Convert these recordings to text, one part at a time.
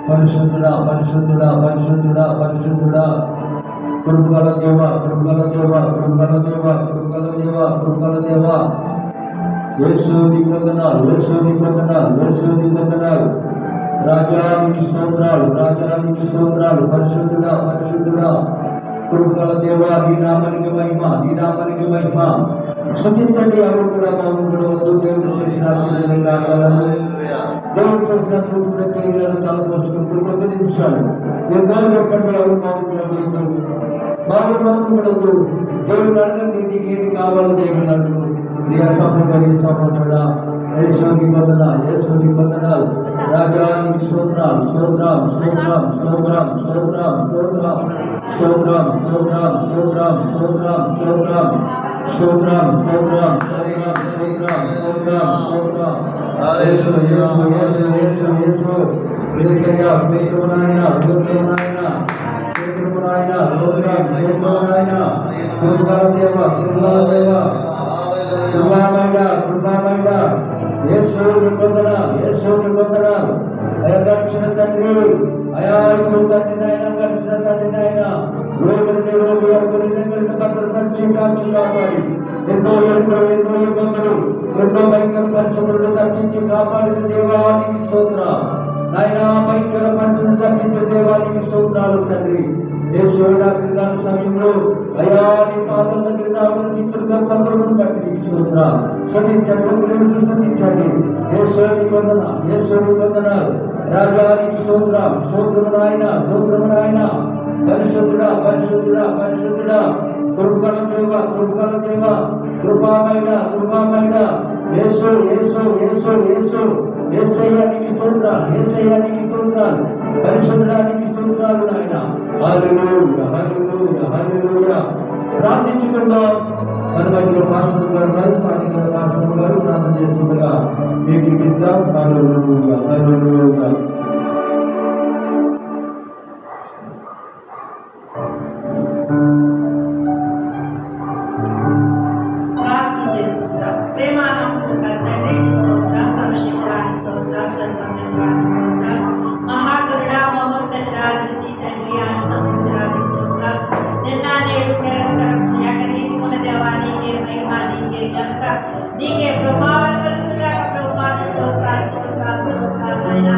పరిశుద్ధుడా పరిశుద్ధుడా పరిశుద్ధుడా పరిశుద్ధుడా కృపగల దేవ కృపగల దేవ కృపగల దేవ కృపగల దేవ కృపగల దేవ యేసు నీకు వందనాలు యేసు నీకు వందనాలు యేసు నీకు వందనాలు రాజానికి స్తోత్రాలు రాజానికి స్తోత్రాలు పరిశుద్ధుడా పరిశుద్ధుడా కృపగల దేవ నీ నామానికి మహిమ నీ నామానికి మహిమ స్తుతించండి. ఎవరు కూడా బాగుండవద్దు. దేవుడు చేసిన దేవుడు చేసిన కృపణ తెలియలను తలపోసుకుంటూ 10 నిమిషాలు నిర్ధారణ చెప్పండి. ఎవరు బాగుండవద్దు బాగుండవద్దు. దేవుడు అడగండి నీకు ఏది కావాలో దేవుడు అడుగు. ప్రియ సహోదరి సహోదరుడా యేసుని వందన యేసుని వందనాలు రాజానికి స్తోత్రాలు స్తోత్రం స్తోత్రం స్తోత్రం స్తోత్రం స్తోత్రం స్తోత్రం స్తోత్రం స్తోత్రం స్తోత్రం స్తోత్రం స్తోత్రం స్తోత్రం స్తోత్రం స్తోత్రం స్తోత్రం యేసు యేసు యేసు యేసు యేసు యేసయ్యా స్తోత్రమునాయన స్తోత్రమునాయన స్తోత్రమునాయన స్తోత్రం స్తోత్రమునాయన కృపగల దేవ కృపగల దేవ కృపామయ కృపామయ యేసు నిబంధన యేసు నిబంధన అయగర్చిన తండ్రి అయాకు తండ్రి నాయన గర్చిన తండ్రి నాయన రోజు నుండి రోజు వరకు నిన్న భద్రపరిచి కాపాడి ఎన్నో ఇబ్బందులు ఎన్నో భయంకర పరిస్థితులను తప్పించి కాపాడిన దేవానికి స్తోత్ర నాయన భయంకర పరిస్థితులను తప్పించిన దేవానికి స్తోత్రాలు తండ్రి. యేసునాథ సమయంలో అయా నీ పాదం దగ్గర నిత్యులుగా పత్రమును బట్టి స్తోత్ర స్మరించండి స్మరించండి. యేసుని వందన యేసుని వందనాలు రాజానికి స్తోత్రం స్తోత్రము నాయన స్తోత్రము నాయన పరిశుద్ధుడా పరిశుద్ధుడా పరిశుద్ధుడా కృపగల దేవ కృపగల దేవ కృపామయ కృపామయ యేసు యేసు యేసు యేసు యేసయ్యానికి స్తోత్రాలు యేసయ్యానికి స్తోత్రాలు పరిశుద్ధుడానికి స్తోత్రాలు నాయన. హల్లెలూయా హల్లెలూయా హల్లెలూయా. ప్రార్థించుకుందాం. మన మధ్యలో పాస్టర్ గారు స్థానిక పాస్టర్ గారు ప్రార్థన చేస్తుండగా మీకు ఇద్దాం. హల్లెలూయా హల్లెలూయా. నీకే ప్రభావం కలుగుగా ప్రభువాని స్తోత్రాలు స్తోత్రాలు స్తోత్రాలు నాయన.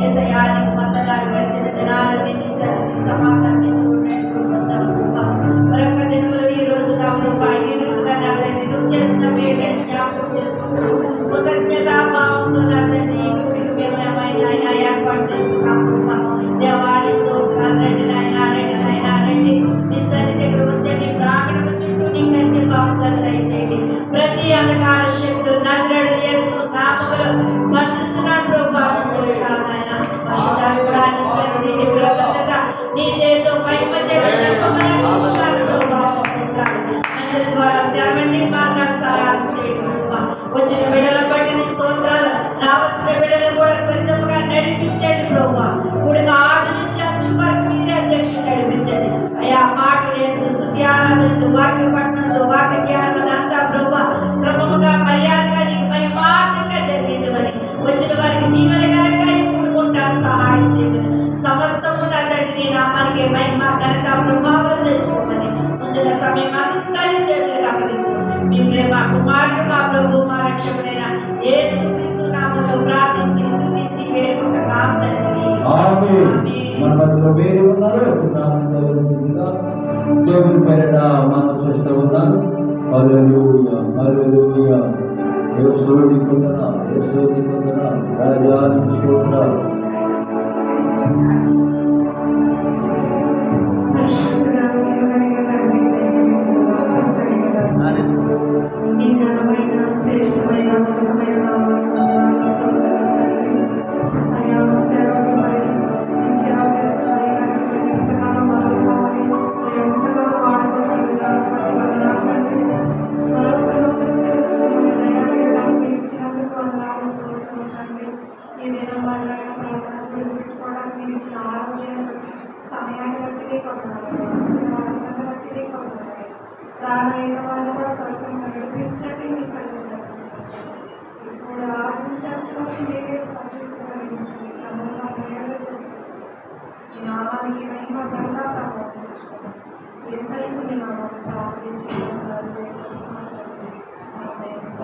యేసయ్యా నీకు వందనాలు. గడిచిన దినాలన్నీ నీ సన్నిధి సమాధాన్ని మరొక దినములు ఈ రోజు నా రూపాయి నువ్వు చేసిన మేలు జ్ఞాపకం చేసుకుంటూ కృతజ్ఞతాభావంతో నా తండ్రి ఇప్పుడు మేము ఏర్పాటు చేసుకున్నాం. దేవాని స్తోత్రాలు. రండి నాయన రండి నాయన రండి. నీ సన్నిధి దగ్గర వచ్చండి. ప్రాంగణం చుట్టూ నీ కంచె కాపుదల దయచేయండి. ప్రతి అంధకార శక్తులు నజరేయుడైన యేసు నామములో బంధిస్తున్నాను ప్రభువాని స్తోత్రాలు నాయన. పరిశుద్ధాత్మ కూడా నీ సన్నిధి నీ ప్రసన్నత నీ తేజో మహిమ చేత ప్రభువాని స్తోత్రాలు. అందరి ద్వారా తెరవండి మార్గాలు సహాయం చేయండి. వచ్చిన బిడ్డల బట్టి నీ స్తోత్రాలు. రావాల్సిన బిడ్డలు కూడా త్వరితముగా నడిపించండి ప్రభువా. కూడా ఆది నుంచి అంచు వరకు మీరే అధ్యక్షుడు నడిపించండి అయ్యా. మాట లేదు స్తుతి ఆరాధనతో వాక్య పట్టణంతో వాక్య ధ్యానం అంతా ప్రభువా క్రమముగా మర్యాదగా నీకు మహిమార్థంగా జరిగించమని వచ్చిన వారికి దీవెనకరంగా కూడుకుంటాను సహాయం చేయమని సమస్తము నా తండ్రి నీ నామానికి మహిమ ఘనత ప్రభావం తెచ్చుకోమని ముందుల సమయం అంతా చేతులకు అప్పగిస్తూ మీ ప్రేమ కుమారుడు మా ప్రభు మా రక్షకుడైన యేసుక్రీస్తు నామములో ప్రార్థించి స్తుతించి వేడుకుంటున్నాం తండ్రి. ఆమేన్. మన మధ్యలో వేరే ఉన్నారు ప్రార్థించవలసిందిగా దేవుని పేరిట మనం చేస్తూ ఉన్నాను. హల్లెలూయా హల్లెలూయా. యేసుని వందనాలు యేసుని వందనాలు రాజానికి స్తోత్రాలు. నీ ఘనమైన శ్రేష్టమైన ఉన్నతమైన సమయాన్ని బట్టి రానైన వాళ్ళు కూడా త్వరగా నడిపించండి. మీ సన్నిధి ఇప్పుడు ఆదించాల్సిన క్రమంగా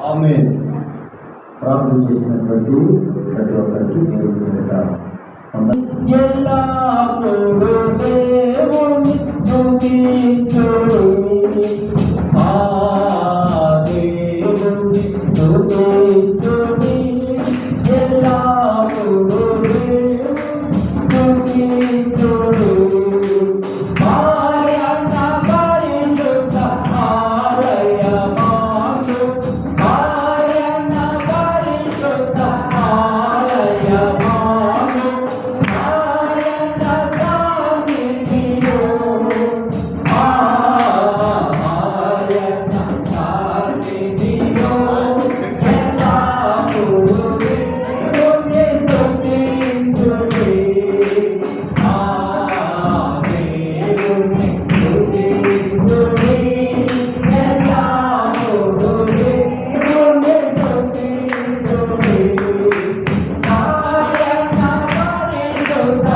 ఆమేన్. ప్రార్థన చేసినటువంటి ప్రతి ఒక్కరికి దేవుడు పేరిట ఎల్లప్పుడూ దేవుని స్తుతించుడి. ఆ దేవుని స్తుతించుడి. ఎల్లప్పుడూ దేవుని స్తుతించుడి. ఆయన పరిశుద్ధ ఆలయమందు, ఆయన పరిశుద్ధ ఆలయమందు, ఆయన సన్నిధిలో, ఆయన సన్నిధిలో ఎల్లప్పుడూ దేవుని స్తుతించుడి. ఆ దేవుని స్తుతించుడి. ఎల్లప్పుడూ దేవుని స్తుతించుడి. ఆయన పరిశుద్ధ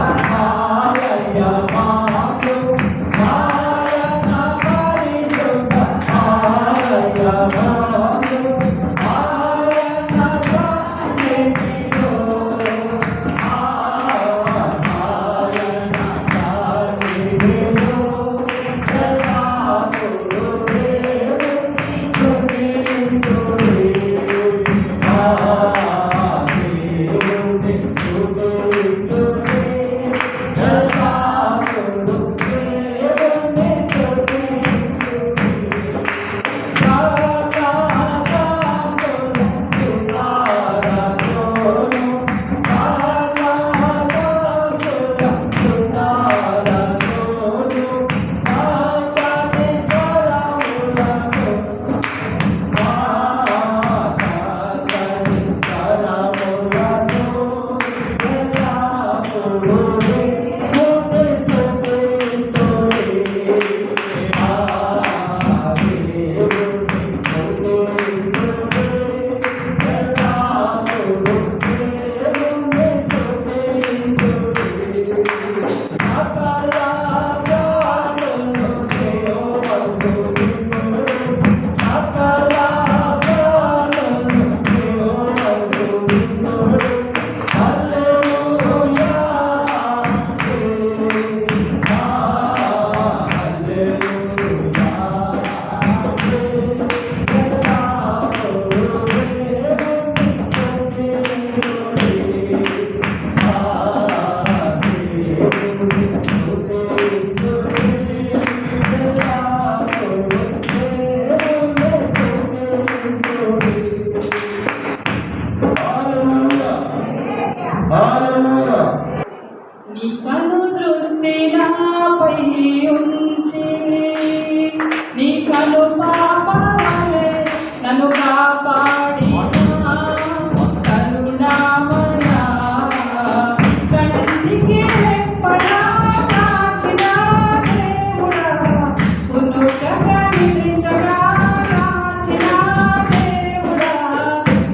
ఆలయమందు, ఆయన పరిశుద్ధ ఆలయమందు, ఆయన సన్నిధిలో, ఆయన సన్నిధిలో ఎల్లప్పుడూ దేవుని స్తుతించుడి. ఆ దేవుని స్తుతించుడి. ఎల్లప్పుడూ దేవుని నీ కను దృష్టి నాపై ఉంచి, నీ కను పాపవలె నన్ను కాపాడిన కరుణామయ, కంటికి రెప్పలా కాచిన దేవుడా, పునుకగా నిలిచగా కాచిన దేవుడా,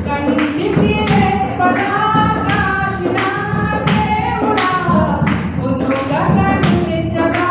కంటికి రెప్పలా కాచిన దేవుడా, పునుకగా నిలిచగా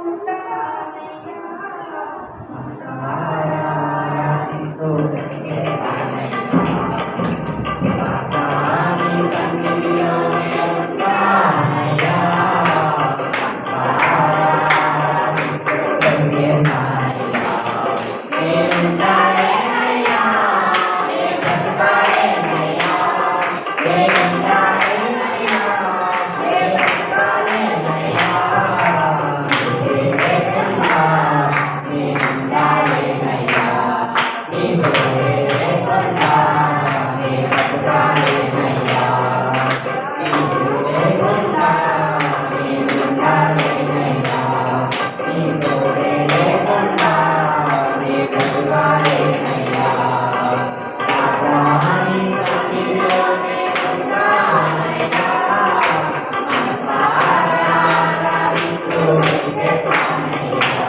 ఉంటానయ్యా. ఆరాధిస్తూ నీ సన్నిధిలోనే ఉంటానయ్యా. ఆరాధిస్తూ బ్రతికేస్తానయ్యా. నేనుంటానేనయ్యా, నే బ్రతుకాలేనయ్యా. నేనుంటానేనయ్యా, నే బ్రతుకాలేనయ్యా. నీవే లేకుండా నేనుండాలేనయ్యా. నీ తోడే లేకుండా నే బ్రతుకాలేనయ్యా. నీవే లేకుండా నేనుండాలేనయ్యా. నీ తోడే లేకుండా నే బ్రతుకాలేనయ్యా. రాజా నీ సన్నిధిలోనే ఉంటానయ్యా. ఆరాధిస్తూ బ్రతికేస్తానయ్యా.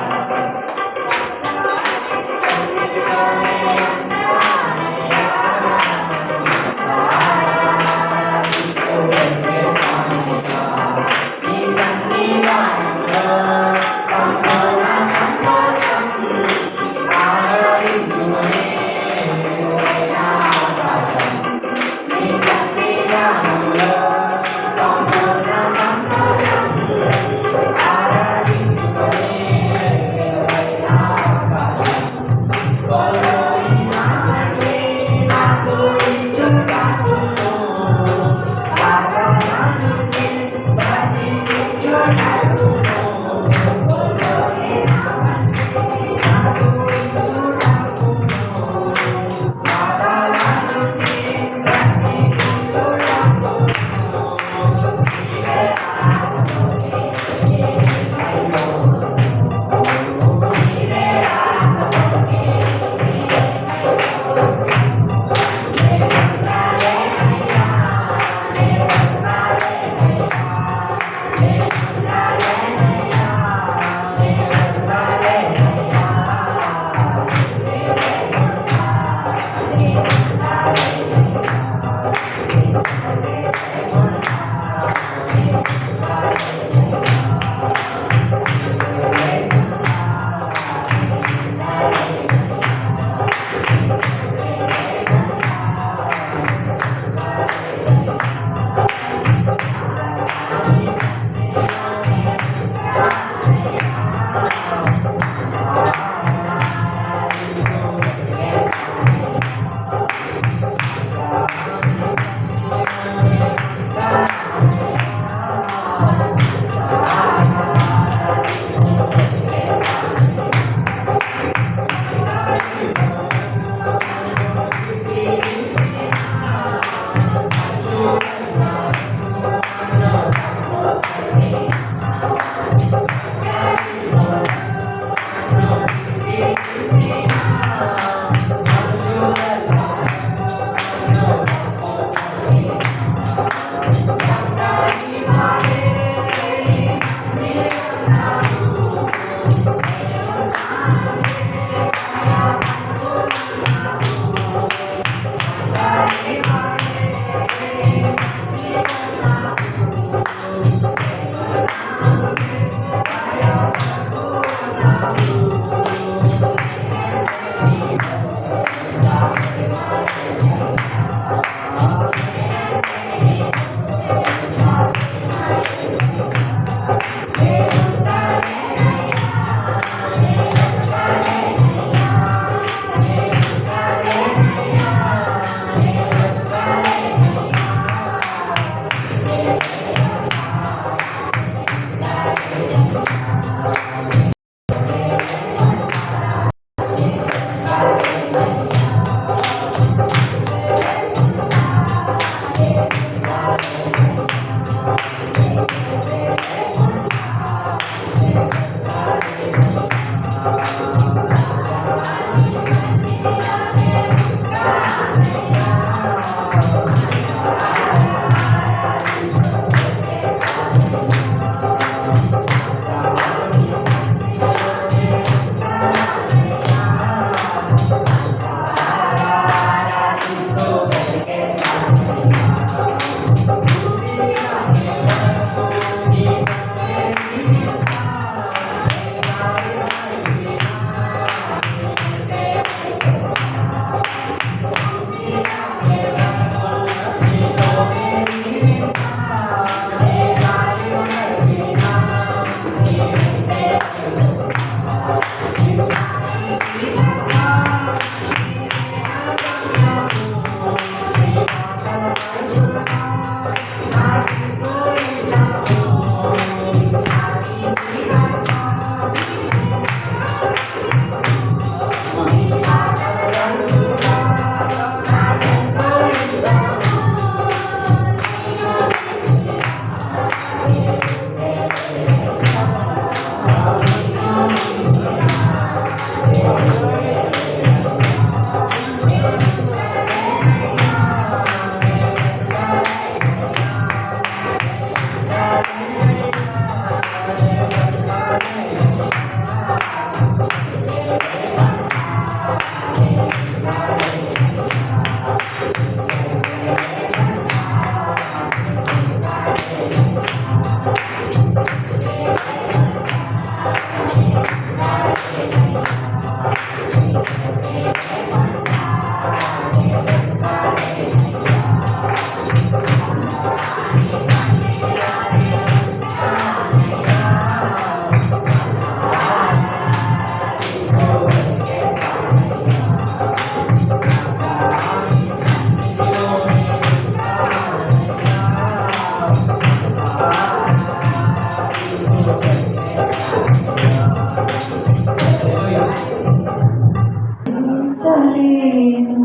వర్ణించలేను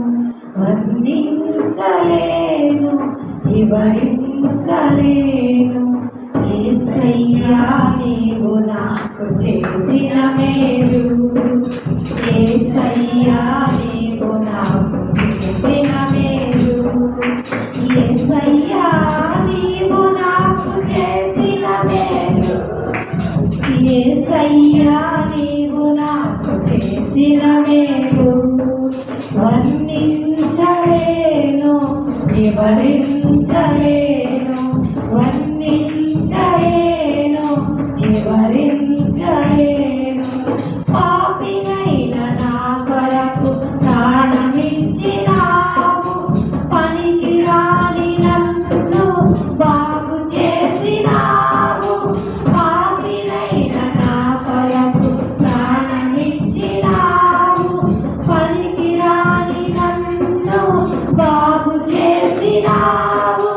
వర్ణించలేను వివరించలేను యేసయ్యా నీవు నాకు చేసిన మేలు యేసయ్యా నీవు నాకు చేసిన మేలు యేసయ్యా నీవు నాకు చేసిన మేలు యేసయ్యా నీవు నాకు చేసిన మేలు వర్ణించలేను వివరించలేను వర్ణించలేను వివరించలేను పాపినైన నా కొరకు ప్రాణమిచ్చినావు పనికి రాని నన్ను బాగు చేసినావు పాపినైన నా కొరకు ప్రాణమిచ్చినావు పనికి రాని నన్ను బాగు చేసినావు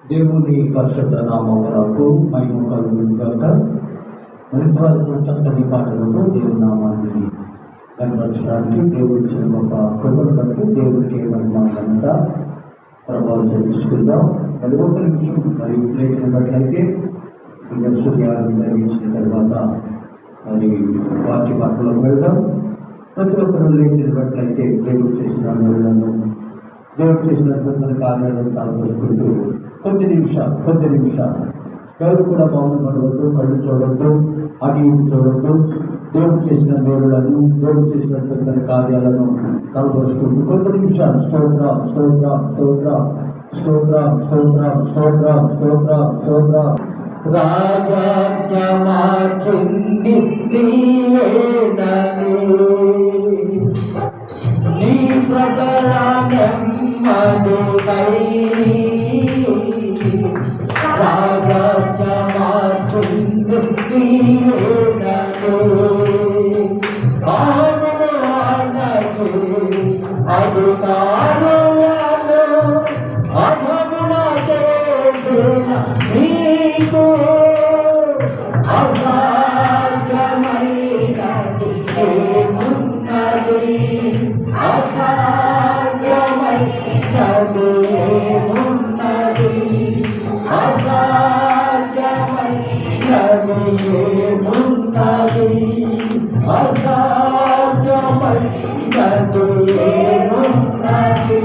దేవుని పరిశుద్ధ నామమునకు మహిమ కలుగును గాక. మరింతవరకు చక్కని పాటలతో దేవుని నామాన్ని కనపరచడానికి దేవుడి ఇచ్చిన గొప్ప కృపను బట్టి దేవుడికి మహిమ ఘనత ప్రభావం చెల్లించుకుందాం. మరి ఒక నిమిషం మరి లేచినట్లయితే సూర్యాలను నిర్మించిన తర్వాత మరి వాక్య పాటలకు వెళ్దాం. ప్రతి ఒక్కరు లేచినట్లయితే దేవుడు చేసిన మేలులను, దేవుడు చేసిన అద్భుతమైన కార్యాలను తలపోసుకుంటూ కొద్ది నిమిషాలు ఎవరు కూడా మౌనం పడవద్దు, కళ్ళు చూడొద్దు, అటు ఇటు చూడొద్దు. దేవుడు చేసిన మేలులను, దేవుడు చేసిన అద్భుతమైన కార్యాలను తలపోసుకుంటూ కొద్ది నిమిషాలు స్తోత్రం స్తోత్రం స్తోత్రం స్తోత్రం స్తోత్రం స్తోత్రం స్తోత్రం స్తోత్రం. రాజాజ్ఞమాచింది నీవేనని నీ ప్రజలనెమ్మదునై రాజాజ్ఞమాచింది నీవేనని ఆనకి అదుకారులను అధమున చేసిన నీకు అసాధ్యమైనది ఏమున్నది, అసాధ్యమైనది ఏమున్నది, అసాధ్యమైనది ఏమున్నది, అసాధ్యమైనది ఏమున్నది.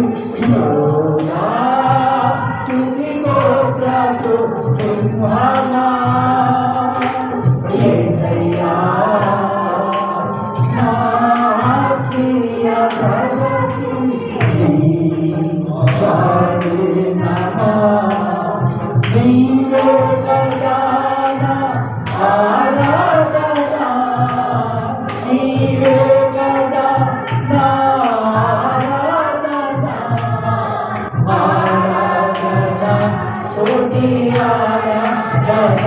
సింహమా యేసయ్యా నా ప్రియ భగతి నీవే కదా ఆరాధన, నీవే కదా నా ఆరాధన, ఆరాధన స్తుతి ఆరాధన,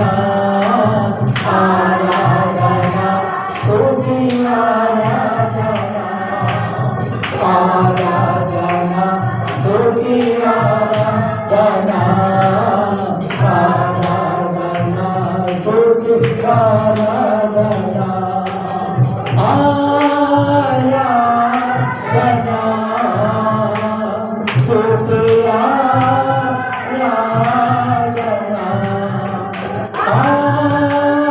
ఆరాధన స్తుతి ఆరాధన, ఆరాధన స్తుతి ఆరాధన, ఆరాధన స్తుతి ఆరాధన,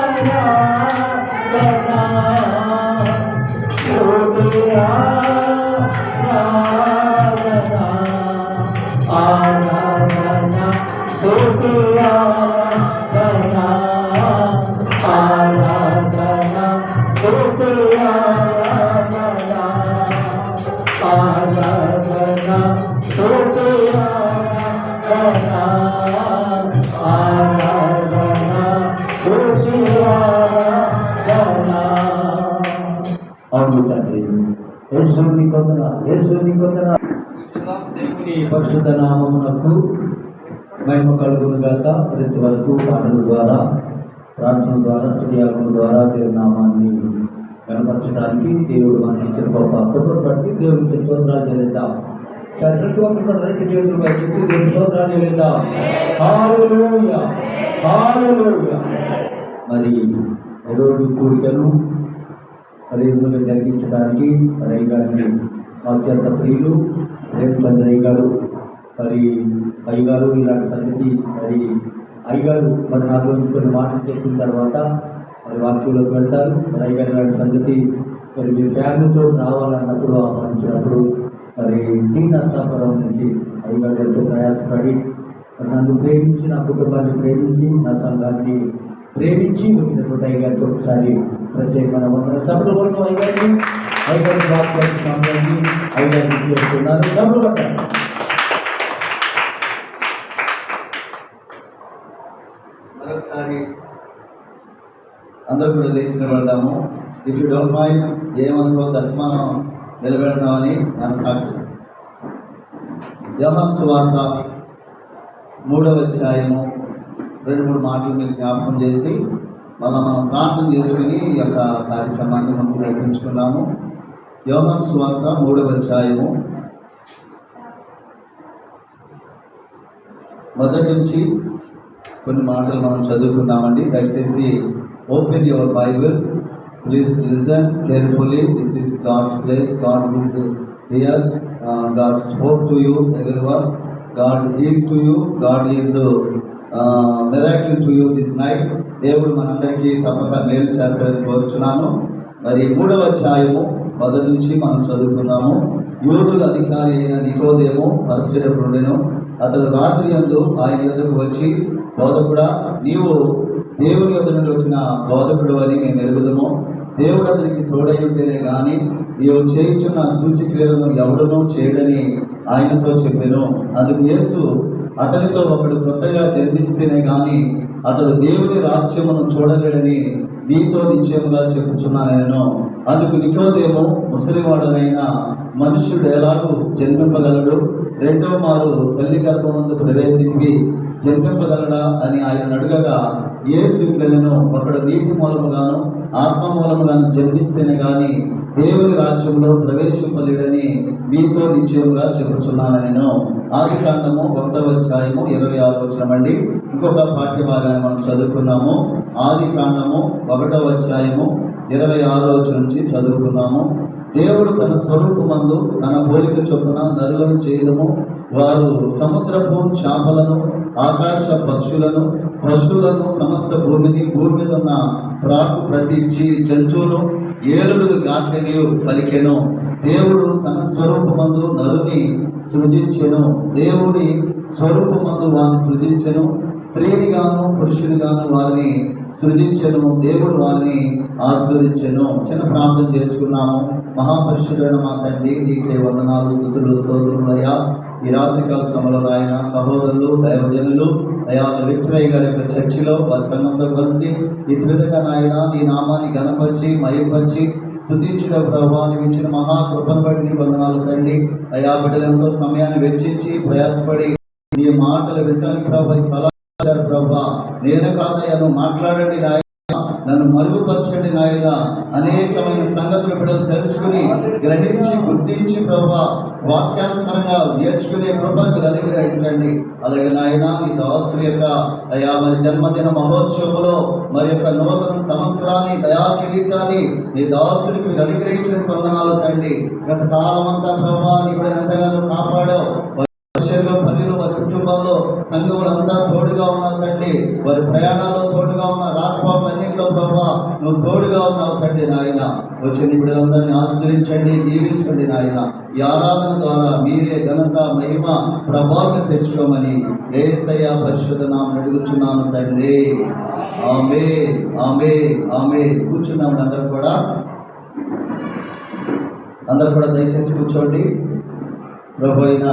ఆరాధన స్తుతి దేవుని పరిశుద్ధ నామమునకు మహిమ కలుగును గాక. ప్రతి వరకు పాటల ద్వారా, ప్రార్థన ద్వారా, స్తుతియాగముల ద్వారా దేవుని నామాన్ని కనపరచడానికి దేవుడు మనకి ఇచ్చిన గొప్ప కృపను బట్టి దేవునికి స్తోత్రాలు చెల్లిద్దాం. ప్రతి ఒక్కరు రైతు చేతులు పైకి దేవుని స్తోత్రాలు చెల్లిద్దాం. హల్లెలూయా హల్లెలూయా. మరి ఈరోజు కూడికను మరి ఎందుకు జరిగించడానికి మరి అయ్యగారిని అత్యంత ప్రియులు రేపచంద్రయ్య గారు, మరి అయ్యగారు ఇలాంటి సంగతి మరి అయ్యగారు మరి నా గురించి కొన్ని మాటలు చెప్పిన తర్వాత మరి వాక్యంలోకి వెళ్తారు. మరి అయ్యగారు ఇలాంటి సంగతి మరి మీ ఫ్యామిలీతో రావాలన్నప్పుడు ఆహ్వానించినప్పుడు మరి టీ నర్సాపురం నుంచి అయ్యగారు ఎంతో ప్రయాసపడి నన్ను ప్రేమించి, నా కుటుంబాన్ని ప్రేమించి, నా సంఘాన్ని ప్రేమించి వచ్చినటువంటి అయ్యగారికి ఒకసారి ప్రత్యేకమైన వందన సభలు కోసం అయ్యగారిని వాక్యాన్ని సమయాన్ని అయ్యగారిని చేస్తున్నారు. డబ్బులు పట్టాలి. మరొకసారి అందరూ కూడా లేచి నిలబడదాము. ఇఫ్ యూ డోంట్ మైండ్, ఏమనుకో దశమానం నిలబెడదామని మనం స్టార్ట్ చేద్దాం. యోహాను సువార్త 3వ అధ్యాయము 2-3 మాటలు మీకు జ్ఞాపకం చేసి మళ్ళీ మనం ప్రార్థన చేసుకుని ఈ యొక్క కార్యక్రమాన్ని మనం ప్రకటించుకున్నాము. యోహాను సువార్త 3వ అధ్యాయము మొదటి నుంచి కొన్ని మాటలు మనం చదువుకుందామండి. దయచేసి open your Bible, please listen carefully. This is God's place. God is here. God spoke to you everyone. God heal to you. God is miracle to you this night. దేవుడు మనందరికీ తప్పక మేలు చేస్తాడని కోరుచున్నాను. మరి 3వ అధ్యాయము మొదటి నుంచి మనం చదువుకున్నాము. యూదుల అధికారి అయిన నికోదేము పరిశీలకుడును. అతడు రాత్రి యందు ఆయన యొద్దకు వచ్చి, బోధకుడా, నీవు దేవుని యొద్ద నుండి వచ్చిన బోధకుడు అని మేము ఎరుగుదము. దేవుడు అతనికి తోడై ఉంటేనే కానీ నీవు చేయుచున్న సూచక్రియలను ఎవడనూ చేయడని ఆయనతో చెప్పెను. అందుకు యేసు, అతనితో ఒకడు కొత్తగా జన్మించితేనే కానీ అతడు దేవుని రాజ్యమును చూడలేడని నీతో నిశ్చయముగా చెప్పుచున్నాను నేను. అందుకు నికోదేము, ముసలివాడునైన మనుష్యుడు ఎలాగూ జన్మింపగలడు? రెండో మారు తల్లి గర్భమందు ప్రవేశించి జన్మింపగలడా అని ఆయన అడుగగా, యేసు ఇట్లనెను, ఒకడు నీటి మూలముగాను ఆత్మ మూలముగాను జన్మించితేనే కానీ దేవుని రాజ్యంలో ప్రవేశింపలేడని మీతో నిశ్చయముగా చెప్పుచున్నాను నేను. ఆదికాండము 1వ అధ్యాయము 26వ వచనం అండి. ఇంకొక పాఠ్య భాగాన్ని మనం చదువుకుందాము. ఆదికాండము 1వ అధ్యాయము 26వ వచనం నుంచి చదువుకుందాము. దేవుడు తన స్వరూపమందు తన పోలిక చొప్పున నరులను చేయడము, వారు సముద్రపు చేపలను, ఆకాశ పక్షులను, పశువులను, సమస్త భూమిని, భూమి మీద ఉన్న ప్రాకు ప్రతి జంతువును ఏలుగులు గాట్లనియు పలికెను. దేవుడు తన స్వరూపమందు నరుని సృజించెను. దేవుని స్వరూపమందు వారిని సృజించెను. స్త్రీని గాను పురుషుని గాను వారిని సృజించెను. దేవుడు వారిని ఆశీర్వదించెను. చిన్న ప్రార్థన చేసుకున్నాము. మహాపరిశుద్ధుడైన మా తండ్రి, నీకే వందనాలు, స్తుతులు, స్తోత్రములయ్యా. ఈ రాత్రికాల సమయంలో ఆయన సహోదరులు, దైవజనులు అయా విక్రయ్ గారి యొక్క చర్చిలో వారి సంఘంతో కలిసి ఇటు విధంగా నాయన నీ నామాన్ని ఘనపరిచి మయంపరిచి స్తుతించుట ప్రభావ, నీవు ఇచ్చిన మహాకృపను బట్టి నీకు వందనాలు తండ్రి. అయా బిడ్డలంతో సమయాన్ని వెచ్చించి ప్రయాసపడి నీ మాటలు వినడానికి ప్రభావ స్థలాలు ప్రభావ, నేను కాదయ్యా నువ్వు మాట్లాడండి నాయన, నన్ను మరుగుపరచండి నాయన. అనేకమైన సంగతులు బిడ్డలు తెలుసుకుని గ్రహించి గుర్తించి ప్రభా వాక్యానుసారంగా నేర్చుకునే కృపను మీరు అనుగ్రహించండి. అలాగే నాయన నీ దాసుని యొక్క అయా మరి జన్మదిన మహోత్సవంలో మరి యొక్క నూతన సంవత్సరాన్ని దయా కిరీటాన్ని నీ దాసునికి మీరు అనుగ్రహించిన వందనాలు తండ్రి. గత కాలం అంతా ప్రభా నీ బిడ్డలు ఎంతగానో కాపాడావు. పనిలో వారి కుటుంబాల్లో సంఘములంతా తోడుగా ఉన్నావు తండ్రి. వారి ప్రయాణాల్లో తోడుగా ఉన్న రాకపోకలన్నింటిలో ప్రభా నువ్వు తోడుగా ఉన్నావు తండ్రి. నాయన వచ్చిన బిడ్డలందరినీ ఆశీర్వదించండి, దీవించండి నాయన. ఈ ఆరాధన ద్వారా మీరే ఘనత, మహిమ, ప్రభావం తెచ్చుకోమని యేసయ్య పరిశుద్ధ నామమున అడుగుచున్నాను తండ్రి. ఆమేన్, ఆమేన్, ఆమేన్. కూర్చున్నాము అందరూ కూడా దయచేసి కూర్చోండి. ప్రభు అయిన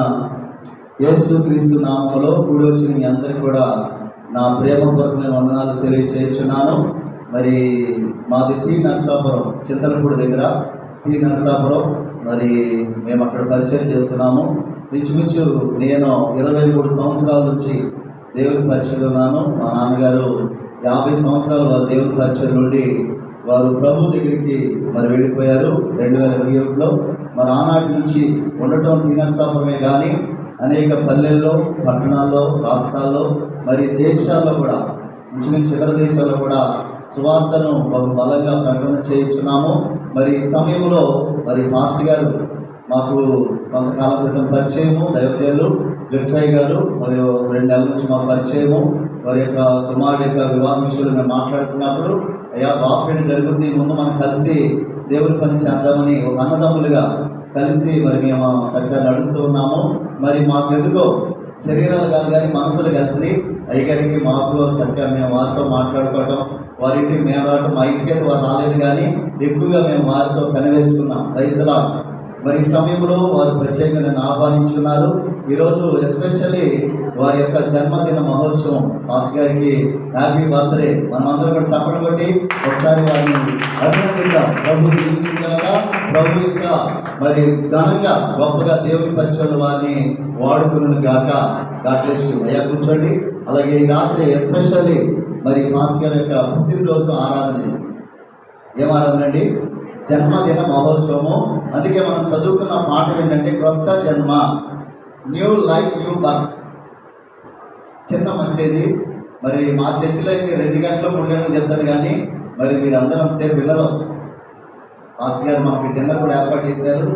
యేసు క్రీస్తు నామములో కూడి వచ్చిన మీ అందరికీ కూడా నా ప్రేమపూర్వకమైన వందనాలు తెలియచేస్తున్నాను. మరి మాది టీ నర్సాపురం, చింతలపూడి దగ్గర టీ నర్సాపురం. మరి మేము అక్కడ పరిచయం చేస్తున్నాము. ఇంచుమించు నేను 23 సంవత్సరాల నుంచి దేవుని పరిచయం ఉన్నాను. మా నాన్నగారు 50 సంవత్సరాలు వారు దేవుని పరిచయం నుండి వారు ప్రభు దగ్గరికి మరి వెళ్ళిపోయారు 2021లో. మరి ఆనాటి నుంచి ఉండటం టీ నర్సాపురమే కానీ అనేక పల్లెల్లో, పట్టణాల్లో, రాష్ట్రాల్లో, మరి దేశాల్లో కూడా ఇంచుమించు ఇతర దేశాల్లో కూడా సువార్తను బహు బలంగా ప్రకటన చేయించున్నాము. మరి ఈ సమయంలో మరి మాస్టర్ గారు మాకు కొంతకాలం క్రితం పరిచయము, దైవజనులు విక్రయ్ గారు మరియు 2 నెలల నుంచి మాకు పరిచయము. వారి యొక్క కుమారుడు యొక్క వివాహ విషయంలో మేము మాట్లాడుతున్నప్పుడు అయ్యా బాప్పెండి జరుగుతుంది, ముందు మనం కలిసి దేవుని పని చేద్దామని ఒక అన్నదమ్ములుగా కలిసి మరి మేము చక్కగా నడుస్తూ ఉన్నాము. మరి మాకు ఎందుకో శరీరాలు కాదు కానీ మనసులు కలిసి అయ్యగారికి మాకు చక్కగా మేము వారితో మాట్లాడుకోవటం, వారింటికి మేము రావటం, మా ఇంటికి అయితే వారు రాలేదు కానీ ఎక్కువగా మేము వారితో కనివేసుకున్నాం. రైతులా మరి ఈ సమయంలో వారు ప్రత్యేకంగా నన్ను ఆహ్వానించున్నారు. ఈరోజు ఎస్పెషల్లీ వారి యొక్క జన్మదిన మహోత్సవం. మాస్ గారికి హ్యాపీ బర్త్డే. మనమందరం కూడా చప్పట్లు కొట్టి ఒకసారి వారిని అభినందిద్దాం. ప్రభు దీవించుగాక. ప్రభు ఇంకా మరి ఘనంగా గొప్పగా దేవుని పరిచయం వారిని వాడుకును గాక. God bless you. అయ్యా కూర్చోండి. అలాగే ఈ రాత్రి ఎస్పెషల్లీ మరి మాస్ గారి యొక్క పుట్టినరోజు ఆరాధన. ఏం ఆరాధన అండి? జన్మదిన మహోత్సవము. అందుకే మనం చదువుకున్న పాట ఏంటంటే క్రొత్త జన్మ, న్యూ లైఫ్, న్యూ బర్త్. చిన్న మెసేజ్. మరి మా చర్చిలో అయితే 2 గంటలు 3 గంటలు చెప్తాను, కానీ మరి మీరు అందరూ అంతసేపు వినరు. పాస్టర్ గారు మనకి డిన్నర్ కూడా ఏర్పాటు చేశారు.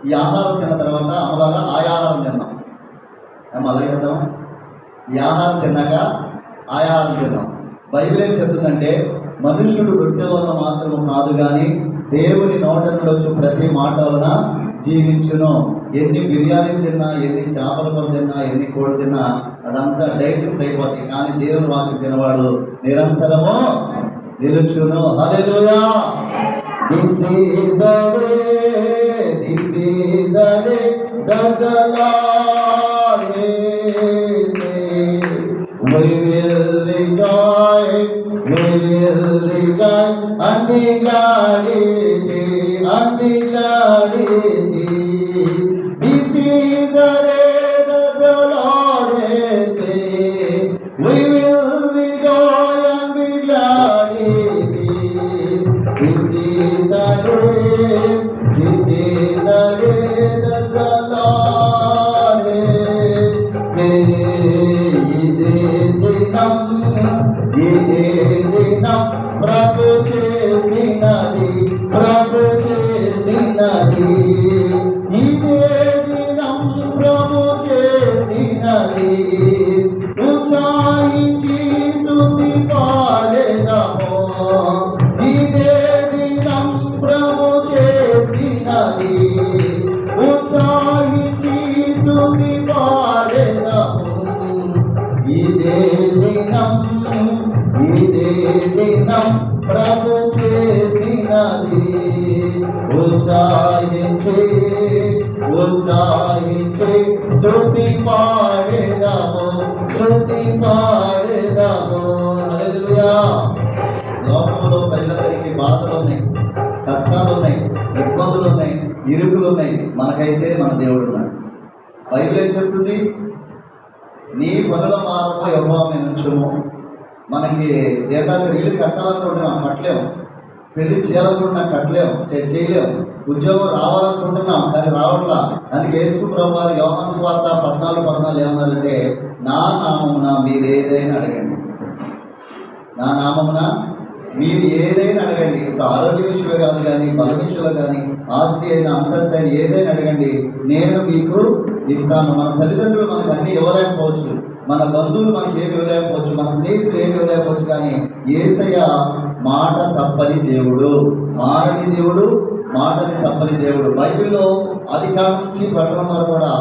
ఈ ఆహారం తిన్న తర్వాత అమలాగా ఆ ఆహారం తిన్నాం. అలాగే చేద్దాం. ఈ ఆహారం తిన్నాక ఆ ఆహారం తిన్నాం. బైబిల్ ఏం చెప్తుందంటే, మనుష్యుడు రొట్టె వలన మాత్రము కాదు కానీ దేవుని నోట నుండి వచ్చి ప్రతి మాట వలన జీవించును. ఎన్ని బిర్యానీలు తిన్నా, ఎన్ని చేపల కూర తిన్నా, ఎన్ని కోళ్ళు తిన్నా అదంతా డైజెస్ట్ అయిపోతాయి. కానీ దేవుని వాక్యం తినవాడు నిరంతరము నిలుచును. హల్లెలూయా. This is the day that the Lord has made. We will rejoice and be glad in it, and be glad in it. This is the day that the Lord has made. We will rejoice and be glad in it. This is the day that the Lord has made. ఇదే దినం ప్రభు చేసినది, ప్రభు చేసినది. ఇదే దినం ప్రభు చేసినది. ఉత్సాహించి స్తుతి పాడెదము. ఇదే దినం ప్రభు చేసినది. ఉత్సాహించి స్తుతి పాడెదము. ఇదే దినం ప్రభు చేసినది. ఉత్సాహించి స్తుతి పాడెదము, స్తుతి పాడెదము. హల్లెలూయా. లోకంలో ప్రజలందరికీ బాధలు ఉన్నాయి, కష్టాలు ఉన్నాయి, ఇబ్బందులు ఉన్నాయి, ఇరుకులు ఉన్నాయి. మనకైతే మన దేవుడు ఉన్నాడు. బైబిల్ ఏం చెప్తుంది? నీ పనుల మార్గం యెహోవా మీద ఉంచుము. మనకి దేవదాసు ఇల్లు కట్టాలనుకుంటున్నాం, కట్టలేము. పెళ్లి చేయాలనుకుంటున్నాం, కట్టలేము, చేయలేము. ఉద్యోగం రావాలనుకుంటున్నాం, కానీ రావట్లా. అందుకే యేసు ప్రభువారు యోహాను సువార్త 14:14 ఏమన్నారంటే, నా నామమున మీరు ఏదైనా అడగండి, నా నామమున మీరు ఏదైనా అడగండి. ఇప్పుడు ఆరోగ్య విషయమే కాదు, కానీ బల విషయంలో కానీ, ఆస్తి అయినా అంతస్తు అయినా ఏదైనా అడగండి, నేను మీకు ఇస్తాను. మన తల్లిదండ్రులు మనకు అన్నీ ఇవ్వలేకపోవచ్చు, మన బంధువులు మనకి ఏమి ఇవ్వలేకపోవచ్చు, మన స్నేహితులు ఏమి ఇవ్వలేకపోవచ్చు, కానీ యేసయ్య మాట తప్పని దేవుడు, మారని దేవుడు, మాటని తప్పని దేవుడు. బైబిల్లో ఆదికాండం నుంచి ప్రకటన వరకు కూడా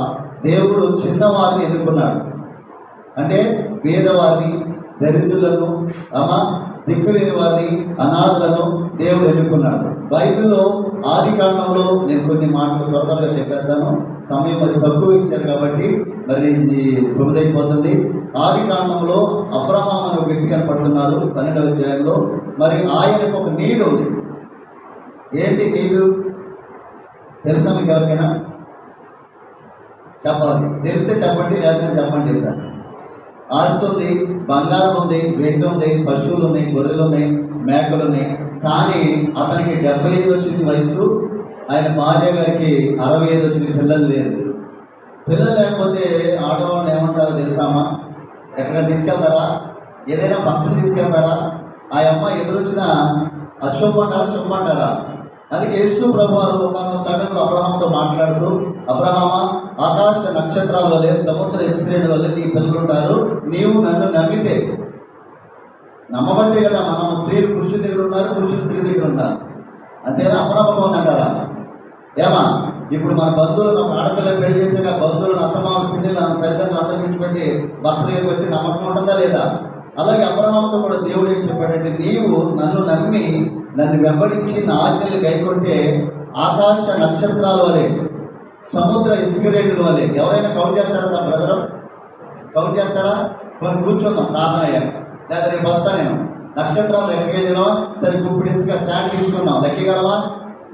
దేవుడు చిన్నవారిని ఎన్నుకున్నాడు. అంటే పేదవారిని, దరిద్రులను, దిక్కులేని వారిని, అనాథలను దేవుడు ఎన్నుకున్నాడు. బైబిల్లో ఆదికాండంలో నేను కొన్ని మాటలు త్వరగా చెప్పేస్తాను, సమయం మరి తక్కువ ఇచ్చారు కాబట్టి మరి ఇది పొందైపోతుంది. ఆదికాండంలో అబ్రహాం అనే వ్యక్తి కనపడుతున్నారు 12వ అధ్యాయంలో. మరి ఆయనకు ఒక నీడు ఉంది. ఏంటి నీడు తెలుసా మీకు? ఎవరికైనా చెప్పాలి, తెలిస్తే చెప్పండి, లేకపోతే చెప్పండి. చెప్తాను. ఆస్తి ఉంది, బంగారం ఉంది, వెండి ఉంది, పశువులు ఉన్నాయి, గొర్రెలు ఉన్నాయి, మేకలు ఉన్నాయి. కానీ అతనికి 75 వచ్చింది వయసు. ఆయన భార్య గారికి 65 వచ్చింది. పిల్లలు లేరు. పిల్లలు లేకపోతే ఆడవాళ్ళు ఏమంటారో తెలుసామా? ఎక్కడ తీసుకెళ్తారా? ఏదైనా ఫంక్షన్ తీసుకెళ్తారా? ఆ అమ్మ ఎదురొచ్చిన అశుభం అంటారా, శుభం అంటారా? అందుకే యేసు ప్రభువారు ఒక సమయంలో అబ్రహాంతో మాట్లాడుతూ, అబ్రహామా, ఆకాశ నక్షత్రాల వల్లే, సముద్ర ఇస్రేణి వల్లే నీ పిల్లలు ఉంటారు. నీవు నన్ను నమ్మితే, నమ్మబట్టే కదా మనం స్త్రీలు పురుషుల దగ్గర ఉన్నారు, పురుషులు స్త్రీ దగ్గర ఉన్నారు. అంతేనా? అప్రమత్తం ఉందంటారా? ఏమా ఇప్పుడు మన బంధువులను, ఒక ఆడపిల్లలు పెళ్లి చేసాక బంధువులను, అత్తమామలు, పిల్లలు, తల్లిదండ్రులు అందరి నుంచి పెట్టి భర్త దగ్గరికి వచ్చి నమ్మకం ఉంటుందా లేదా? అలాగే అబ్రహాముతో కూడా దేవుడు ఏం చెప్పాడంటే, నీవు నన్ను నమ్మి నన్ను వెంబడించి నా ఆజ్ఞలు గైకొంటే ఆకాశ నక్షత్రాల వలె, సముద్ర ఇసుకరేణుల వలె. ఎవరైనా కౌంట్ చేస్తారా? బ్రదర్ కౌంట్ చేస్తారా? కొన్ని కూర్చుందాం ప్రార్థన అయ్యాక, లేదా రేపు వస్తా నేను. నక్షత్రాలు లెక్కగలవా? సరే ఇప్పుడు ఇసుక స్టాండ్ తీసుకుందాం, లెక్కగలవా?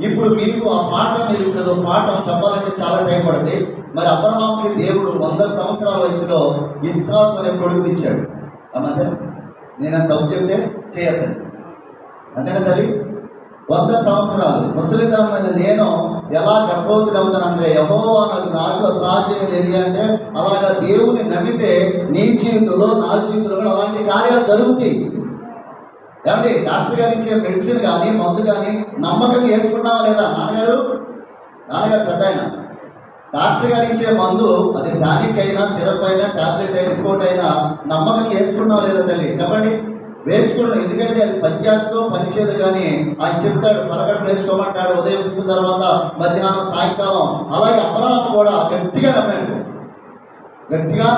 ఇప్పుడు మీకు ఆ పాఠం, మీరు ఇప్పుడు ఏదో పాఠం చెప్పాలంటే చాలా టైం పడుతుంది. మరి అబ్రహాముకి దేవుడు 100 సంవత్సరాల వయసులో ఇస్సాకు అనే కొడుకుని ఇచ్చాడు. అమ్మంటే నేను తప్పు చెప్తే చేయద్దండి, అంతేనా తల్లి? 100 సంవత్సరాలు ముసలితనమైన నేను ఎలా గర్భవతులు అవుతానంటే యెహోవా నాకు అసాధ్యం ఏది అంటే అలాగా దేవుని నమ్మితే నీ జీవితంలో నా జీవితంలో కూడా అలాంటి కార్యాలు జరుగుతాయి. ఏమండి, డాక్టర్ గారు ఇచ్చే మెడిసిన్ కానీ మందు కానీ నమ్మకంగా వేసుకున్నావా లేదా? నాన్నగారు పెద్ద ఆయన డాక్టర్ గారు ఇచ్చే మందు అది టానిక్ అయినా సిరప్ అయినా టాబ్లెట్ అయినా రిపోర్ట్ అయినా నమ్మకంగా వేసుకున్నావా లేదా తల్లి? చెప్పండి. వేసుకున్నాం, ఎందుకంటే అది పనిచేస్తూ పనిచేయదు. కానీ ఆయన చెప్తాడు పరగట్టు వేసుకోమంటాడు, ఉదయం తిన్న తర్వాత మధ్యాహ్నం సాయంకాలం. అలాగే అబ్రహాము కూడా గట్టిగా నమ్మాడు, గట్టిగా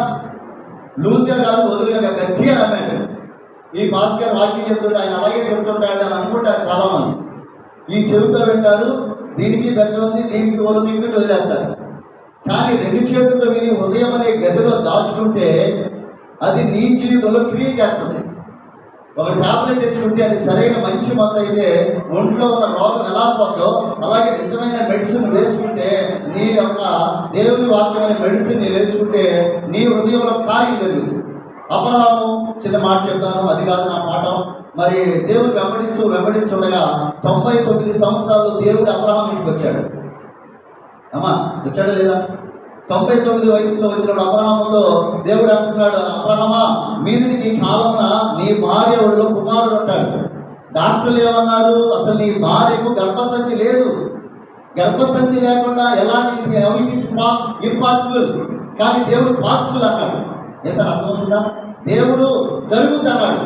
లూజ్గా కాదు వదులుగా గట్టిగా నమ్మాడు. ఈ భాస్కర్ వాక్యం చెప్తుంటే ఆయన అలాగే చెప్తుంటాడు అని అనుకుంటారు చాలామంది. ఈ చెబుతూ వింటారు, దీనికి బెచ్చ ఉంది, దీనికి దీనికి వదిలేస్తారు. కానీ 2 చేతులతో విని హృదయం అనే గదిలో దాచుకుంటే అది నీ జీవితంలో క్రియ చేస్తుంది. ఒక టాబ్లెట్ వేసుకుంటే అది సరైన మంచి మందు అయితే ఒంట్లో ఉన్న రోగం ఎలా పోతుందో అలాగే నిజమైన మెడిసిన్ వేసుకుంటే నీ యొక్క దేవుని వాక్యమైన మెడిసిన్ నీ వేసుకుంటే నీ హృదయంలో కార్యం జరుగుతుంది. అబ్రహాము చిన్న మాట చెప్తాను, అది కాదు నా పాఠం. మరి దేవుడు వెంబడిస్తుండగా 99 సంవత్సరాలు దేవుడు అబ్రహాం ఇంటికి వచ్చాడు. అమ్మా వచ్చాడా లేదా? 99 వయసులో వచ్చినప్పుడు అబ్రహాముతో దేవుడు అంటున్నాడు, అబ్రహమా మీదికి కాలమున నీ భార్య ఒడిలో కుమారుడు ఉంటాడు. డాక్టర్లు ఏమన్నారు? అసలు నీ భార్యకు గర్భసంచి లేదు, గర్భసంచి లేకుండా ఎలాంటి ఇంపాసిబుల్, కానీ దేవుడు పాసిబుల్ అన్నాడు. సార్ అర్థమవుతుందా? దేవుడు జరుగుతుంది అన్నాడు,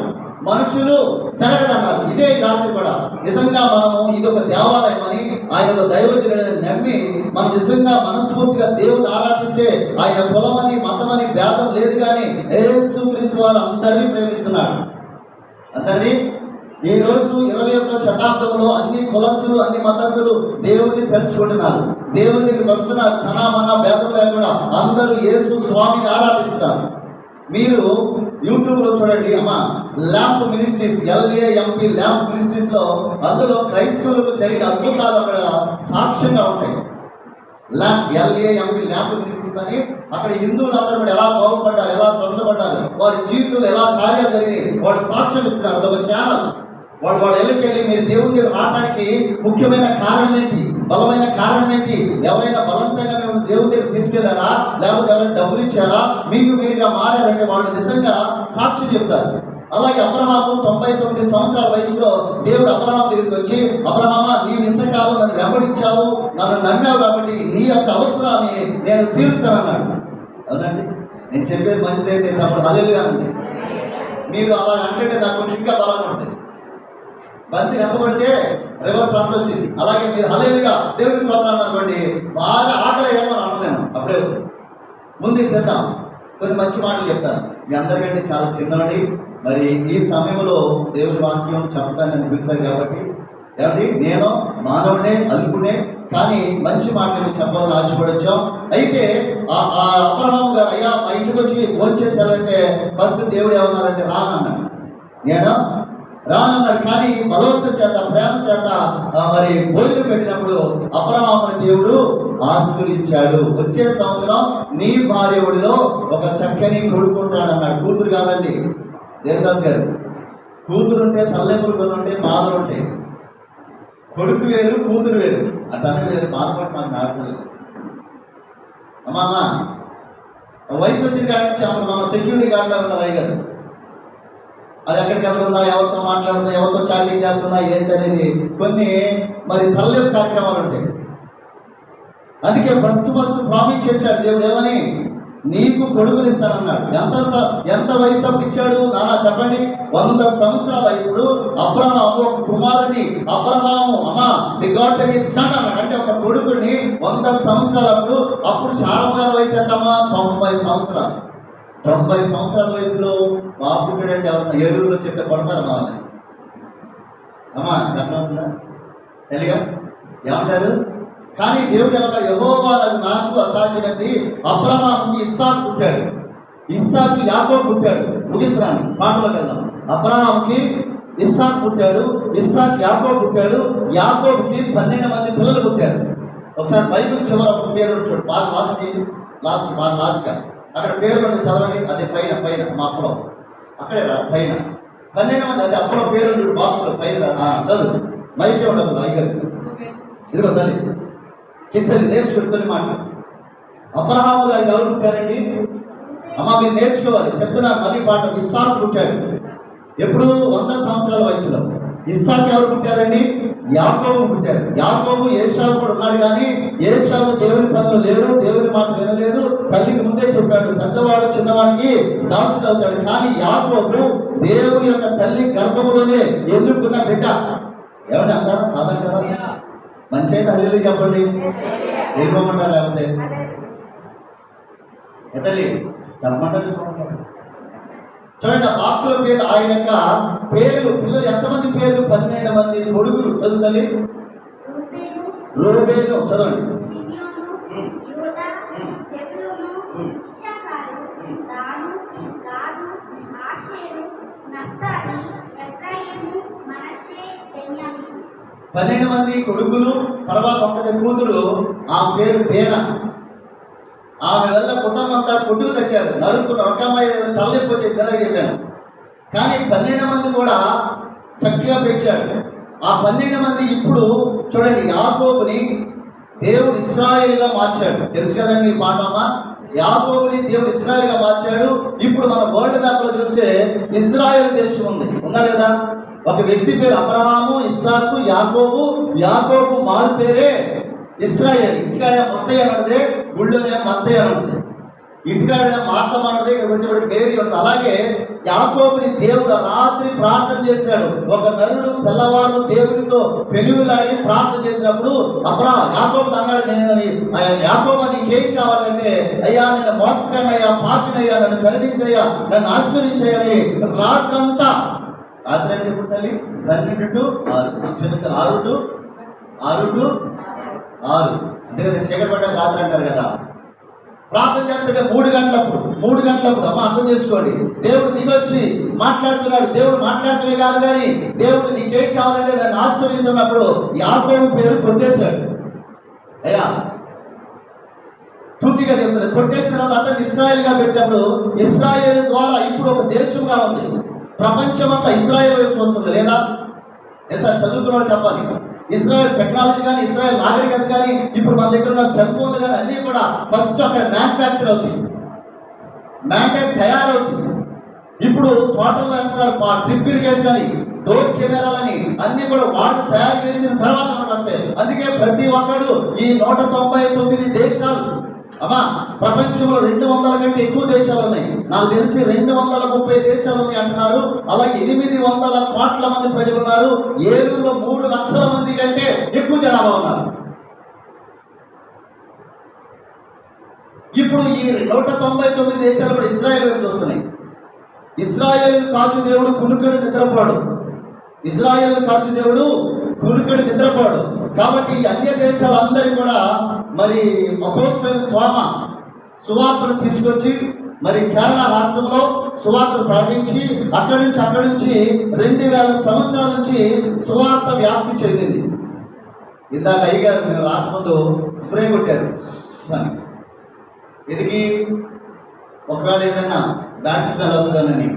మనుషులు జరగదన్నారు. ఇదే రాత్రి కూడా నిజంగా మనము ఇది ఒక దేవాలయం అని ఆయన దైవజనులను నమ్మి మనం నిజంగా మనస్ఫూర్తిగా దేవుని ఆరాధిస్తే ఆయన కులమని మతమని భేదం లేదు. కానీ యేసుక్రీస్తు వారు అందరినీ ప్రేమిస్తున్నాడు, అందరినీ. ఈ రోజు 21వ శతాబ్దంలో అన్ని కులస్తులు అన్ని మతస్థులు దేవుడిని తెలుసుకుంటున్నారు, దేవుని దగ్గరికి వస్తున్నారు. తన మన భేదం లేకుండా అందరూ యేసు స్వామిని ఆరాధిస్తారు. మీరు యూట్యూబ్లో చూడండి అమ్మా, lamp ministries, LAMP lamp ministries లో అందులో క్రైస్తవులకు జరిగిన అద్భుతాలు అక్కడ సాక్ష్యంగా ఉంటాయి. LAMP ల్యాంప్ మినిస్ట్రీస్ అని అక్కడ హిందువులందరూ కూడా ఎలా బాగుపడ్డారు, ఎలా స్వస్థపడ్డారు, వారి జీవితంలో ఎలా కార్యాలు జరిగినాయి వాళ్ళు సాక్ష్యం ఇస్తున్నారు. అదొక ఛానల్. వాళ్ళ ఇళ్ళకెళ్ళి మీరు దేవుని దగ్గర రావడానికి ముఖ్యమైన కారణం ఏంటి, బలమైన కారణం ఏంటి, ఎవరైనా బలవంతంగా మేము దేవుని దగ్గర తీసుకెళ్లారా, లేకపోతే ఎవరైనా డబ్బులు ఇచ్చారా, మీకు మీరుగా మారారంటే వాళ్ళు నిజంగా సాక్షి చెప్తారు. అలాగే అబ్రహాము 99 సంవత్సరాల వయసులో దేవుడు అబ్రహాం దగ్గరికి వచ్చి, అబ్రహామా నీవు ఇంతకాలం నన్ను వెంబడించావు, నన్ను నమ్మావు కాబట్టి నీ యొక్క అవసరాన్ని నేను తీరుస్తానన్నాడు. అవునండి, నేను చెప్పేది మంచిదైతే తమ్ముడు హల్లెలూయా అండి. మీరు అలా అంటే నాకు ఇంకా బలం ఉంటుంది. బంతి ఎంతపడితే రివర్స్ అంత వచ్చింది. అలాగే మీరు హల్లెలూయా దేవుని స్తోత్రం అనుకోండి, బాగా ఆకలి ఏమో అంటున్నాను. అప్పుడే ముందుకు తిందాం. కొన్ని మంచి మాటలు చెప్తాను. మీ అందరికంటే చాలా చిన్నవాడి. మరి ఈ సమయంలో దేవుని వాక్యం చెప్పడానికి నన్ను పిలిచారు కాబట్టి ఏమండి, నేను మానవుడే అల్పుడే, కానీ మంచి మాటలు చెప్పాలని ఆశపడొచ్చాం. అయితే అబ్రహాము గారు అయ్యా మా ఇంటికి వచ్చి భోంచేశారంటే ఫస్ట్ దేవుడు ఏమన్నారంటే రానన్నాడు. నేను రానన్నాడు. కానీ బలవంతం చేత ప్రేమ చేత మరి భోజనం పెట్టినప్పుడు అబ్రహాముని దేవుడు ఆశీర్వదించాడు. వచ్చే సంవత్సరం నీ భార్య ఒడిలో ఒక చక్కని కొడుకుంటాడు అన్నాడు. కూతురు కాదండి దేవదాస్ గారు, కూతురు ఉంటే తల్లెంపులు కొన్ని ఉంటాయి, బాధలు ఉంటాయి. కొడుకు వేరు కూతురు వేరు, అట్లా వేరు. బాధపడి మాకు నాటలేదు. అమ్మా వయసు వచ్చిన కాడి నుంచి అప్పుడు మనం సెక్యూరిటీ గార్డ్లా ఉన్నది అయ్యారు. అది ఎక్కడికి వెళ్తుందా, ఎవరితో మాట్లాడుతుందా, ఎవరితో చాటింగ్ చేస్తుందా ఏంటనేది కొన్ని మరి తల్లెంపు కార్యక్రమాలు ఉంటాయి. అందుకే ఫస్ట్ ప్రామిస్ చేశాడు దేవుడు ఏమని, నీకు కొడుకుని ఇస్తానన్నాడు. ఎంత వయసు అప్పుడు ఇచ్చాడు నాన్న చెప్పండి? 100 సంవత్సరాలు. ఇప్పుడు అబ్రహాము ఒక కుమారుని, అబ్రహాము బిగాటెన్ సన్ అన్నాడు. అంటే ఒక కొడుకుని 100 సంవత్సరాలు. అప్పుడు చాలా వయసు ఎంతమ్మా? 90 సంవత్సరాలు. 90 సంవత్సరాల వయసులో మా పుట్టాడంటే ఎవరన్నా ఎరువులో చెప్తే పడతారు మామని. అమ్మా అర్థమవుతుందా? తెలియగా ఏమంటారు? కానీ దేవుడు ఏమన్నాడు, యెహోవా నాకు అసాధ్యమైనది. అబ్రహాముకి ఇస్సాకు పుట్టాడు, ఇస్సాకు యాకోబు పుట్టాడు. ముగిస్తున్నాను, పాటలోకి వెళ్దాం. అబ్రహాముకి ఇస్సాకు పుట్టాడు, ఇస్సాకు యాకోబు పుట్టాడు, యాకోబుకి 12 మంది పిల్లలు పుట్టారు. ఒకసారి బైబిల్ చివర ఒక పేరు చూడు, బాగా లాస్ట్గా అక్కడ పేర్లు చదవండి. అది పైన మా అప్పలో అక్కడే రా పైన 12 మంది. అది అప్పలో పేరు బాక్స్లో పైన చదువు. మైకే ఉండదు ఐగర్ ఇదిగో తల్లి చెప్పేది నేర్చుకుంటున్న మాట. అబ్రహాము గారికి ఎవరు పుట్టారండి? అమ్మ మీరు నేర్చుకోవాలి, చెప్తున్నాను మళ్ళీ పాట. ఇస్సాకు పుట్టాడు ఎప్పుడు 100 సంవత్సరాల వయసులో. ఇస్సాకు ఎవరు పుట్టారండి? యాకోబు పుట్టారు. యాకోబు ఏశావు కూడా ఉన్నాడు, కానీ ఏశావు దేవుని పనులు లేడు, దేవుని మాట వినలేదు. తల్లికి ముందే చెప్పాడు పెద్దవాడు చిన్నవాడికి దాసుడు అవుతాడు. కానీ యాకోబు దేవుని యొక్క తల్లి గర్భములోనే ఎన్నుకున్న బిడ్డ. ఏమంటే అంటారా? కాదంటారా? మంచి అయితే హల్లెలూయా చెప్పండి. వెళ్ళిపోమంటారు లేకపోతే ఎతలి చెప్పమంటారు. చూడండి ఆ బాక్సుల పేర్లు, ఆయన యొక్క పేర్లు. పిల్లలు ఎంతమంది పేర్లు? 12 మంది కొడుకులు. చదువుతల్లి. రూబేను చదవండి. పన్నెండు మంది కొడుకులు, తర్వాత ఒక్క కూతురు, ఆ పేరు తేన. ఆమె వల్ల కుటుంబం అంతా కొట్టుకు తెచ్చారు, నరుక్కున్న ఒక అమ్మాయి తలెప్పొచ్చి తెలగ చెప్పాను. కానీ 12 మంది కూడా చక్కగా పెంచాడు. ఆ 12 మంది ఇప్పుడు చూడండి, యాకోబుని దేవుడు ఇశ్రాయేలుగా మార్చాడు. తెలుసు కదండి ఈ పాఠమా? యాకోబుని దేవుడు ఇశ్రాయేలుగా మార్చాడు. ఇప్పుడు మన వరల్డ్ మ్యాప్ లో చూస్తే ఇశ్రాయేల్ దేశం ఉంది, ఉందా లేదా? ఒక వ్యక్తి పేరు అబ్రహాము, ఇస్సాకు, యాకోబు. యాకోబు మారు పేరే ఇశ్రాయేల్. ఇంటికాడే మొత్తయ్య అన్నదే, గుళ్ళోనే మత్తయ్య అన్నది. ఇంటికాడే మార్తం అన్నది, ఇక్కడ వచ్చేప్పుడు పేరు ఉన్నది. అలాగే యాకోబుని దేవుడు రాత్రి ప్రార్థన చేశాడు. ఒక నరుడు తెల్లవారు దేవుడితో పెనుగులాడి ప్రార్థన చేసినప్పుడు యాకోబు అన్నాడు, నేను యాకోబు నీకేం కావాలంటే, అయ్యా నేను మోసకనయ్యా, పాపినయ్యా, నన్ను కరుణించయ్యా, నన్ను ఆశ్రయించాయని రాత్రంతా. రాత్రి అంటే ఇప్పుడు తల్లి 12 to 6, 6 to 6 అంతే కదా. చీకటి పడ్డ రాత్రి అంటారు కదా. ప్రార్థన చేస్తుంటే 3 గంటలప్పుడు అమ్మ అర్థం చేసుకోండి, దేవుడు దిగొచ్చి మాట్లాడుతున్నాడు. దేవుడు మాట్లాడుతున్నా కాదు, కానీ దేవుడు నీకేం కావాలంటే నన్ను ఆశ్రయించినప్పుడు యాకోబు పేరు కొట్టేశాడు. అయ్యా పూర్తిగా చెప్తాడు. కొట్టేసిన తర్వాత అతను ఇశ్రాయేల్గా పెట్టినప్పుడు ఇశ్రాయేల్ ద్వారా ఇప్పుడు ఒక దేశంగా ఉంది. ప్రపంచం అంతా ఇశ్రాయేల్ వైపు చూస్తుంది, లేదా? సార్ చదువుకున్న వాళ్ళు చెప్పాలి. ఇజ్రాయెల్ టెక్నాలజీ కానీ, ఇజ్రాయెల్ నాగరికత కానీ, ఇప్పుడు మన దగ్గర ఉన్న సెల్ ఫోన్లు కానీ అన్నీ కూడా ఫస్ట్ అక్కడ మ్యానుఫ్యాక్చర్ అవుతాయి, తయారవుతాయి. ఇప్పుడు తోటల్లో వేస్తారు డ్రిప్ ఇరిగేషన్ అని, డోర్ కెమెరాలని అన్ని కూడా వాళ్ళు తయారు చేసిన తర్వాత మనకు వస్తాయి. అందుకే ప్రతి ఒక్కడు ఈ 199 దేశాలు, అమ్మా ప్రపంచంలో 200 కంటే ఎక్కువ దేశాలు ఉన్నాయి. నాకు తెలిసి 230 దేశాలు ఉన్నాయి అంటున్నారు. అలాగే 800 కోట్ల మంది ప్రజలు ఉన్నారు. ఏలూరులో 3 లక్షల మంది కంటే ఎక్కువ జనాభా ఉన్నారు. ఇప్పుడు ఈ 199 దేశాలు కూడా ఇజ్రాయెల్ వైపు చూస్తున్నాయి. ఇజ్రాయెల్ కాచు దేవుడు కునుకడు నిద్రపోడు. ఇజ్రాయెల్ కాచు దేవుడు కునుకడు నిద్రపోడు. కాబట్టి ఈ అన్య దేశాలందరూ కూడా మరి అపోస్తలుడైన తోమా సువార్తను తీసుకొచ్చి మరి కేరళ రాష్ట్రంలో సువార్తను ప్రకటించి అక్కడి నుంచి 2000 సంవత్సరాల నుంచి సువార్త వ్యాప్తి చెందింది. ఇందాక అయ్యగారు మీరు రాకముందు స్ప్రే కొట్టారు అని, ఎదిగి ఒకవేళ ఏదైనా బ్యాడ్ స్మెల్ వస్తుందని.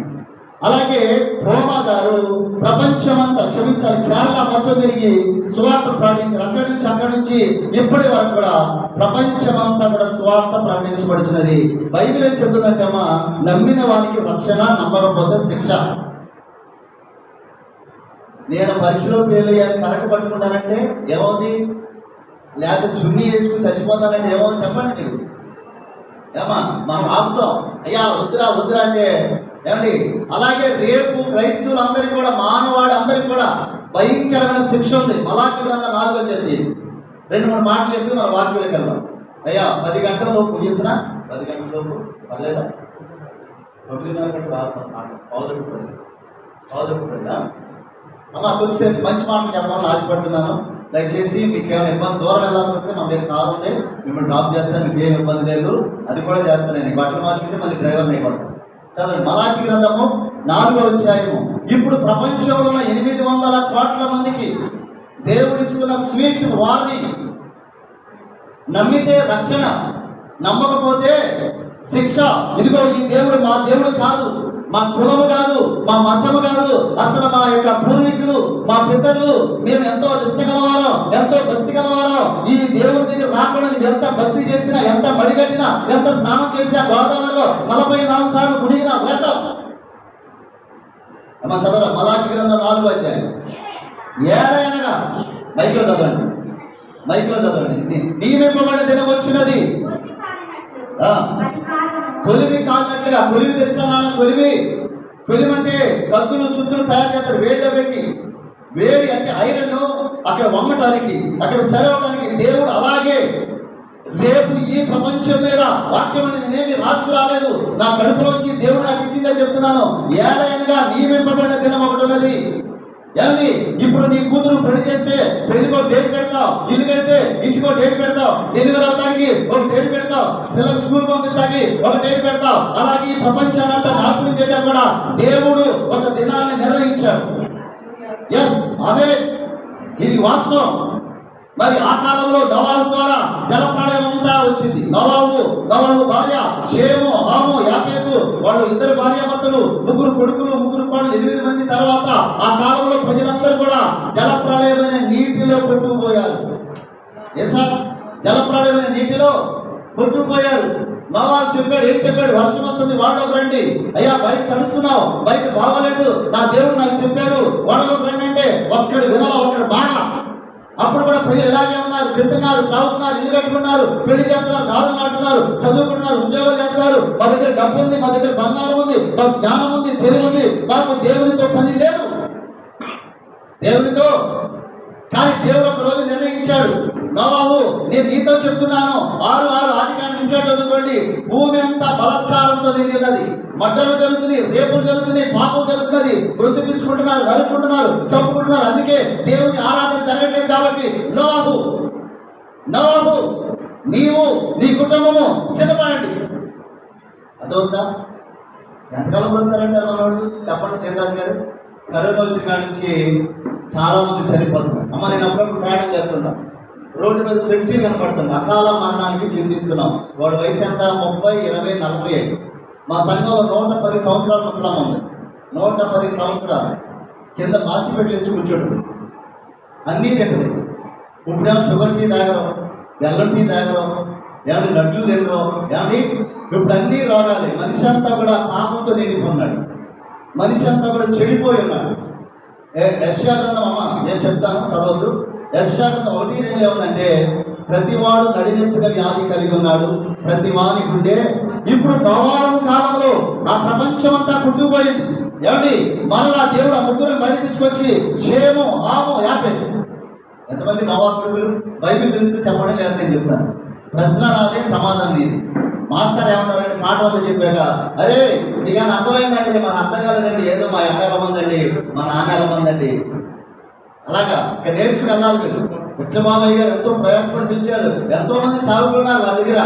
అలాగే తోమా గారు ప్రపంచమంతా, క్షమించాలి, కేరళ మొత్తం తిరిగి సువార్త ప్రకటించారు. అక్కడి నుంచి ఇప్పటి వరకు కూడా ప్రపంచమంతా కూడా సువార్త ప్రకటించబడుతున్నది. బైబిల్ ఏం చెబుతుందంటేమా, నమ్మిన వారికి రక్షణ, నమ్మకపోతే శిక్ష. నేను పరీక్షలో ఫెయిల్ అయ్యాను కనక పట్టుకున్నానంటే ఏమవుతుంది? లేకపోతే చున్నీ వేసుకుని చచ్చిపోతానంటే ఏమవుతుంది చెప్పండి మీరు. ఏమా మనం ఆపుతాం, అయ్యా వద్దురా అంటే ఏమండి. అలాగే రేపు క్రైస్తవులందరికీ కూడా, మానవాళ్ళందరికీ కూడా భయంకరమైన శిక్ష ఉంది. మలాకి గ్రంథం 4వ అధ్యాయం 2-3 మాటలు చెప్పి మన వాక్యంలోకి వెళ్దాం. అయ్యా 10 గంటలలోపు ముగించిన, 10 గంటలలోపు పర్లేదా? 9:30 గంటలు పావుదొక్కుతుందా? అమ్మ కొద్దిసేపు మంచి మాటలు చెప్పాలని ఆశపడుతున్నాను. దయచేసి మీకు ఏమైనా ఇబ్బంది, దూరం వెళ్ళాల్సి వస్తే మన దగ్గర కారు ఉంది, మిమ్మల్ని డ్రాప్ చేస్తాను, మీకు ఏం ఇబ్బంది లేదు. అది కూడా చేస్తాను. నేను బట్టలు మార్చుకుంటే మళ్ళీ డ్రైవర్ని అయిపోతాను. చదవండి మలాకి గ్రంథము 4వ అధ్యాయము. ఇప్పుడు ప్రపంచంలో ఉన్న 800 కోట్ల మందికి దేవుడిస్తున్న స్వీట్ వార్నింగ్. నమ్మితే రక్షణ, నమ్మకపోతే శిక్ష. ఇదిగో ఈ దేవుడు మా దేవుడు కాదు, మా కులము కాదు, మా మతము కాదు, అసలు మా యొక్క పూర్వీకులు, మా పితరులు మేము ఎంతో నిష్ట గలవారో, ఎంతో భక్తి గలవారో, ఈ దేవుడి దగ్గర రాకుండా నువ్వు ఎంత భక్తి చేసినా, ఎంత మడిగట్టినా, ఎంత స్నానం చేసినా, గోదావరిలో 44 సార్లు మునిగినా వెళ్తాం. అమ్మ చదవ మలాకి గ్రంథం 4వ అధ్యాయం. ఏదైనా మైక్లో చదవండి, మైక్లో చదవండి. నియమింపబడిన దినం వచ్చినది, కొలిమి కాలినట్లుగా. కొలిమి తెలుసా? కొలిమి అంటే కత్తులు సుత్తులు తయారు చేస్తారు వేడిలో పెట్టి. వేడి అంటే ఐరన్ అక్కడ వమ్మటానికి, అక్కడ సెలవడానికి. దేవుడు అలాగే రేపు ఈ ప్రపంచం మీద వాక్యం నేనేమి రాసుకురాలేదు, నా కడుపులోంచి దేవుడు నాకు ఇచ్చిందని చెప్తున్నాను. ఏదైనా నియమింపబడిన దినం ఒకటి ఉన్నది. ఏమండి, ఇప్పుడు నీ కూతురు పెళ్లి చేస్తే పెళ్లికో డేట్ పెడతావు, ఇల్లు కడితే ఇంటికో డేట్ పెడతావు, డెలివరీ అవడానికి ఒక డేట్ పెడతావు, పిల్లలు స్కూల్ పంపిస్తాకి ఒక డేట్ పెడతావు. అలాగే ఈ ప్రపంచానంతా నాశనం చేయడం కూడా దేవుడు ఒక దినాన్ని నిర్ణయించాడు. ఎస్, ఆమె ఇది వాస్తవం. మరి ఆ కాలంలో నోవాహు ద్వారా జలప్రళయం అంతా వచ్చింది. నోవాహు భార్య షేము, హాము, యాఫెతు, వాళ్ళు 2 భార్యాభర్తలు, 3 కొడుకులు, 3 కోడలు, 8 మంది. తర్వాత ఆ కాలంలో ప్రజలందరూ కూడా జలప్రళయమైన నీటిలో కొట్టుకుపోయారు. ఏసా జలప్రళయమైన నీటిలో కొట్టుకుపోయారు. నోవాహు చెప్పాడు, ఏం చెప్పాడు? వర్షం వస్తుంది, వాళ్ళలోకి రండి. అయ్యా బయట తడుస్తున్నావు, బయట బాగోలేదు, నా దేవుడు నాకు చెప్పాడు వాళ్ళలోకి రండి అంటే ఒక్కడు వినాల, ఒక్కడు బాగా. అప్పుడు కూడా ప్రజలు ఇలాగే ఉన్నారు, తింటున్నారు, త్రాగుతున్నారు, ఇల్లు కట్టుకున్నారు, పెళ్లి చేస్తున్నారు, కారు నాటున్నారు, చదువుకుంటున్నారు, ఉద్యోగాలు చేస్తున్నారు. మా దగ్గర డబ్బు ఉంది, మా దగ్గర బంగారం ఉంది, మాకు జ్ఞానం ఉంది, తెలివి ఉంది, మాకు దేవునితో పని లేదు, దేవునితో. కానీ దేవుడు ఒక రోజు నిర్ణయించాడు, నోవాహు నేను నీతో చెప్తున్నాను, 6:6 ఆదికాండం ఇంకా చదువుకోండి. భూమి అంతా బలాత్కారంతో నిండి ఉన్నది, మడ్డలు జరుగుతున్నాయి, రేపులు జరుగుతున్నాయి, పాపం జరుగుతున్నది, వృద్ధి తీసుకుంటున్నారు, నరుకుంటున్నారు, చంపుకుంటున్నారు. అందుకే దేవుని ఆరాధన జరగట్లేదు. కాబట్టి నోవాహు నీవు నీ కుటుంబము సిద్ధపడండి. అర్థవుతుందా? ఎంతకాలం పడుతారంటారు మన వాళ్ళు? చెప్పండి తీరాజు గారు. కరోనా వచ్చిన కాడి నుంచి చాలా మంది చనిపోతున్నారు. అమ్మ నేను అప్పుడప్పుడు ప్రయాణం చేస్తుంటా, రోడ్డు మీద ఫ్లెక్సీ కనపడుతుంది, అకాల మరణానికి చింతిస్తున్నాం. వాడు వయసు ఎంత? 30, 20, 45. మా సంఘంలో 110 సంవత్సరాల ముసలమ్మ ఉంది. 110 సంవత్సరాలు కింద బాసి పెట్టేసి కూర్చోండి, అన్నీ తింటుంది. ఇప్పుడేమో షుగర్ టీ తాగరం, బెల్లం టీ తాగరం, ఏమంటే లడ్లు తినరు, ఏమండి ఇప్పుడు అన్నీ రోగాలి. మనిషి అంతా కూడా పాపంతో నిండిపోన్నాడు, మనిషి అంతా కూడా చెడిపోయి ఉన్నాడు. యెషయా గ్రంథం, అమ్మ నేను చెప్తాను చదవద్దు. యెషయా గ్రంథం 1:2 ఏముందంటే, ప్రతివాడు నడినెత్తిన వ్యాధి కలిగి ఉన్నాడు, ప్రతి వాని గుండె. ఇప్పుడు నోవాహు కాలంలో ఆ ప్రపంచం అంతా కుట్టుకుపోయింది. ఏమండి మరలా దేవుడు ఆ 3 బయట తీసుకొచ్చి షేము, హాము, యాఫెతు. ఎంతమంది నోవాహు కొడుకులు? బైబిల్ తెలిస్తే చెప్పడం లేదు, నేను చెప్తాను. ప్రశ్న రాదే, సమాధానం ఇది. మాస్టర్ ఏమన్నారంటే మాట వల్ల చెప్పాక, అరే నీకు అర్థమైందండి, మన అర్థం కాలేదండి, ఏదో మా అమ్మాయిల మందండి, మా నాన్నల మందండి. అలాగా ఇక్కడ నేర్చుకుని వెళ్ళాలి మీరు. విట్లమామయ్య గారు ఎంతో ప్రయాసపడి పిలిచారు, ఎంతో మంది సాగులు ఉన్నారు వాళ్ళ దగ్గర.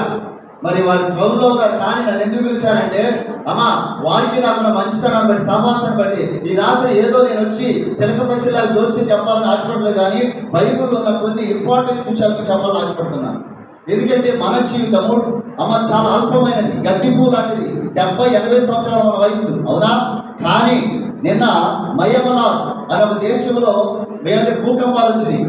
మరి వారి జోబులో ఉన్నారు. కానీ నన్ను ఎందుకు పిలిచారంటే, అమ్మా వారికి నాకున్న మంచితనాన్ని బట్టి, సమాసాన్ని బట్టి ఈ రాత్రి ఏదో నేను వచ్చి చిలక పసిలాగా జోసి చెప్పాలని ఆశపడలేదు, కానీ బైబిల్లో ఉన్న కొన్ని ఇంపార్టెంట్ విషయాలకు చెప్పాలని ఆశపడుతున్నాను. ఎందుకంటే మన జీవితము అమ్మ చాలా అల్పమైనది, గడ్డి పూ లాంటిది. 70-80 సంవత్సరాల మన వయసు, అవునా? కానీ నిన్న మయమనార్ అనే ఒక దేశంలో భూకంపాలు వచ్చినాయి,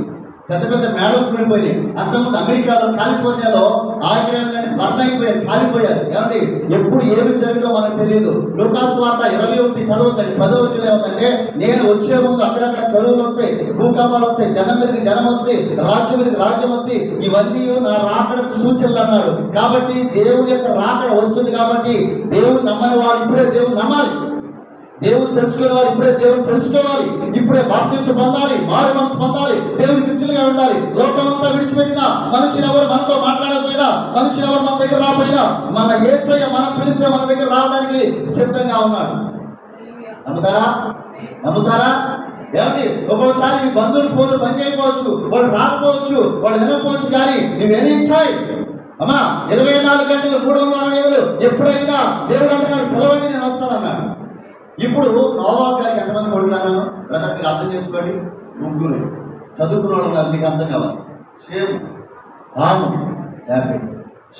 పెద్ద పెద్ద మేడలు కూలిపోయినాయి. అంతకుముందు అమెరికాలో, కాలిఫోర్నియాలో ఆగిపోయారు, బర్న్ అయిపోయారు, కాలిపోయారు. ఏమండి ఎప్పుడు ఏమి జరిగిందో మనకు తెలియదు. లూకాసు వార్త 21 చదవద్దండి, 10వ వచనంలో ఏముందంటే, నేను వచ్చే ముందు అక్కడక్కడ కరువులు వస్తాయి, భూకంపాలు వస్తాయి, జనం మీదకి జనం వస్తాయి, రాజ్యం మీదకి రాజ్యం వస్తాయి, ఇవన్నీ నా రాకడకు సూచనలు అన్నాడు. కాబట్టి దేవుని యొక్క రాకడ వస్తుంది. కాబట్టి దేవుడు నమ్మని వారు ఇప్పుడే దేవుడు నమ్మాలి, దేవుని తెలుసుకునే వారు ఇప్పుడే దేవుని తెలుసుకోవాలి, ఇప్పుడే బాప్తిస్మం పొందాలి, మారు మనసు పొందాలి, దేవుని క్రిస్టియన్గా ఉండాలి. లోకమంతా విడిచిపెట్టినా, మనుషులు ఎవరు మనతో మాట్లాడకపోయినా, మనుషులు ఎవరు మన దగ్గర రాకపోయినా, మన యేసయ్య మనం పిలిస్తే మన దగ్గర రావడానికి సిద్ధంగా ఉన్నాడు. నమ్ముతారా? ఏమండి ఒక్కోసారి మీ బంధువులు ఫోన్లు బంద్ అయిపోవచ్చు, వాళ్ళు రాకపోవచ్చు, వాళ్ళు వినకపోవచ్చు, కానీ నువ్వేమి ఇచ్చాయి అమ్మా 24 గంటలు 365 ఎప్పుడైనా దేవుడు అంటున్నాడు, పిలవండి నేను వస్తానన్నాడు. ఇప్పుడు నోవాహు గారికి ఎంతమంది కొడుకులు అన్నాను బ్రదర్, మీరు అర్థం చేసుకోండి. 3 చదువుకున్న వాళ్ళు ఉన్నారు, మీకు అర్థం కావాలి. షేము, హాము, యాఫెతు.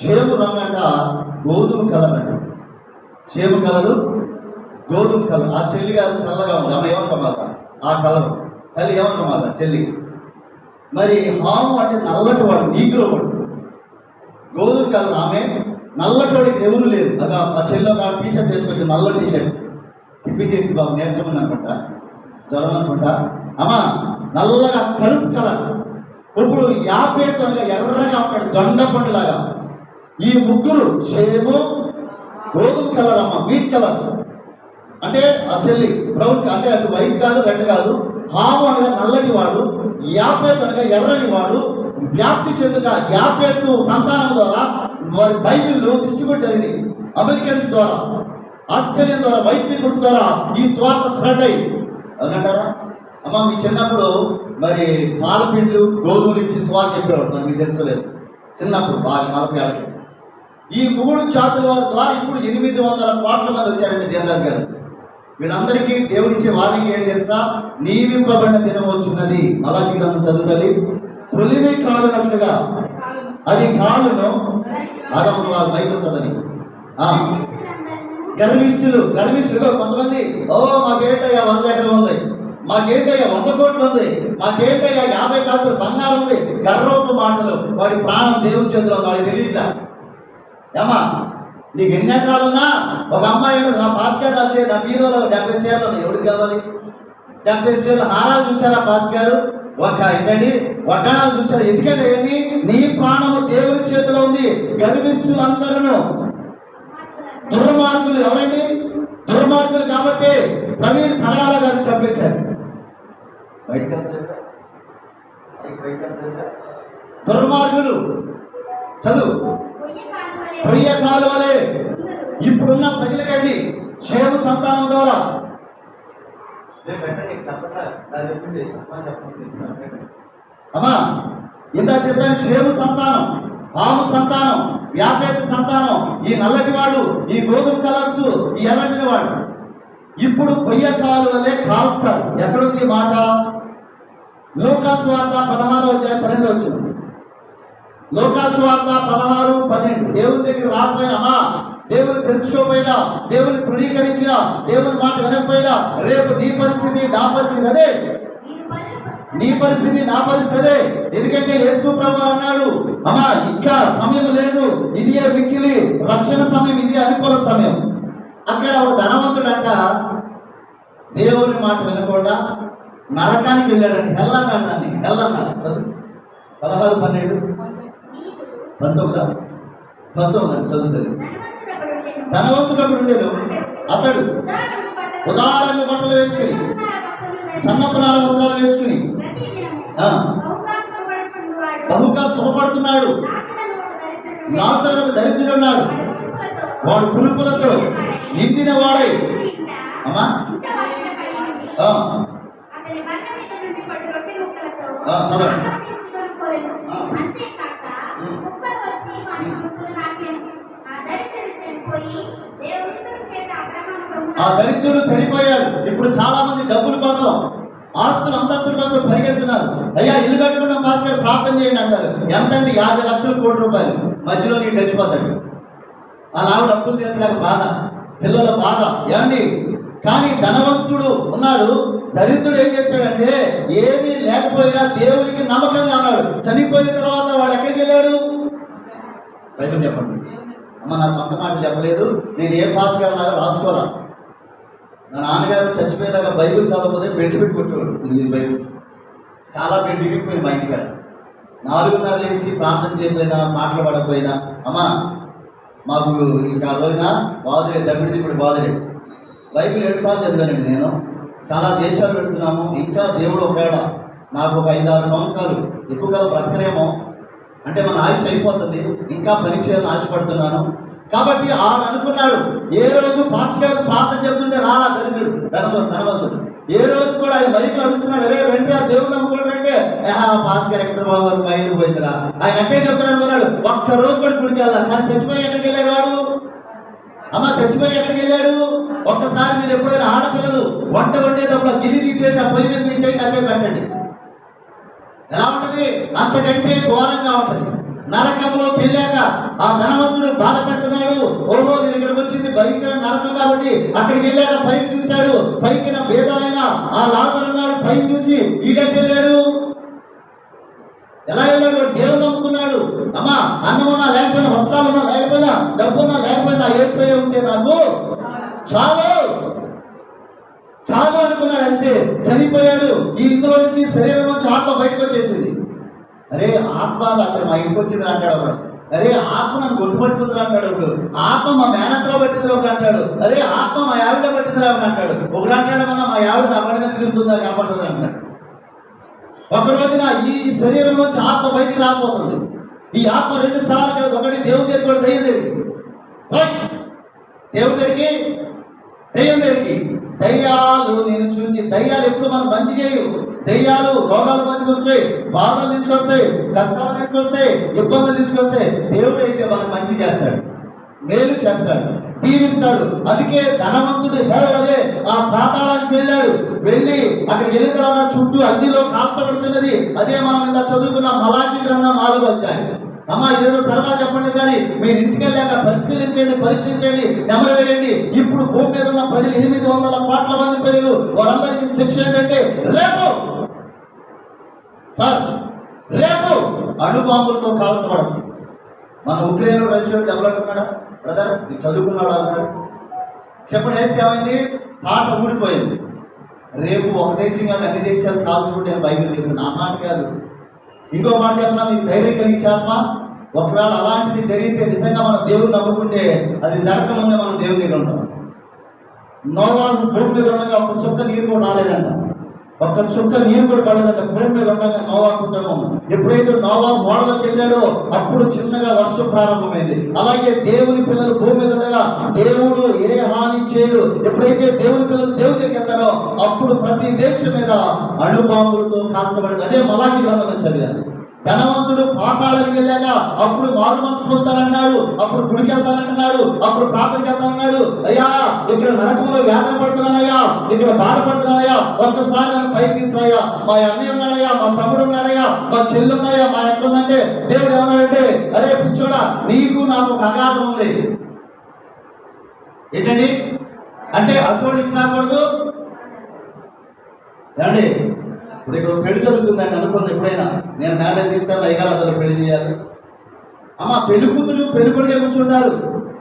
షేము రంగు అంట గోధుమ కలర్ అంట. షేము కలరు గోధుమ కలర్. ఆ చెల్లి గారు తెల్లగా ఉంది, ఆమె ఏమనుకోమాట ఆ కలర్, తల్లి ఏమనుకోమాట చెల్లి. మరి హాము అంటే నల్లటి వాడు, నీగ్రో వాడు, గోధుమ కలర్. ఆమె నల్లటి వాడికి ఎవరు లేరు. అది ఆ చెల్లి ఒక టీ షర్ట్ వేసుకొచ్చి, నల్ల టీ షర్ట్ ఇప్పించేసి బాబు నేర్చం ఉంది అనుకుంటా, జ్వరం అనుకుంటా. అమ్మా నల్లగా కరుపు కలర్. ఇప్పుడు యాపేతు అనగా ఎర్రగా ఉంటాడు, దొండ పండులాగా. ఈ ముగ్గురు షేము, గోధుమ కలర్, అమ్మ వీట్ కలర్. అంటే ఆ చెల్లి బ్రౌన్, అంటే అటు వైట్ కాదు రెడ్ కాదు. హాము అనగా నల్లటి వాడు, యాపేతు అనగా ఎర్రని వాడు. వ్యాప్తి చెందుగా యాపేతు సంతానం ద్వారా వారి బైబిల్లో డిస్ట్రిబ్యూట్ జరిగింది. అమెరికన్స్ ద్వారా, ఆస్ట్రేలియన్ ద్వారా, వైట్ పీపుల్స్ ద్వారా ఈ స్వార్థ స్ప్రెడ్ అయ్యి. అవునంటారా అమ్మ? మీ చిన్నప్పుడు మరి పాలపిండ్లు గోధుమలు ఇచ్చి స్వార్థ చెప్పేవాడు, నాకు మీకు తెలుసలేదు చిన్నప్పుడు బాగా 40 ఏళ్ళకి. ఈ 3 జాతుల వారి ద్వారా ఇప్పుడు 800 కోట్ల మంది వచ్చారండి దేవరాజు గారు. వీళ్ళందరికీ దేవుడిచ్చే వార్నింగ్ ఏంటి తెలుసా? నియమింపబడిన దినం వచ్చున్నది. మలాకి గ్రంథం చదువుతుంది. పులిమి కాలునట్లుగా అది కాలును ఆగమను బైబిల్ చదవని. గర్విష్ఠులు కొంతమంది, మాకేంటయ్యా 100 ఎకరం ఉంది, మాకేంటయ్యా 100 కోట్లు ఉంది, మాకేంటయ్యా 50 కాసులు బంగారం ఉంది. గర్వపు మాటలు. వాడి ప్రాణం దేవుని చేతిలో ఉంది, వాడికి తెలియట్లా. ఏమా నీకు ఎన్ని ఎకరాలున్నా ఒక అమ్మాయి నా పాస్కర్ వచ్చే నా బీరోలో 70 చీరలు ఉన్నాయి. ఎవరికి కావాలి? 70 చీరలు. హారాలు చూసారా పాస్ గారు? ఏంటండి వడ్డాణాలు చూసారా? ఎందుకంటే ఏంటి? నీ ప్రాణము దేవుని చేతిలో ఉంది. గర్విష్ఠులందరూ దుర్మార్గులు. ఎవరండి దుర్మార్గులు? కాబట్టి ప్రవీణ్ పగడాల గారు చంపేశారు. దుర్మార్గులు చదువు పొయ్య కాలువలే ఇప్పుడున్న ప్రజలకండి. క్షేమ సంతానం ద్వారా అమ్మా ఇంత చెప్పాను. క్షేమ సంతానం, పాము సంతానం, వ్యాపేత సంతానం, ఈ నల్లటి వాడు, ఈ గోధుమ కలర్స్, ఈ ఎర్రటి వాడు ఇప్పుడు పొయ్య కాలువలే కాలుతారు. ఎక్కడుంది మాట? లోకాసువార్త 16:12. లోకాసువార్త 16:12. దేవుని దగ్గర రాకపోయినా, దేవుని తెలుసుకోపోయినా, దేవుని తృణీకరించినా, దేవుని మాట వినకపోయినా, రేపు నీ పరిస్థితి నా పరిస్థితి అదే. నీ పరిస్థితి నా పరిస్థితి అదే. ఎందుకంటే యేసు ప్రభువు అన్నాడు, అమ్మా ఇంకా సమయం లేదు, ఇది మిక్కిలి రక్షణ సమయం, ఇది అనుకూల సమయం. అక్కడ ఒక ధనవంతుడంట దేవుని మాట వినకుండా నరకానికి వెళ్ళాడండి. హెల్లన్నాడు. 16:12-19 చదువుతుంది. ధనవంతుడు అప్పుడు ఉండేది. అతడు ఉదారంగా బట్టలు వేసుకుని, సన్నపునార వస్త్రాలు వేసుకుని బహుగా సుఖపడుతున్నాడు. లాజరు దరిద్రుడు ఉన్నాడు. వాడు పులుపులతో నిండిన వాడై అమ్మా చదవండి. ఆ దరిద్రుడు చనిపోయాడు. ఇప్పుడు చాలా మంది డబ్బుల కోసం, ఆస్తులు అంతస్తుల కోసం పరిగెత్తున్నారు. అయ్యా ఇల్లు కట్టుకున్నాం పాస్ గారు ప్రార్థన చేయండి అంటారు. ఎంతండి? 50 లక్షల కోట్ల రూపాయలు. మధ్యలో నీకు చచ్చిపోతాడు. అలా డబ్బులు తెచ్చలేక బాధ, పిల్లల బాధ. ఏమండి? కానీ ధనవంతుడు ఉన్నాడు. దరిద్రుడు ఏం చేశాడంటే ఏమీ లేకపోయినా దేవునికి నమ్మకంగా ఉన్నాడు. చనిపోయిన తర్వాత వాడు ఎక్కడికి వెళ్ళాడు? బైబిల్ చెప్పండి అమ్మ. నా సొంత మాటలు చెప్పలేదు, నేను ఏ పాస్ గారు లాగా రాసుకోవాలా. నా నాన్నగారు చచ్చిపోయేదాకా బైబిల్ చదవకపోతే బెల్ట్ పెట్టి కొట్టేవాడు. ఇది బైబిల్ చాలా బెల్ట్ ఇరిగిపోయింది మా ఇంటికాడ. 4:30 లేసి ప్రార్థన చేయకపోయినా, మాటలు పడకపోయినా, అమ్మా మాకు ఇంకా రోజున బాధలే, దబ్బిడి బాధలే. బైబిల్ 7 సార్లు చదివానండి నేను. చాలా దేశాలు పెడుతున్నాము. ఇంకా దేవుడు ఒకవేళ నాకు ఒక 5-6 సంవత్సరాలు ఎక్కువగా బ్రతకనేమో, అంటే మన ఆయుష్ అయిపోతుంది, ఇంకా పని చేయాలని ఆశపడుతున్నాను. కాబట్టి ఆడు అనుకున్నాడు, ఏ రోజు పాస్టర్ గారు ప్రార్థన చెప్తుంటే రాలా దరిద్రుడు ధనవంతుడు. ఏ రోజు కూడా ఆయన మైకులు అడుగుతున్నాడు, వెంటనే ఆ దేవుడు నమ్ముకుంటే పాస్టర్ గారు ఎక్కడ బాబు బయట పోయిందిరా ఆయన అంటే చెప్తాడు అనుకున్నాడు. ఒక్క రోజు కూడా గుడికి వెళ్ళాలి. కానీ చచ్చిపోయి ఎక్కడికి వెళ్ళాడు వాడు? అమ్మ చచ్చిపోయి ఎక్కడికి వెళ్ళాడు? ఒక్కసారి మీరు ఎప్పుడైనా ఆడపిల్లలు వంట వండేటప్పుడు గిన్నె తీసేసి ఆ పొయ్యి మీద తీసేసి కాసేపు పెట్టండి. ఎలా ఉంటుంది? అంతకంటే ఘోరంగా ఉంటుంది. నరకంలో వెళ్ళాక ఆ ధనవంతుడు బాధపడుతున్నాడు. ఓహో, నేను ఇక్కడికి వచ్చింది భయంకర నరకం కాబట్టి అక్కడికి వెళ్ళాక పైకి చూశాడు. పైకి నా పేద ఆయన ఆ లాజరు ఉన్నాడు, పైకి చూసి ఈడకి వెళ్ళాడు. ఎలా వెళ్ళాడు? దేవుడు నమ్ముకున్నాడు. అమ్మా, అన్నం ఉన్నా లేకపోయినా, వస్త్రాలు ఉన్నా లేకపోయినా, డబ్బు ఉన్నా లేకపోయినా, యేసయ్య ఉంటే నాకు చాలు చాలు అనుకున్నాడు. అంతే, చనిపోయాడు. ఈ ఇందులో నుంచి శరీరం నుంచి ఆత్మ బయటకు వచ్చేసింది. అరే, ఆత్మ రాత్రి మా ఇంటికి వచ్చింది అంటాడు ఒకడు. అరే, ఆత్మ నన్ను గుర్తుపట్టుకుంటున్నా అంటాడు ఒకడు. ఆత్మ మా మేనత్తలో పట్టిందిరా ఒకడు అంటాడు. అరే, ఆత్మ మా ఆవిడ పట్టిందిరా ఒకడు అంటాడు. ఒకడు అంటాడు, మన మా ఆవిడ నా పడి మీద తిరుగుతుందా కనపడుతుంది అంటాడు. ఒక రోజున ఈ శరీరంలోంచి ఆత్మ బయటికి రాకపోతుంది. ఈ ఆత్మ 2 సార్లు కాదు, ఒకటి దేవుడి దగ్గరికి, కూడా దయ్యం దగ్గరికి. దేవుడి దగ్గరికి, దయ్యం దగ్గరికి. దయ్యాలు నేను చూసి, దయ్యాలు ఎప్పుడు మనం మంచి చేయు. దయ్యాలు రోగాలు మంచికి వస్తాయి, బాధలు తీసుకొస్తాయి, కష్టాలు తీసుకొస్తాయి, ఇబ్బందులు తీసుకొస్తాయి. దేవుడు అయితే మనకు మంచి చేస్తాడు, మేలు చేస్తాడు, దీవిస్తాడు. అందుకే ధనవంతుడు హేళలే ఆ పాతాళానికి వెళ్ళాడు. వెళ్ళి అక్కడికి వెళ్ళిన తర్వాత చుట్టూ అగ్నిలో కాల్చబడుతున్నది. అదే మనం ఇంత చదువుకున్న మలాఖీ గ్రంథం 4వ అధ్యాయం. అమ్మ, ఇదేదో సరదా చెప్పండి కానీ మీరు ఇంటికి వెళ్ళాక పరిశీలించండి, పరీక్షించండి, నెమరు వేయండి. ఇప్పుడు భూమి మీద ఉన్న ప్రజలు 800 కోట్ల మంది ప్రజలు, వారందరికీ శిక్ష ఏంటంటే రేపు అణుబాంబులతో కాల్చబడుతుంది. మన ఉక్రెయిన్ రష్యా దెబ్బలాడుకున్నాడా బ్రదర్? నీకు చదువుకున్నాడు అన్నాడు. చెప్పండి, వేస్తే ఏమైంది? పాట ఊడిపోయింది. రేపు ఒక దేశం కాదు, అన్ని దేశాలు కాల్చుకుంటే బైబిల్ చెప్పింది. నా మాట కాదు, ఇంకో మాట చెప్పినా మీకు ధైర్యం కలిగించాత్మ. ఒకవేళ అలాంటిది జరిగితే నిజంగా మనం దేవుడు నమ్ముకుంటే అది జరగకముందే మనం దేవుడి దగ్గర ఉంటాం. నోవాహు భూమి మీద ఉండగా ఒక చుక్క నీరు కూడా రాలేదంట, ఒక్క చుక్క నీరు కూడా పడలేదంట. భూమి మీద ఉండగా నోవాహు కుటుంబం ఎప్పుడైతే నోవాహు ఓడలోకి వెళ్ళాడో అప్పుడు చిన్నగా వర్షం ప్రారంభమైంది. అలాగే దేవుని పిల్లలు భూమి మీద ఉండగా దేవుడు ఏ హాని చేయడు. ఎప్పుడైతే దేవుని పిల్లలు దేవుడి దగ్గరికి వెళ్తారో అప్పుడు ప్రతి దేశం మీద అణుబాంబులతో కాల్చబడింది. అదే మలాఖీ గ్రంథం చదివాను. ధనవంతుడు పాతాళానికి వెళ్ళాక అప్పుడు మారు మనసు పొందుతానన్నాడు, అప్పుడు గుడికి వెళ్తానంటున్నాడు, అప్పుడు ప్రార్థనకి వెళ్తానన్నాడు. అయ్యా, ఇక్కడ నరకంలో వేదన పడుతున్నానయ్యా, ఇక్కడ బాధపడుతున్నానయ్యా, ఒక్కసారి నన్ను పైకి తీసుకురాయ్యా. మా అన్నయ్య ఉన్నాడయ్యా, మా తమ్ముడు ఉన్నాడయ్యా, మా చెల్లి ఉన్నాయా, మా ఎక్క ఉందంటే దేవుడు ఏమన్నాడంటే, అరే పిచ్చోడా, నీకు నాకు ఒక అగాధం ఉంది. ఏంటండి అంటే అటువంటి ఇచ్చినాకూడదు ఏమండి? ఇప్పుడు ఇక్కడ పెళ్లి జరుగుతుందండి అనుకుంది. ఎప్పుడైనా నేను మ్యారేజ్ చేస్తాను, అయ్యారు అతను పెళ్లి చేయాలి. అమ్మ, పెళ్లి కూతురు పెళ్లి కొడుకే కూర్చుంటారు.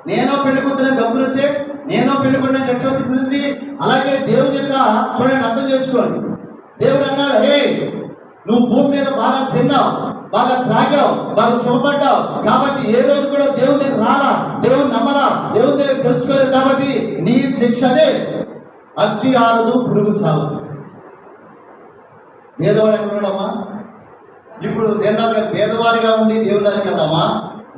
నేనో పెళ్లి కూతురని డబ్బులు వస్తే, నేనో పెళ్లి కొడుకు ఎట్లా కుదిరింది. అలాగే దేవుడి యొక్క చూడండి, అర్థం చేసుకోండి. దేవుడు అన్నాడు, హే, నువ్వు భూమి మీద బాగా తిన్నావు, బాగా త్రాగావు, బాగా సుఖపడ్డావు కాబట్టి ఏ రోజు కూడా దేవుడి దగ్గర రాలా, దేవుని నమ్మలా, దేవుడి దగ్గర తెలుసుకోలేదు కాబట్టి నీ శిక్ష అదే, అగ్ని ఆరదు, పురుగు చావు. పేదవాడు ఎక్కడున్నాడమ్మా? ఇప్పుడు దేనిలాగా పేదవాడిగా ఉండి దేవుడి దగ్గరికి వెళ్దామా?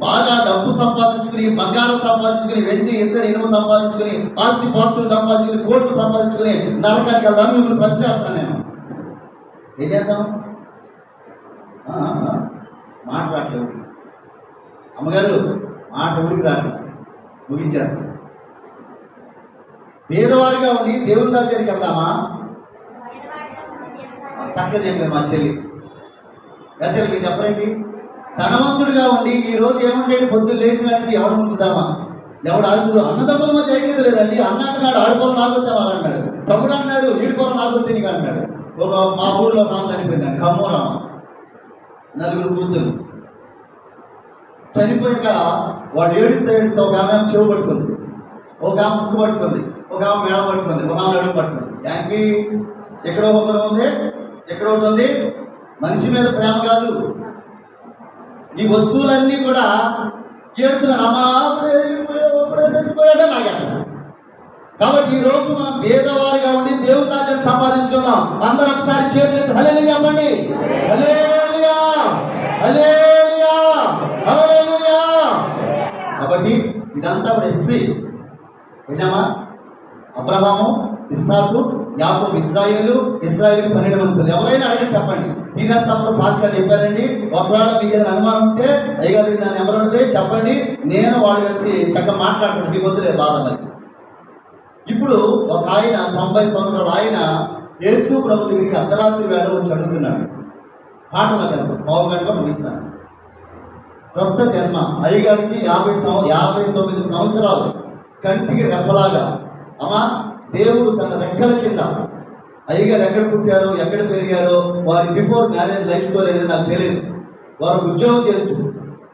బాగా డబ్బు సంపాదించుకుని, బంగారం సంపాదించుకుని, వెండి ఇత్తడి ఇనుము సంపాదించుకుని, ఆస్తి పాస్తులు సంపాదించుకుని, కోట్లు సంపాదించుకుని నరకానికి వెళ్దాం. మిమ్మల్ని ప్రశ్న వేస్తాను నేను. ఏం చేద్దాం? మాట్లాడలేదు అమ్మగారు, మాట ఊరికి రావట్లేదు, ముగించారు. పేదవాడిగా ఉండి దేవుడి దగ్గరికి వెళ్దామా? చక్కగా చెప్పలేదు మా చెల్లి. చెల్లి మీరు చెప్పరండి. ధనవంతుడిగా ఉండి ఈ రోజు ఏమంటాడు? పొద్దున్న లేచిన వాడికి ఎవడు ముంచుదామా, ఎవడు ఆశలు. అన్నదమ్ముల మధ్య ఐక్యత లేదండి. అన్న అంటున్నాడు ఆడుకోవడం నాకొద్దా వాళ్ళు అంటాడు, తమ్ముడు అన్నాడు ఈడుకోవడం నాకొద్దు నీకు అంటాడు. ఒక మా ఊరిలో మామ చనిపోయిందండి, కమ్మూరామ, 4 కూతురు. చనిపోయాక వాళ్ళు ఏడుస్తే ఒక ఆమె చెవు పట్టుకుంది, ఒక ఆమె ముక్కు పట్టుకుంది, ఒక ఆమె మెడ పట్టుకుంది, ఒక ఆమె నడుము పట్టుకుంది. దానికి ఎక్కడో ఒకరు ఉంది, ఎక్కడో ఒకటి ఉంది. మనిషి మీద ప్రేమ కాదు, ఈ వస్తువులన్నీ కూడా ఏడుతున్నారు. అమ్మా లాగేస్తున్నారు. కాబట్టి ఈ రోజు మనం పేదవారిగా ఉండి దేవుని రాజ్యాన్ని సంపాదించుకుందాం. అందరూ ఒకసారి చేతులు హల్లెలూయా చెప్పండి. హల్లెలూయా, హల్లెలూయా, హల్లెలూయా. కాబట్టి ఇదంతా కూడా హిస్టరీ. విన్నామా? అబ్రహాము, ఇస్సాకు, యాకోబు, ఇశ్రాయేలు 12 మంది పిల్లలు. ఎవరైనా అడిగి చెప్పండి. ఈనాడు సభలో పాస్ గారు చెప్పారండి. ఒకవేళ మీకు ఏదైనా అనుమానం ఉంటే అయ్యగారు దాన్ని ఎవరు ఉంటే చెప్పండి, నేను వాళ్ళు కలిసి చక్కగా మాట్లాడుకుంటే మీకు వద్దులేదు బాధ. మరి ఇప్పుడు ఒక ఆయన 90 సంవత్సరాల ఆయన యేసు ప్రభు దగ్గరికి అర్ధరాత్రి వేళ వచ్చి అడుగుతున్నాడు. పాట మధ్య 1:15 ముగిస్తాను. క్రొత్త జన్మ. అయ్యగారికి 59 సంవత్సరాలు కంటికి రెప్పలాగా. అమ్మా, దేవుడు తన రెక్కల కింద, అయ్యగారు ఎక్కడ పుట్టారో ఎక్కడ పెరిగారో వారి బిఫోర్ మ్యారేజ్ లైఫ్ స్టోరీ అనేది నాకు తెలియదు. వారు ఉద్యోగం చేస్తూ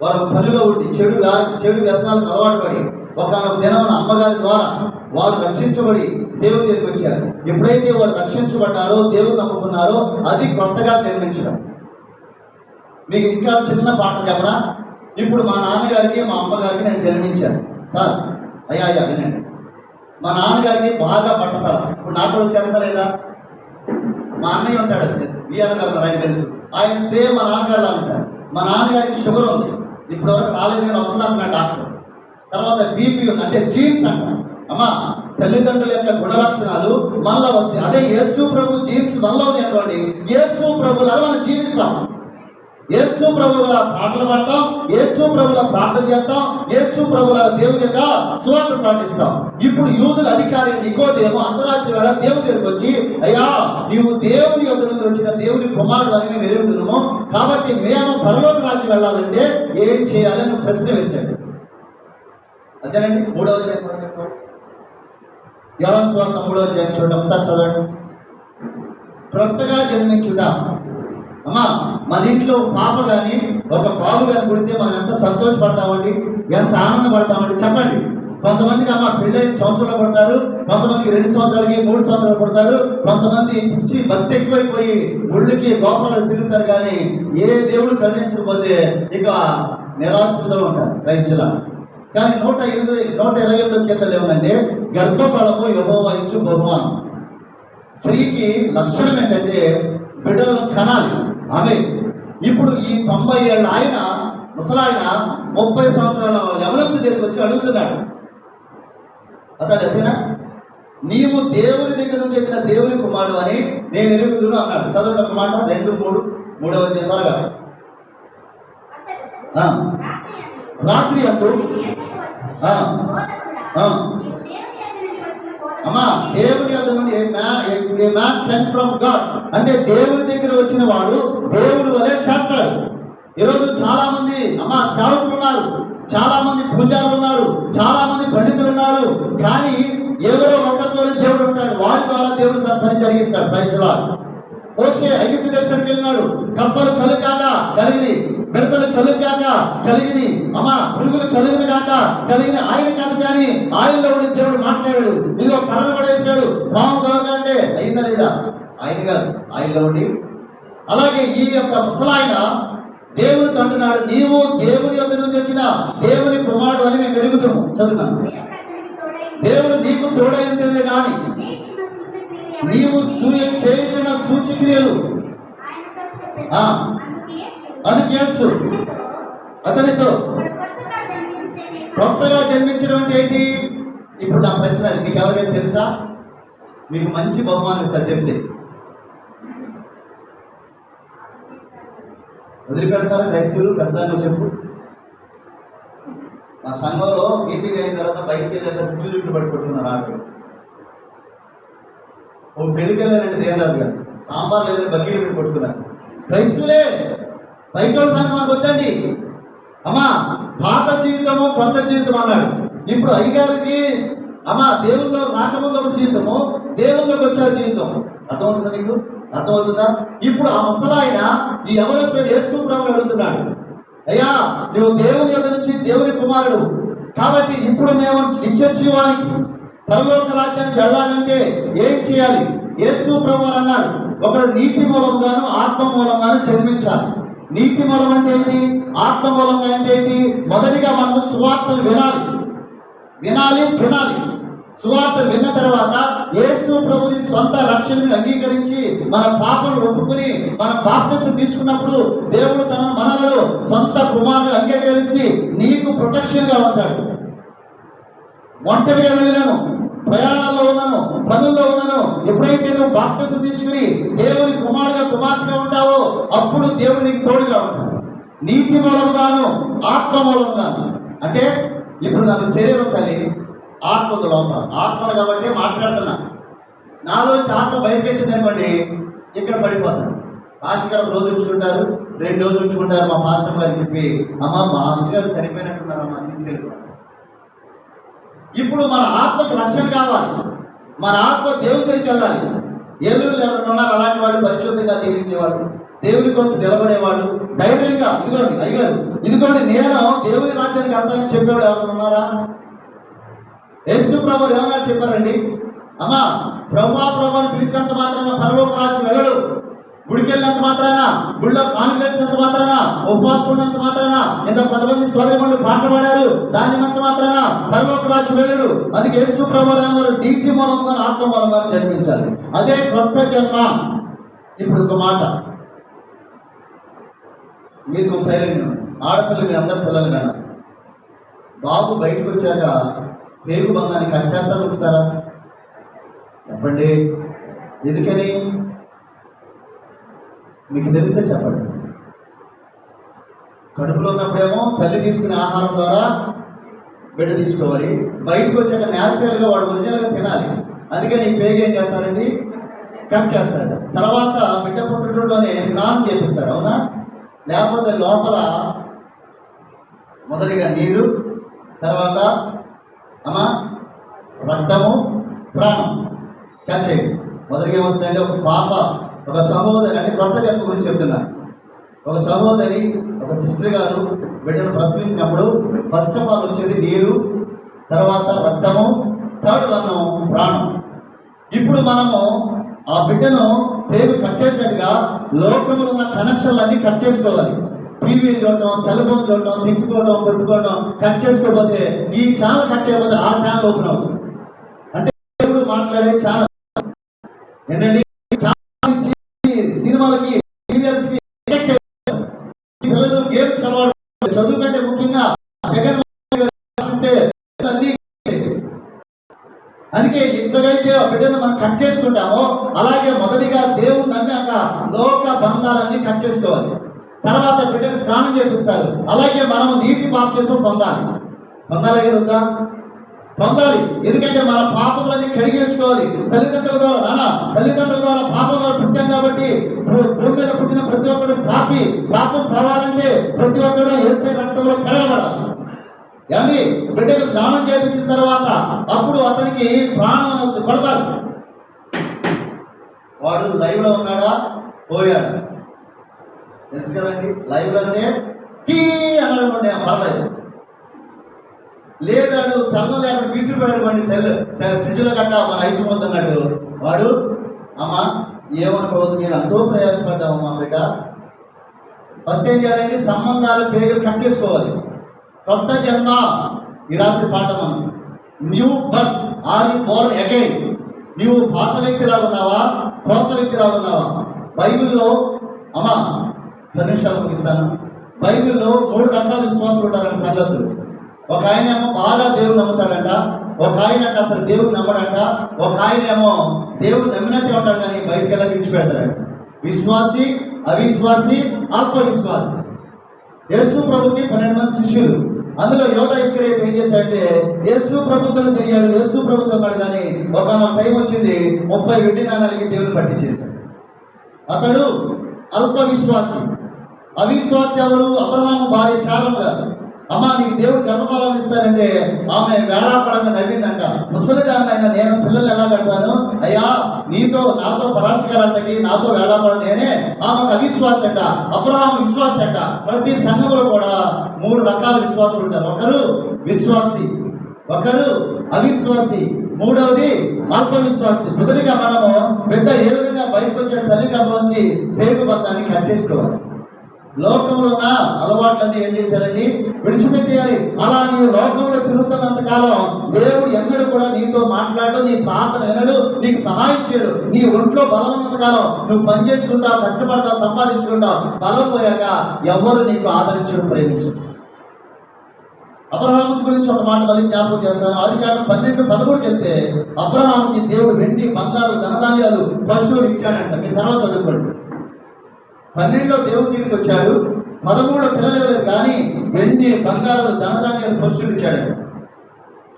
వారు పనిలో ఉండి చెడు వ్యసనాలకు అలవాటు పడి ఒకనొక దినమున అమ్మగారి ద్వారా వారు రక్షించబడి దేవుని దగ్గరికి వచ్చారు. ఎప్పుడైతే వారు రక్షించబడ్డారో, దేవుడు నమ్ముకున్నారో, అది కొత్తగా జన్మించడం. మీకు ఇంకా చిన్న పాట చెప్పరా? ఇప్పుడు మా నాన్నగారికి మా అమ్మగారికి నేను జన్మించాను సార్. అయ్యా వినండి, మా నాన్నగారికి బాగా పట్టతల. ఇప్పుడు నాకు కూడా చెంత లేదా? మా అన్నయ్య ఉంటాడు, విఆర్ గారు, ఆయన తెలుసు. ఆయన సేమ్ మా నాన్నగారులా ఉంటారు. మా నాన్నగారికి షుగర్ ఉంది, ఇప్పుడు వరకు రాలేదు కానీ వస్తున్నారు డాక్టర్. తర్వాత బీపీ ఉంది, అంటే జీన్స్ అంట. అమ్మా, తల్లిదండ్రుల యొక్క గుణ లక్షణాలు మనలో వస్తాయి. అదే యేసు ప్రభు జీన్స్ మనలో ఉన్నటువంటి యేసు ప్రభులా మనం జీవిస్తాం. యేసు ప్రభువుల పాటలు పాడతాం, యేసు ప్రభువుల ప్రార్థన చేస్తాం, యేసు ప్రభువుల దేవుని యొక్క సువార్త పాటిస్తాం. ఇప్పుడు యూదుల అధికారి నికోదేము అర్ధరాత్రి వేళ దేవుని దగ్గరికి వచ్చి, అయ్యా, నీవు దేవుని యొద్ద నుండి వచ్చిన దేవుని కుమారుడు అని మేము ఎరుగుతున్నాము, కాబట్టి మేము పరలోక రాజ్యం వెళ్ళాలంటే ఏం చేయాలని ప్రశ్న వేశాడు. అదేనండి 3వ అధ్యాయం. యోహాను సువార్త 3వ అధ్యాయం చూడండి, ఒకసారి చదవండి. క్రొత్తగా జన్మించుట. అమ్మా, మన ఇంట్లో పాప కానీ ఒక బాబు కానీ పుడితే మనం ఎంత సంతోషపడతామండి, ఎంత ఆనందపడతామండి చెప్పండి. కొంతమందికి అమ్మ పెళ్ళైన సంవత్సరాలు పడతారు, కొంతమందికి 2 సంవత్సరాలకి 3 సంవత్సరాలు పడతారు, కొంతమంది పిచ్చి భక్తి ఎక్కువైపోయి ఒళ్ళుకి గోపాలు తిరుగుతారు. కానీ ఏ దేవుడు కరుణించకపోతే ఇక నిరాశలో ఉంటారు రైతులా. కానీ 128 కింద ఏముందంటే, గర్భఫలము యెహోవా ఇచ్చు బహుమానం. స్త్రీకి లక్షణం ఏంటంటే బిడ్డలను కనాలి. ఆమె ఇప్పుడు ఈ 90 ఏళ్ళ ఆయన, ముసలాయన 30 సంవత్సరాల యవనస్తు దగ్గరికి వచ్చి అడుగుతున్నాడు, అతడు అదేనా, నీవు దేవుని దగ్గర నుంచి వచ్చిన దేవుని కుమారుడు అని నేను ఎరుగుదును అన్నాడు. చదవండి ఒక మాట, 2-3 అధ్యాయం త్వరగా. రాత్రి అంటూ అమ్మా, దేవుని యొద్ద నుండి ఏ మ్యాన్ సెంట్ ఫ్రమ్ గాడ్ అంటే దేవుని దగ్గర వచ్చిన వాడు దేవుడు వలె చేస్తాడు. ఈరోజు చాలా మంది అమ్మా సేవకులు ఉన్నారు, చాలా మంది పూజారులు ఉన్నారు, చాలా మంది పండితులు ఉన్నారు. కానీ ఎవరో ఒకరితోనే దేవుడు ఉంటాడు, వారి ద్వారా దేవుడు తన పని జరిగిస్తాడు. ప్రైజ్లా. మోషే ఐగుప్తు దేశానికి వెళ్ళినాడు, కప్పలు కలుగాక కలిగిని, మిడతలు కలుగాక కలిగిని, అమ్మ పురుగులు కలుగులు కాక కలిగిన ఆయన కాదు. కానీ ఆయనలో ఉండి దేవుడు మాట్లాడాడు. ఇదిగో కర్ర పడేసాడు, పాము కలగా అంటే అయిందా లేదా? ఆయన కాదు, ఆయనలో ఉండి. అలాగే ఈ యొక్క ముసలాయన దేవుడికి అంటున్నాడు, నీవు దేవుని యొద్ద నుంచి వచ్చిన దేవుని కుమారుడు అని మేము ఎరుగుతాము. చదువుతాను. దేవుడు నీకు తోడై ఉంటుంది కానీ నీవు చేస్తున్న సూచక్రియలు అందుకే అతనితో కొత్తగా జన్మించడం అంటే ఏంటి? ఇప్పుడు నా ప్రశ్న, మీకు ఎవరికైనా తెలుసా? మీకు మంచి బహుమానం ఇస్తా చెప్తే వదిలిపెడతారు క్రైస్తవులు. పెద్దలు చెప్పు. మా సంఘంలో మీటింగ్ అయిన తర్వాత బయటికి వెళ్ళేదా చుట్టూ పట్టుకుంటున్నారు. ఆటలు ఓ పెళ్ళికి వెళ్ళారంటే దేవరాజు గారు సాంబార్ లేదని బకీలు పెట్టి కొట్టుకున్నారు. క్రైస్తవులే బయట సంఘానికి వద్దండి. అమ్మా, పాత జీవితము కొత్త జీవితం అన్నాడు. ఇప్పుడు అయ్యగారికి అమ్మా దేవుల్లో రాకముందు ఒక జీవితము, దేవుల్లోకి వచ్చే జీవితం. అర్థమవుతుందా మీకు? అర్థమవుతుందా? ఇప్పుడు ఆ ముసలాయన ఈ ఎవరొస్తాడు యేసు ప్రభువుని అడుగుతున్నాడు, అయ్యా నువ్వు దేవుని యొద్ద నుంచి దేవుని కుమారుడు కాబట్టి ఇప్పుడు మేము నిత్య జీవానికి పరలోక రాజ్యానికి వెళ్ళాలంటే ఏం చేయాలి? యేసు ప్రభువు అన్నారు, ఒకడు నీతి మూలంగాను ఆత్మ మూలంగాను జన్మించాలి. నీతి మూలం అంటే ఏంటి? ఆత్మ మూలంగా అంటే ఏంటి? మొదటిగా మనము సువార్తలు వినాలి. సువార్త విన్న తర్వాత యేసు ప్రభుని సొంత రక్షణని అంగీకరించి మన పాపను ఒప్పుకుని మన బాప్తిసం తీసుకున్నప్పుడు దేవుడు తన మనలో సొంత కుమారుని అంగీకరించి నీకు ప్రొటెక్షన్ గా ఉంటాడు. ఒంటరిగా వెళ్ళినాను, ప్రయాణాల్లో ఉన్నాను, పనుల్లో ఉన్నాను, ఎప్పుడైతే నువ్వు బాప్తిసం తీసుకుని దేవుని కుమారుగా కుమార్తెగా ఉంటావో అప్పుడు దేవుడు నీకు తోడుగా ఉంటాడు. నీతి మూలముగాను ఆత్మ మూలముగాను అంటే ఇప్పుడు నాకు శరీరం తల్లి, ఆత్మతో లోపల ఆత్మను కాబట్టి మాట్లాడుతున్నా. నాలోంచి ఆత్మ బయటకు వచ్చింది అనుకోండి, ఇక్కడ పడిపోతాను. పాస్టర్ గారు రోజు ఉంచుకుంటారు, 2 రోజులు ఉంచుకుంటారు. మా పాస్టర్ గారు చెప్పి, అమ్మ మా పాస్టర్ గారు చనిపోయినట్టున్నారమ్మా, తీసుకెళ్ళిపోతారు. ఇప్పుడు మన ఆత్మకు రక్షణ కావాలి, మన ఆత్మ దేవుని దగ్గరికి వెళ్ళాలి. ఏలూరులో ఎవరు ఉన్నారు అలాంటి వాళ్ళు? పరిశుద్ధంగా జీవించేవాళ్ళు, దేవుని కోసం నిలబడేవాళ్ళు, ధైర్యంగా ఇదిగోండి అయ్యారు, ఇదిగోండి నేను దేవుని రాజ్యానికి వెళ్తానని చెప్పేవాడు ఎవరు ఉన్నారా? యేసు ప్రభు ఏమన్నా చెప్పారండి? అమ్మా ప్రభాని పిలిచినంత మాత్రాన పరలోక రాజ్యం వెళ్ళడు, గుడికి వెళ్ళినంత మాత్రాన, గుడిలో కాన్ఫిడెన్స్ మాత్రాన, ఉపవాసం ఉన్నంత మాత్రాన, ఇంత 10 మంది సోదరులు పాటలు పాడారు దాని అంత మాత్రాన పరలోక రాజ్యం వెళ్ళడు. అందుకే యేసు ప్రభు డీటీ మూలంగా ఆత్మ మూలంగా జన్మించాలి, అదే కొత్త జన్మ. ఇప్పుడు ఒక మాట, మీరు సైలెంట్, ఆడపిల్లలు మీరు అందరు పిల్లలు కదా, బాబు బయటకు వచ్చాక పేగు బంధాన్ని కట్ చేస్తారా ఉంచుతారా? చెప్పండి, ఎందుకని? మీకు తెలిస్తే చెప్పండి. కడుపులో ఉన్నప్పుడేమో తల్లి తీసుకునే ఆహారం ద్వారా బిడ్డ తీసుకోవాలి, బయటకు వచ్చాక న్యాచురల్గా వాడు ఒరిజినల్గా తినాలి. అందుకని ఈ పేగు ఏం చేస్తారండి? కట్ చేస్తారు. తర్వాత బిడ్డ పుట్టడంలోనే స్నానం చేపిస్తారు, అవునా? లేకపోతే లోపల మొదటిగా నీరు, తర్వాత రక్తము, ప్రాణం కట్ చేయండి. మొదటిగా ఏమొస్తాయంటే ఒక పాప, ఒక సహోదరి, అంటే కొత్త జన్మ గురించి చెప్తున్నాను. ఒక సహోదరి, ఒక సిస్టర్ గారు బిడ్డను ప్రసవించినప్పుడు ఫస్ట్ ఆఫ్ ఆల్ వచ్చేది నీరు, తర్వాత రక్తము, థర్డ్ వన్ ప్రాణం. ఇప్పుడు మనము ఆ బిడ్డను పేరు కట్ చేసినట్టుగా లోకంలో ఉన్న కనెక్షన్లన్నీ కట్ చేసుకోవాలి. టీవీలు చూడటం, సెల్ ఫోన్ చూడటం, తిట్టుకోవడం, కొట్టుకోవడం కట్ చేసుకోకపోతే, ఈ ఛానల్ కట్ చేయకపోతే ఆ ఛానల్ ఓపెన్ అవుతుంది. అంటే దేవుడు మాట్లాడే ఛానల్ ఏంటండి? సినిమాలకి, సీరియల్స్కి పిల్లలు గేమ్స్ కలవాడు, చదువు కంటే ముఖ్యంగా జగన్ అందుకే ఎట్లాగైతే ఆ బిడ్డను మనం కట్ చేసుకుంటామో అలాగే మొదటిగా దేవుడు నమ్మాక లోక బంధాలన్నీ కట్ చేసుకోవాలి. తర్వాత బిడ్డను స్నానం చేపిస్తారు. అలాగే మనం నీటి బాప్తిసం పొందాలి. పొందాలి కదా? పొందాలి. ఎందుకంటే మన పాపములన్నీ కడిగేసుకోవాలి. తల్లిదండ్రుల ద్వారా పాపం ద్వారా పుట్టాం కాబట్టి భూమి మీద పుట్టిన ప్రతి ఒక్కరు పాపం పోవాలంటే ప్రతి ఒక్కరు యేసే రక్తంలో కడగబడాలి. ఏమండి? బిడ్డకు స్నానం చేయించిన తర్వాత అప్పుడు అతనికి ప్రాణం పడతారు. వాడు లైవ్ లో ఉన్నాడా, పోయాడు? తెలుసు కదండి. లైవ్ లో అంటే కీ అన్నాడు, పర్లేదు. లేదాడు సల్లం లేకుండా పీసులు పెడతాడు సెల్ ఫ్రిడ్జ్ లో కట్ట మన ఐసు పొందుతున్నాడు. వాడు అమ్మా ఏమనుకోవద్దు, నేను ఎంతో ప్రయాసపడ్డాము మా బిడ్డ. ఫస్ట్ ఏం చేయాలండి? సంబంధాలు పేగులు కట్ చేసుకోవాలి. కొత్త జన్మ ఈ రాత్రి పాట మనం. New birth, are you born again? నీవు పాత వ్యక్తిలా ఉన్నావా, కొత్త వ్యక్తిలా ఉన్నావా? బైబిల్లో 10 నిమిషాలు ముగిస్తాను. బైబిల్లో 3 రకాల విశ్వాసులు ఉంటారంట సంఘస్థులు. ఒక ఆయన ఏమో బాగా దేవుడు నమ్ముతాడంట, ఒక ఆయన అంటే అసలు దేవుడు నమ్మడంట, ఒక ఆయన ఏమో దేవుడు నమ్మినట్టే ఉంటాడు కానీ బయటికి వెళ్ళి విడిచిపెడతాడంట. విశ్వాసి, అవిశ్వాసి, ఆత్మవిశ్వాసి. యేసు ప్రభుకి 12 మంది శిష్యులు. అందులో యోధా ఇస్కరియోతు ఏం చేశాడంటే యేసు ప్రభుత్వం తెలియాడు, యేసు ప్రభుత్వం కాదు. కానీ ఒక టైం వచ్చింది 30 వెండి నాణాలకి దేవుని పట్టించేశాడు. అతడు అల్ప విశ్వాసి. అవిశ్వాసి ఎవరు? అబ్రహాము భార్య శారమ్మ గారు. అమ్మా నీకు దేవుడు గర్భఫలాన్ని ఇస్తానంటే ఆమె వేళాపడంగా నవ్విందంట. ముసలిదాన్ని అయినా నేను పిల్లలు ఎలా పెడతాను అయ్యా, నాతో పరాశకాలంటకి నాతో వేళాపడం నేనే. ఆమెకు అవిశ్వాస అంట, అబ్రహాం విశ్వాస అంట. ప్రతి సంఘంలో కూడా 3 రకాల విశ్వాసులు ఉంటారు. ఒకరు విశ్వాసి, ఒకరు అవిశ్వాసి, మూడవది అల్ప విశ్వాసి. మొదటిగా మనము బిడ్డ ఏ విధంగా బయటకు వచ్చే తల్లిదండ్రులోంచి పేగు బంధాన్ని కట్ చేసుకోవాలి. లోకంలో ఉన్న అలవాట్లన్నీ ఏం చేశారండి? విడిచిపెట్టేయాలి. అలా నీవు లోకంలో తిరుగుతున్నంత కాలం దేవుడు ఎన్నడూ కూడా నీతో మాట్లాడు, నీ ప్రార్థన వినడు, నీకు సహాయం చేయడు. నీ ఒంట్లో బలం ఉన్నంత కాలం నువ్వు పని చేసుకుంటావు, కష్టపడతావు, సంపాదించుకుంటావు. బలం పోయాక ఎవరు నీకు ఆదరించడు, ప్రేమించడు. అబ్రహాము గురించి ఒక మాట మళ్ళీ జ్ఞాపకం చేస్తాను. ఆదికాండం 12:13 వెళ్తే అబ్రహాముకి దేవుడు వెండి, బంగారు, ధనధాన్యాలు, పశువులు ఇచ్చాడంట. మీరు తర్వాత చదువుకోండి. 12లో దేవుడు తిరిగి వచ్చాడు. 13లో పిల్లలు ఇవ్వలేదు కానీ వెండి, బంగారు, ధనధాన్యాలు, పశువులు ఇచ్చాడు.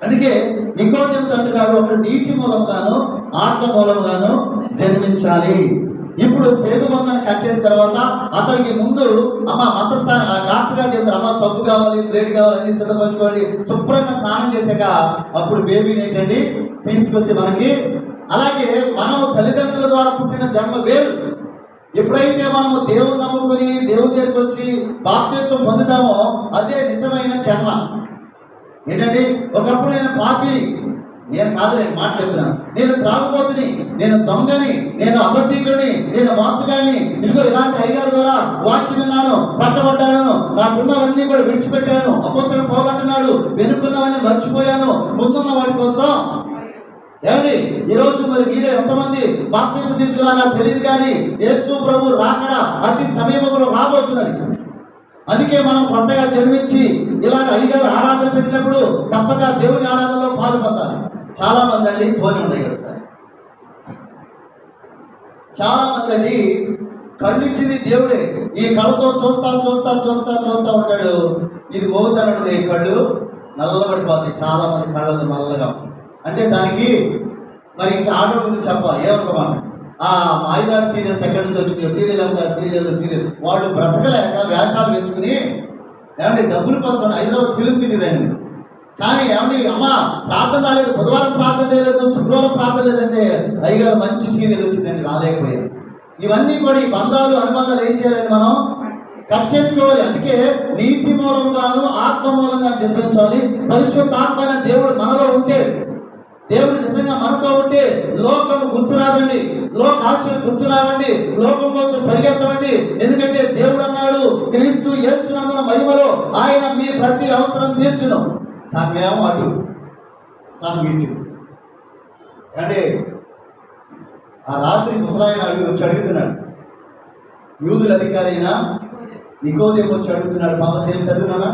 అందుకే నికోదేము అంటున్నాడు, ఒకడు నీటి మూలంగాను ఆత్మ మూలంగాను జన్మించాలి. ఇప్పుడు పేగు బంధాన్ని కట్ చేసిన తర్వాత అతనికి ముందు అమ్మ డాక్టర్ గారు చెప్తారు, అమ్మ సబ్బు కావాలి, బ్లేడ్ కావాలి, అన్ని సిద్ధపరచుకోండి. శుభ్రంగా స్నానం చేశాక అప్పుడు బేబీని ఏంటండి తీసుకొచ్చి మనకి, అలాగే మనం తల్లిదండ్రుల ద్వారా పుట్టిన జన్మ వేరు. ఎప్పుడైతే మనము దేవుని నమ్ముకుని దేవుని దగ్గరికి వచ్చి బాప్తిస్మం పొందుతామో అదే నిజమైన జన్మ. ఏంటంటే ఒకప్పుడు నేను పాపిని, నేను కాదు, నేను మాట చెప్తున్నాను, నేను త్రాగుబోతుని, నేను దొంగని, నేను అబద్ధికుడిని, నేను మోసగాని, ఇదిగో ఇలాంటి అయ్యగారి ద్వారా వాక్యం విన్నాను, పట్టబడ్డాను, నాకున్నవన్నీ కూడా విడిచిపెట్టాను. అపోస్తలుడు పౌలు అంటున్నాడు, వెనుకున్నవన్నీ మర్చిపోయాను, ముందున్న వాటి కోసం. ఏమండి ఈరోజు మరి మీరే ఎంతమంది బాప్తిస్మం తీసుకున్నారో తెలియదు, కానీ యేసు ప్రభు రాకడ అతి సమీపంలో రాబోతున్నది. అందుకే మనం కొత్తగా జన్మించి ఇలాగ అయ్యగారు ఆరాధన పెట్టినప్పుడు తప్పక దేవుని ఆరాధనలో పాలు పొందాలి. చాలా మంది అండి ఫోన్ ఉన్నాయి కదా సార్, చాలా మంది అండి కళ్ళిచ్చింది దేవుడే, ఈ కళ్ళతో చూస్తా చూస్తా చూస్తా చూస్తా ఉంటాడు. ఇది మోగుతానండి, కళ్ళు నల్లబడిపోతాయి. చాలా మంది కళ్ళలు నల్లగా, అంటే దానికి మరి ఇంకా ఆటో గురించి చెప్పాలి. ఏమనుకోమా ఆ మాయదారి సీరియల్స్ ఎక్కడి నుంచి వచ్చినాయో, సీరియల్ అంతా సీరియల్ వాడు బ్రతకలేక వేషాలు వేసుకుని ఏమండి డబ్బుల కోసం హైదరాబాద్ ఫిలిం సిటీ రండి. కానీ ఏమండి అమ్మ ప్రార్థన రాలేదు, బుధవారం ప్రార్థన చేయలేదు, శుక్రవారం ప్రార్థన లేదంటే అయ్యగారు మంచి సీరియల్ వచ్చిందండి రాలేకపోయారు. ఇవన్నీ కూడా ఈ బంధాలు అనుబంధాలు ఏం చేయాలని మనం కట్ చేసుకోవాలి. అందుకే నీతి మూలంగాను ఆత్మ మూలంగా జన్మించాలి. పరిశుద్ధాత్మ అనే దేవుడు మనలో ఉంటే, దేవుడు నిజంగా మనతో ఉంటే లోకం గుర్తురాదండి, లోక ఆశలు గుర్తురావండి, లోకం కోసం పరిగెత్తవండి. ఎందుకంటే దేవుడు అన్నాడు, క్రీస్తు యేసునందున మహిమలో ఆయన మీ ప్రతి అవసరం తీర్చును. సమయం అటు సంగీతం అంటే ఆ రాత్రి ముసలాయన వచ్చి అడుగుతున్నాడు, యూదుల అధికారి అయినా నికోదేము వచ్చి అడుగుతున్నాడు, పాప చేసి చదువునానా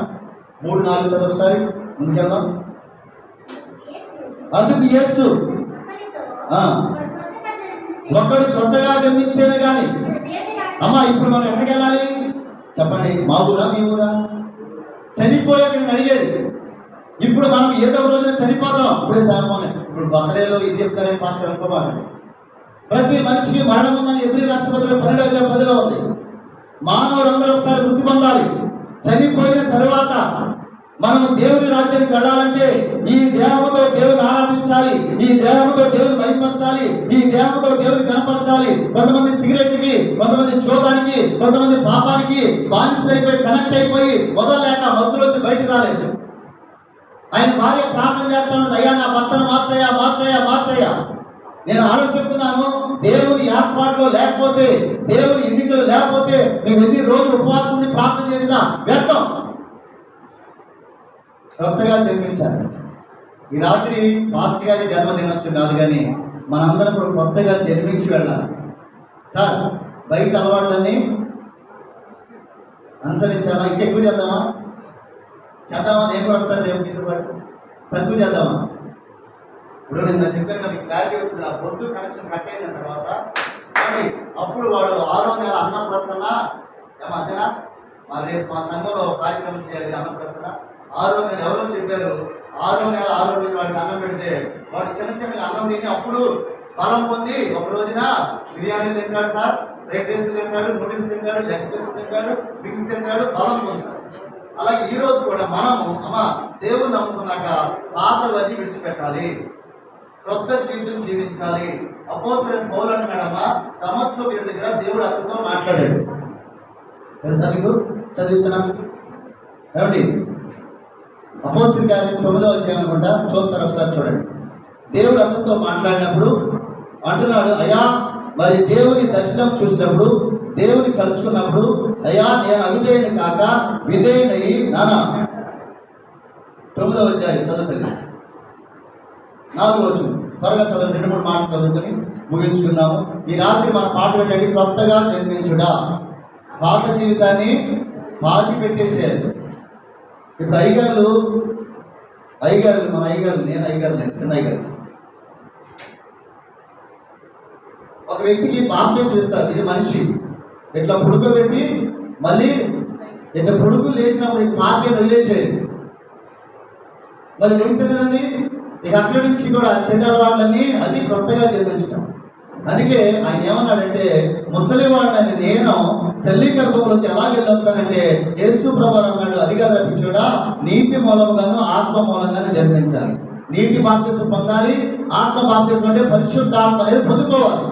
3-4 చదువు ఒకసారి ముందుకెళ్దాం. అందుకు యేసు ఒకడు కొత్తగా జన్మించేనే కానీ అమ్మ ఇప్పుడు మనం ఎక్కడికి వెళ్ళాలి చెప్పండి, మా ఊరా మీ ఊరా? చనిపోయాక నేను అడిగేది, ఇప్పుడు మనం ఏదో రోజున చనిపోతాం, ఇప్పుడే చనిపోలే. ఇప్పుడు బట్టలేలో ఇది చెప్తారని పాస్టర్ అనుకోవాలి. ప్రతి మనిషికి మరణం ఉందని ఎబ్రీ రాష్ట్రపతిలో 12:10 ఉంది. మానవులందరూ ఒకసారి మృతి పొందాలి. చనిపోయిన తరువాత మనము దేవుని రాజ్యానికి వెళ్ళాలంటే ఈ దేహంతో దేవుని ఆరాధించాలి, ఈ దేహంతో దేవుని మహించాలి, ఈ దేహంతో దేవుని కనపరచాలి. కొంతమంది సిగరెట్కి, కొంతమంది చోదానికి, కొంతమంది పాపానికి బానిసైపోయి కనెక్ట్ అయిపోయి వదలలేక మత్తులోంచి బయటకు రాలేదు. ఆయన భార్య ప్రార్థన చేస్తా ఉంటుంది, అయ్యా నా భర్తను మార్చయ్యా మార్చయ్యా మార్చయ్యా. నేను ఆలోచిస్తున్నాను, దేవుని ఏర్పాటులో లేకపోతే, దేవుని ఎన్నికలు లేకపోతే మేము ఎన్ని రోజులు ఉపవాసం ఉండి ప్రార్థన చేసినా వ్యర్థం. కొత్తగా జన్మించాలి. ఈ రాత్రి పాస్టర్ గారి జన్మదినోత్సవం కాదు, కానీ మనందరం కూడా కొత్తగా జన్మించి వెళ్ళాలి. సార్ బయట అలవాట్లన్నీ అనుసరించాలా? ఇంకెక్కువ చేద్దామా? నేను కూడా వస్తాను రేపు మీతో పాటు. తక్కువ చేద్దామా? ఇప్పుడు నేను చెప్పాను మీకు క్లారిటీ వచ్చింది. ఆ బొడ్డు కనెక్షన్ కట్ అయిన తర్వాత అప్పుడు వాడు 6వ నెల అన్నప్రసన్న మధ్యన రేపు మా సంఘంలో కార్యక్రమం చేయాలి. అన్నప్రసన్న 6వ నెల ఎవరో చెప్పారు, 6వ నెల 6వ రోజు వాడికి అన్నం పెడితే వాడు చిన్నగా అన్నం తిని అప్పుడు బలం పొంది ఒక రోజున బిర్యానీ తింటాడు సార్, ఫ్రైడ్ రైస్ తింటాడు, నూడిల్స్ తింటాడు, లెగ్ పీస్ తింటాడు, బిగ్స్ తింటాడు, బలం పొందుతాడు. అలాగే ఈ రోజు కూడా మనము దేవుని నమ్ముకున్నాక పాతవన్నీ విడిచిపెట్టాలి, కొత్త జీవితం జీవించాలి. అపోస్తలుడైన పౌలు అంటున్నాడమ్మా, దమస్కు వీరి దగ్గర దేవుడు అతనితో మాట్లాడాడు. తెలుసా మీకు? చదివించిన ఏమండి అపోస్తలుల కార్యం 9వ అధ్యాయం అనుకుంటా, చూస్తారు ఒకసారి చూడండి. దేవుడు అతనితో మాట్లాడినప్పుడు అంటున్నాడు, అయ్యా మరి దేవుని దర్శనం చూసినప్పుడు, దేవుని కలుసుకున్నప్పుడు, అయ్యా నేను అవిధేయుని కాక విధేయునై నానా. 9వ అధ్యాయం చదువుతుంది 4వ వచనం త్వరగా చదువు, 2-3 మాటలు చదువుకొని ముగించుకుందాము. ఈ రాత్రి మన పాట ఏంటంటే కొత్తగా జన్మించుడా. పాత జీవితాన్ని పాతి పెట్టేసేయాలి. ఇప్పుడు అయ్యగారు మన అయ్యగారు, నేను అయ్యగారు లేదు, చిన్న అయ్యగారు ఒక వ్యక్తికి బాప్తిస్మం ఇస్తారు. ఇది మనిషి ఇట్లా పుడుకోబెట్టి మళ్ళీ ఇట్లా పుడుకు లేచినప్పుడు పాత్రను వదిలేసేది, మరి లేస్తే కదండి. ఇక అక్కడి నుంచి కూడా చెడ్డ అలవాట్లన్నీ అది కొత్తగా జన్మించడం. అందుకే ఆయన ఏమన్నాడంటే, ముసలివాడని నేను తల్లి గర్భంలోకి ఎలా వెళ్ళొస్తానంటే యేసు ప్రభువు అన్నాడు, అదిగా రప్పించుడా నీటి మూలముగాను ఆత్మ మూలంగాను జన్మించాలి. నీటి బాప్తిసం పొందాలి, ఆత్మ బాప్తిసం అంటే పరిశుద్ధాత్మ అనేది పొందుకోవాలి.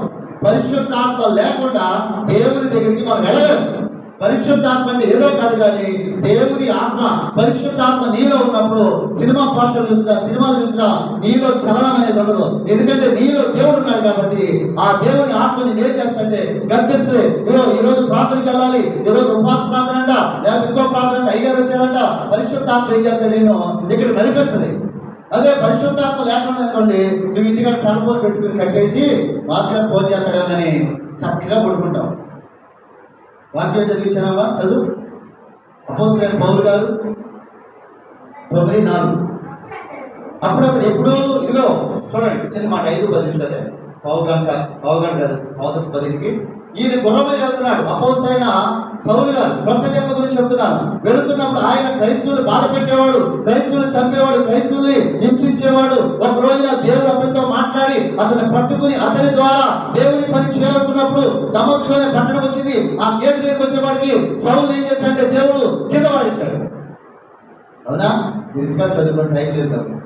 పరిశుద్ధాత్మ లేకుండా దేవుని దగ్గరికి మనం వెళ్ళలేము. పరిశుద్ధాత్మ అంటే ఏదో కాదు, కానీ దేవుని ఆత్మ, పరిశుద్ధాత్మ నీలో ఉన్నప్పుడు సినిమా పాటలు చూసినా, సినిమాలు చూసినా నీలో చలనం అనేది ఉండదు. ఎందుకంటే నీలో దేవుడు ఉన్నాడు కాబట్టి ఆ దేవుని ఆత్మని ఏం చేస్తాంటే గద్దిస్తే, ఈ రోజు ప్రార్థనకి వెళ్ళాలి, ఈ రోజు ఉపవాస ప్రార్థన అంట, లేదా ఇంకో ప్రార్థన అంట, అయ్యారు వచ్చారంట, పరిశుద్ధాత్మ ఏం చేస్తాడు నేను ఇక్కడ నడిపిస్తుంది. అదే పరిశుద్ధాత్మ లేకుండా అనుకోండి, నువ్వు ఇంటికాడ సెల్ ఫోన్ పెట్టుకుని కట్టేసి మాస్టర్ ఫోన్ చేస్తారేమని చక్కగా పడుకుంటాం. వాక్యం చదివించావా? చదువు. అపోస్తలుడైన పౌలు గారు 9:4. అప్పుడు అతను ఎప్పుడు ఇదిగో చూడండి, చిన్న మాట, 5-10 నిమిషాలే, పావు గంట కాదు, 10:10కి ఈయన గుర్రం మీద వెళ్తున్నాడు. అపోస్తలుడైన సౌలు గారు కొత్త జన్మ గురించి చెప్తున్నాను. వెళుతున్నప్పుడు ఆయన క్రైస్తవులు బాధ పెట్టేవాడు, క్రైస్తవులు చంపేవాడు, క్రైస్తవుల్ని హింసించేవాడు. ఒక రోజున దేవుడు అతనితో మాట్లాడి అతన్ని పట్టుకుని అతని ద్వారా దేవుని పని చేయాలనుకున్నప్పుడు దమస్కు అనే పట్టణం వచ్చింది. ఆ గేటు దగ్గరికి వచ్చేవాడికి సౌలు ఏం చేశాడంటే దేవుడు కింద పడేశాడు. అవునా? ఇంకా చదువుకుని టైం లేదు కాబట్టి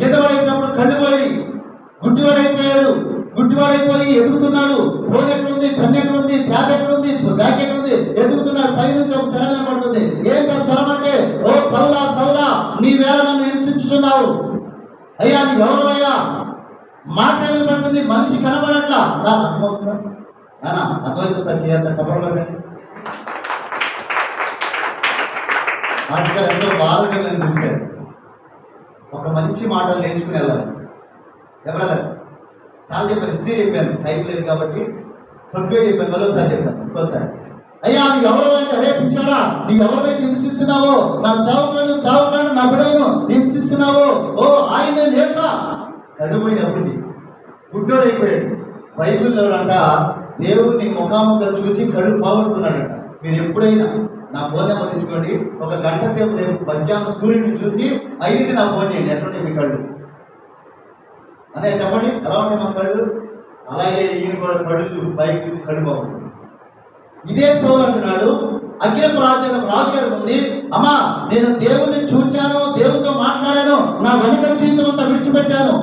కింద పడేసినప్పుడు కళ్ళు పోయి గుడ్డివాడైపోయాడు. గుడ్డివాడైపోయి ఎదుగుతున్నాడు. ఫోన్ ఎక్కడుంది, పెన్ ఎక్కడుంది, ట్యాబ్ ఎక్కడుంది, బ్యాగ్ ఎక్కడుంది, ఎదుగుతున్నాడు. పై నుంచి ఒక స్వరం వినపడుతుంది. ఏంటో స్వరం అంటే, ఓ సౌలా సౌలా, నీ వేళ నన్ను హింసించుతున్నావు. అయ్యా నీ ఎవరయ్యా? మాట వినపడుతుంది, మనిషి కనబడట్లా. సార్ అర్థమవుతుందా? అర్థమైతే సార్ చేయాలి, చెప్పండి. ఆస్కార్ ఎంతో బాగా అనిపిస్తారు. ఒక మంచి మాటలు నేర్చుకుని వెళ్ళాలి. ఎవరదా చాలా చెప్పాను, ఇస్తే చెప్పాను, టైం లేదు కాబట్టి తక్కువే చెప్పాను. మరోసారి చెప్పాను, ఇంకోసారి. అయ్యా నీ ఎవరు అంటే, అరే పిచ్చాడా, నీ ఎవరైతే హింసిస్తున్నావో, నా సేవకులను నా బిడ్డలను హింసిస్తున్నావో, ఓ ఆయన లేక కడుపోయినప్పుడు గుడ్డోడైపోయాడు. బైబిల్లో అంట దేవుడిని ముఖాముఖం చూసి కళ్ళు పోగొట్టుకున్నాడంట. మీరు ఎప్పుడైనా నా ఫోన్ నెంబర్ తీసుకోండి, ఒక గంట సేపు రేపు మధ్యాహ్నం సూర్యుడిని చూసి 5కి నా ఫోన్ చేయండి. ఎట్లుంటాయి మీ కళ్ళు అనే చెప్పండి, ఎలా ఉంటాయి మన కళ్ళు? అలాగే ఈయన కూడా కళ్ళు పైకి చూసి కళ్ళు బాగుంటుంది. ఇదే సౌలు అంటున్నాడు, అగ్రపు రాజుగారి ఉంది, అమ్మా నేను దేవుణ్ణి చూచాను, దేవునితో మాట్లాడాను, నా వెనుక జీవితం అంతా విడిచిపెట్టాను,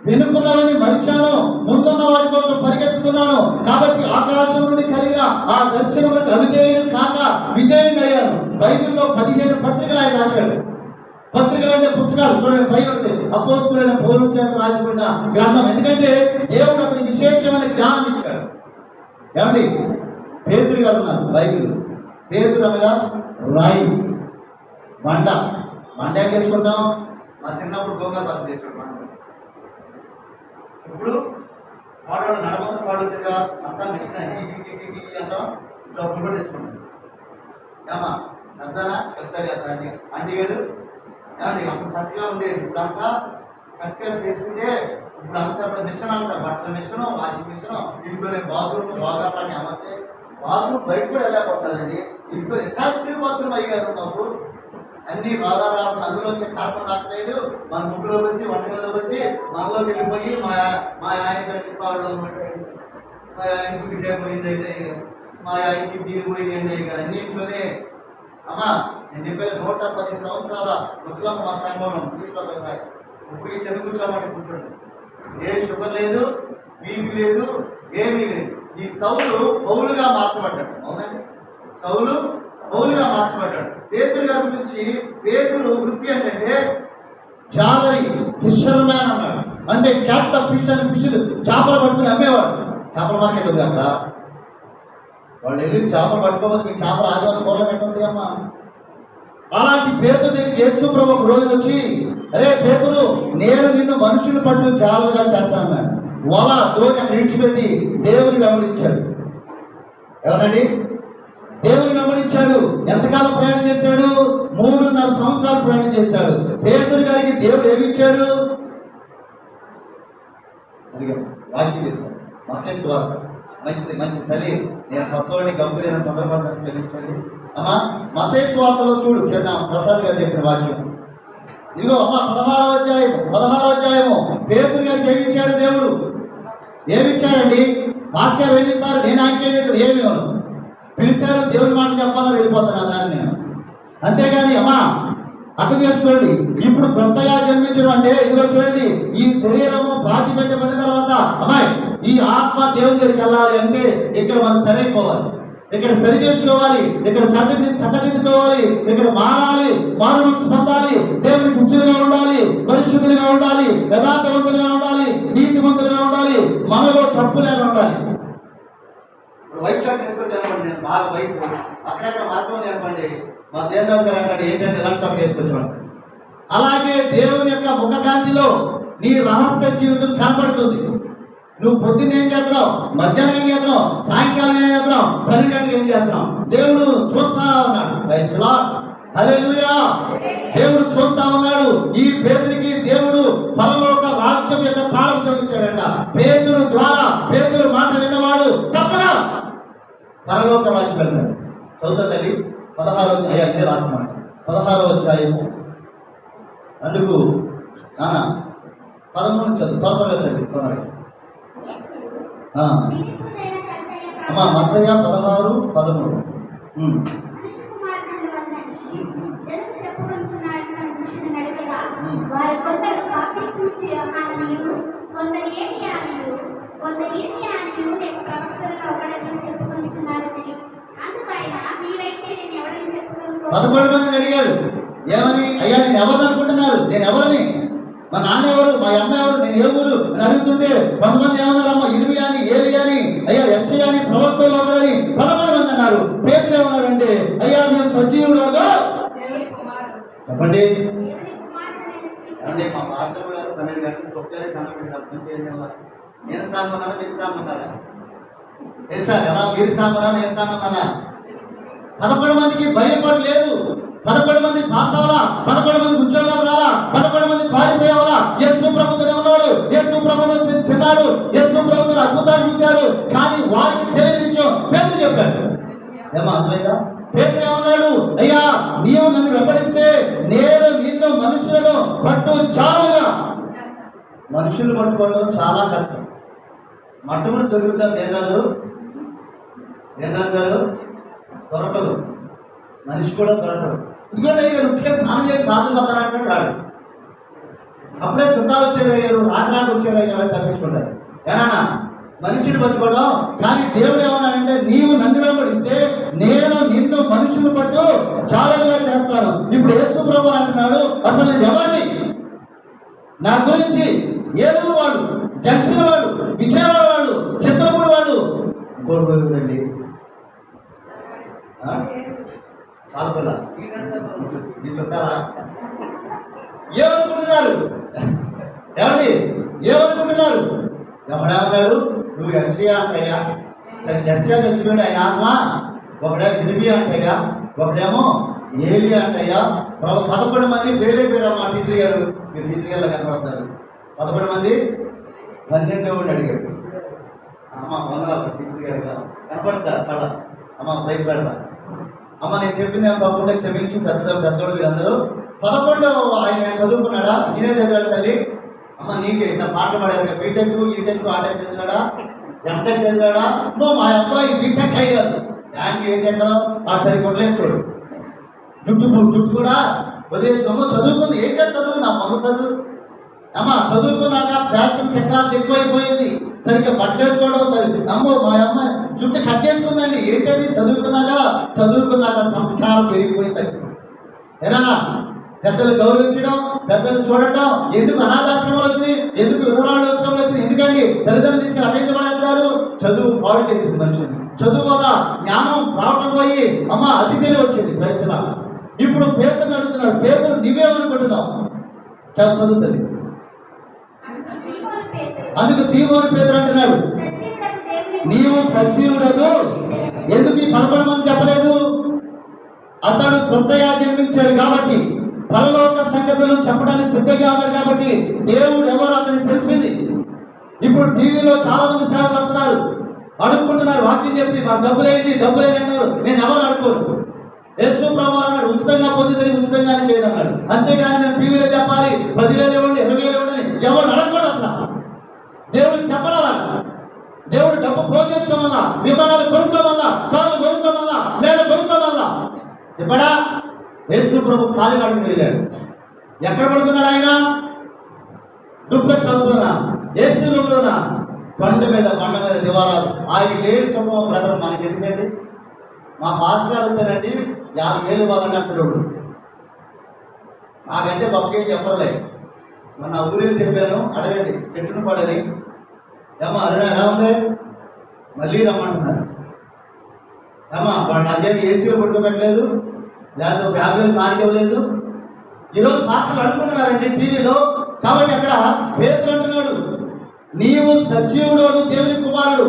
వెనుకున్నవని మరిచాను, ముందున్న వాటి కోసం పరిగెత్తుతున్నాను, కాబట్టి ఆకాశం నుండి కలిగిన ఆ దర్శనములకు అవిధేయుడు కాక విధేయుడు అయ్యాను. బైబిల్లో 15 పత్రికలు ఆయన రాశాడు. పత్రికలు అంటే పుస్తకాలు, చూడండి పై ఉంటుంది, అపోస్తలుడైన పౌలు చేత రాసిపోయిన గ్రంథం. ఎందుకంటే దేవుడు అతనికి విశేషమైన జ్ఞానం ఇచ్చాడు. ఏమండి, పేతురు గారు ఉన్నారు బైబిల్. పేతురు అనగా రాయి, బండ. బండ ఏం చేసుకుంటాం? మా చిన్నప్పుడు గోంగూర పచ్చడి చేసుకుంటాం. ఇప్పుడు వాడు నడమంతా పాడుగా అంతా మిషన్ అంటాం, డబ్బులు కూడా తెచ్చుకుంటాం. ఏమా చెప్తారా? చెప్తారు కదా ఆంటీ గారు. ఏమండి అప్పుడు చక్కగా ఉండేది, ఇప్పుడు అంతా చక్కగా చేసుకుంటే ఇప్పుడు అంతా మిషన్ అంట, బట్టల మిషన్, వాషింగ్ మిషన్, ఇంట్లోనే బాత్రూమ్ బాగా అమ్మతే బాత్రూమ్ బయట కూడా వెళ్ళకపోతారండి. ఇంట్లో ఎట్లా బాత్రూమ్ అయ్యారు మాకు అన్ని బాగా రాకుండా అందులోకి కార్బన్ డైఆక్సైడ్ మన ముగ్గులోకి వచ్చి వంటగదిలోకి వచ్చి మనలోకి వెళ్ళిపోయి మా ఆయన పాడు, మా ఆయనకి బిడ్డ పోయిందంటే, మా ఆయనకి బీరు పోయిందండి. ఇక అన్నింటిలోనే అమ్మా నేను చెప్పేది 110 సంవత్సరాల ముస్లిం మా సంఘం తీసుకొస్తాయి. ఇప్పుడు ఇది కూర్చోమంటే కూర్చోండి. ఏ షుగర్ లేదు, బీపీ లేదు, ఏమీ లేదు. ఈ సౌలు పౌలుగా మార్చబడ్డాడు. అవునండి, సౌలు పౌలుగా మార్చబడ్డాడు. పేతురు గారి గురించి, పేతురు వృత్తి ఏంటంటే జాలరి, ఫిషర్ మ్యాన్ అన్నాడు. అంటే క్యాచ్ ద ఫిష్ అని ఫిష్ చేపలు పట్టుకుని అమ్మేవాడు. చేపల మార్కెట్ ఉంది అక్కడ. వాళ్ళు వెళ్ళి చేపలు పట్టుకోకపోతే మీ చేపలు ఆదివారం కూరలు పెట్టండి అమ్మా. అలాంటి పేతురు దగ్గరికి యేసు ప్రభు ఒక రోజు వచ్చి, అరే పేతురు, నేను నిన్ను మనుషులు పట్టు జాలుగా చేస్తాను. వల దోని అక్కడ విడిచిపెట్టి దేవుని వెంబడించాడు. ఎవరండి? దేవుని వెంబడించాడు. ఎంతకాలం ప్రయాణం చేశాడు? 3.5 సంవత్సరాలు ప్రయాణం చేశాడు. పేతురు గారికి దేవుడు ఏమి ఇచ్చాడు? అదిగా వాక్యం చెప్తాడు. మత్తయి సువార్త. మంచిది మంచిది తల్లి, నేను కొత్తవాడిని గంభీరైన తొందరపడతాను, క్షమించండి అమ్మా. మత్తయి సువార్తలో చూడు, ప్రసాద్ గారు చెప్పిన వాక్యం. ఇదిగో అమ్మ 16వ అధ్యాయము పేతురు గారికి ఏమి ఇచ్చాడు దేవుడు? ఏమిచ్చాడండి? భాస్కర్ ఏమి ఇస్తారు, నేను ఆయనకేమి ఇస్తారు, ఏమి ఇవ్వను. పిలిచారు, దేవుని మాట చెప్పాలని వెళ్ళిపోతాను దాన్ని నేను. అంతేగాని అమ్మా అర్థం చేసుకోండి, ఇప్పుడు కొత్తగా జన్మించడం అంటే ఇదిగో చూడండి, ఈ శరీరము పాతి పెట్టబడిన తర్వాత అమ్మాయి ఈ ఆత్మ దేవుని దగ్గరికి వెళ్ళాలి అంటే ఇక్కడ మనం సరైపోవాలి, ఇక్కడ సరి చేసుకోవాలి, ఇక్కడ చక్కదిద్దుకోవాలి, ఇక్కడ మారాలి, మారు మనసు పొందాలి, దేవునికి ఇష్టలుగా ఉండాలి, పరిశుద్ధులుగా ఉండాలి, యథార్థవంతులుగా ఉండాలి, నీతివంతులుగా ఉండాలి, మనలో తప్పు లేక ఉండాలి. వైట్ షర్ట్ వేసుకొని జరపండి, నేను బాగా వైట్ అక్కడక్కడ మార్గం జరపండి. మా దేవరాజు గారు అంటాడు ఏంటంటే ఇలాంటి చొక్క వేసుకొచ్చాడు. అలాగే దేవుని యొక్క ముఖకాంతిలో నీ రహస్య జీవితం కనపడుతుంది. నువ్వు పొద్దున్న ఏం చేస్తున్నావు, మధ్యాహ్నం ఏం చేస్తున్నావు, సాయంకాలం ఏం చేస్తున్నావు, 12 గంటలకు ఏం చేస్తున్నావు, దేవుడు చూస్తా ఉన్నాడు. ప్రైజ్ ది లార్డ్, హల్లెలూయా. దేవుడు చూస్తా ఉన్నాడు. ఈ పేతురికి దేవుడు పరలోక రాజ్యం యొక్క తాళం చెల్లించాడంట. పేతురు ద్వారా, పేతురు మాట విన్నవాడు తప్పగా పరలోక రాజ్యం వెళ్ళాడు. చదువుతుంది 16వ అధ్యాయం, అదే రాస్తున్నాడు 16వ అధ్యాయము. అందుకు నాన్న 13 చదువు, త్వరగా చదివి త్వరగా. అమ్మా మత్తయి 16:13. వారు కొందరు బాప్తిస్మము యోహానునియు, కొందరు ఏలియానియు, కొందరు ఇర్మియానియు లేక ప్రవక్తలలో ఒకడని చెప్పుకొనుచున్నారని. అందుకు ఆయన, మీరైతే నేను ఎవరని చెప్పుకొనుకో. 11 మందిని అడిగాడు, ఏమని? అయ్యా నేను ఎవరు అనుకుంటున్నారు, నేను ఎవరిని, మా నాన్న ఎవరు, మా అమ్మ ఎవరు, నేను ఏ ఊరు అని అడుగుతుంటే కొంతమంది ఏమన్నారమ్మా, ఇర్మియా అని, ఏలియా అని, అయ్యా యెషయా అని, ప్రవక్తలు ఒకడని 11 మంది అన్నారు. పేతురు ఏమన్నాడంటే, అయ్యా నేను సజీవుడుగా చెప్పండి అంటే మా పాస్టర్ గారు 12 గంటలకు ఒక్కరే సంబంధించిన నేను స్నానం ఉన్నాను, మీరు స్నానం ఉన్నారా? సార్ ఎలా మీరు స్నానం ఉన్నారా, నేను స్నానం ఉన్నానా? 11 మందికి భయపడలేదు. 11 మంది పాస్ అవ్వాలా, 11 మంది ఉద్యోగాలు రాలా, 11 మంది పారిపోయేవాలా. యేసు ప్రభువునే ఉన్నారు, యేసు ప్రభువును తిన్నారు, యేసు ప్రభువును అద్భుతాలు చూశారు. కానీ వారికి తెలియని విషయం పేతురు చెప్పాడు. ఏమో అర్థమైందా? పేతురు ఏమన్నాడు, అయ్యా నీవు నన్ను వెంబడిస్తే నేను నిన్ను మనుషులను పట్టు చాలుగా. మనుషులు పట్టుకోవడం చాలా కష్టం. మట్టుబడి దొరుకుతుంది దేనాలు గారు దొరకదు, మనిషి కూడా దొరకదు. ఎందుకంటే రుట్టిగా స్నానం చేసి బాధలు పడతారంటే రాడు. అప్పుడే చుట్టాలు వచ్చారయ్యారు, రాక వచ్చారయ్యారు అని తప్పించుకుంటారు. ఏనా మనిషిని పట్టుకోవడం. కానీ దేవుడు ఏమన్నాడంటే, నీవు నన్ను వెంబడిస్తే నేను నిన్ను మనుషులు పట్టు చాలుగా చేస్తాను. ఇప్పుడు యేసు ప్రభువు అంటున్నాడు, అసలు నేను ఎవరిని, నా గురించి ఏలూరు వాళ్ళు, జంక్షన్ వాళ్ళు, విజయవాడ వాళ్ళు, చిత్రపూడి వాళ్ళు, కోరుకోండి కాల్పల నీ చుట్టాలా ఏమనుకుంటున్నారు, ఏమండి ఏమనుకుంటున్నారు? ఎవడేమన్నాడు, నువ్వు యెషయా అంటయ్యా, యెషయా చచ్చిపోయాడు ఆయన ఆత్మ, ఒకడేమో ఇర్మియా అంటయ్యా, ఒకడేమో ఏలియా అంటయ్యా. 11 మంది వేరైపోయారమ్మా. టీచర్ గారు, మీరు టీచర్ గారిలో కనపడతారు. 11 మంది 12వ అడిగాడు. అమ్మ వందనాలు టీచర్ గారు కనపడతారు కళ. అమ్మ ప్రైజ్ పెడతా. అమ్మ నేను చెప్పింది అంత తప్పుంటే క్షమించు, పెద్దోళ్ళు మీరందరూ. 11 ఆయన చదువుకున్నాడా, నేనే చదివాడు తల్లి. అమ్మ నీకే ఇంత పాటలు పాడారు, బీటెక్ ఈటెక్ ఆటెక్ చదివాడా, ఎంటెక్ చదివాడా? మా అబ్బాయి బీటెక్ అయ్యారు, దానికి ఏంటి ఎక్కడ ఆ సరి కొట్టలేసుకోడు, జుట్టు కూడా వదిలేసుకోమో. చదువుకుంది ఏంటో చదువు, నా మొదలు చదువు. అమ్మ చదువుకున్నాక ఫ్యాషన్ టెక్నాలజీ ఎక్కువైపోయింది, సరిగ్గా పట్టేసుకోవడం సరే. అమ్మో మా అమ్మాయి జుట్టు కట్ చేసుకుందండి, ఏంటది? చదువుకున్నాక సంస్కారం పెరిగిపోయింది. ఏనా పెద్దలు గౌరవించడం, పెద్దలు చూడటం. ఎందుకు అనాథాశ్రమాలు వచ్చినాయి, ఎందుకు విధవరాళ్ళు ఆశ్రమాలు వచ్చినాయి? ఎందుకండి తల్లిదండ్రులు తీసుకుని అభివృద్ధి చదువు పాడు చేసింది మనుషులు. చదువు వల్ల జ్ఞానం రావటం పోయి అమ్మ అతి తెలివి వచ్చింది వయసులా. ఇప్పుడు పేదలు అడుగుతున్నాడు, పేదలు నువ్వేమనుకుంటున్నావు? చదువుతుంది. అందుకు సీమోను పేతురు అంటున్నాడు, నీవు సజీవుడను. ఎందుకు ఈ 11 మంది చెప్పలేదు? అతడు కొత్తగా జన్మించాడు కాబట్టి, పరలోక సంగతులు చెప్పడానికి సిద్ధంగా ఉన్నాడు కాబట్టి దేవుడు ఎవరు అతనికి తెలిసింది. ఇప్పుడు టీవీలో చాలా మంది సేవలు వస్తున్నారు, అడుక్కుంటున్నారు, వాక్యం చెప్పి మాకు డబ్బులేంటి అన్నారు. నేను ఎవరు అడుక్కోను. యేసు ప్రభువు అన్నాడు, ఉచితంగా పొందితే ఉచితంగానే చేయడం అన్నాడు. అంతేగాని మేము టీవీలో చెప్పాలి 10,000 ఇవ్వండి 20,000 ఇవ్వండి ఎవరు అడగకూడదు. అసలు దేవుడికి చెప్పరాలి. దేవుడు డబ్బు పోగేసుకోవడం వల్ల, విమానాలు కొనుక్కోవడం వల్ల, కాళ్ళు కొనుక్కోవడం వల్ల, మేడ కొనుక్కోవడం వల్ల చెప్పాడా? యేసు ప్రభు కాలినడకన వెళ్ళాడు. ఎక్కడ పడుకున్నాడు ఆయన? డూప్లెక్స్ హౌస్లోనా, ఏసీ రూమ్లోనా, బండ మీద దివారాలు. ఆయన లేని సుఖం బ్రదర్ మనకి ఎందుకండి? మా పాస్ గారు ఉంటారండి 50,000 ఇవ్వాలని అంటున్నాడు. నాకంటే గొప్పగా చెప్పలే. మన ఊరిలో చెప్పాను, అడగండి, చెట్టును పడని ఏమో అరుణ ఎలా ఉంది, మళ్ళీ రమ్మంటున్నారు. ఏమా వాడు నాకేం ఏసీలో పడుకోబెట్టలేదు, లేదా 50,000 కార్యం ఇవ్వలేదు. ఈరోజు పాస్టర్లు అనుకుంటున్నారండి టీవీలో. కాబట్టి అక్కడ పేతురు అంటున్నాడు, నీవు సజీవుడు, దేవుని కుమారుడు.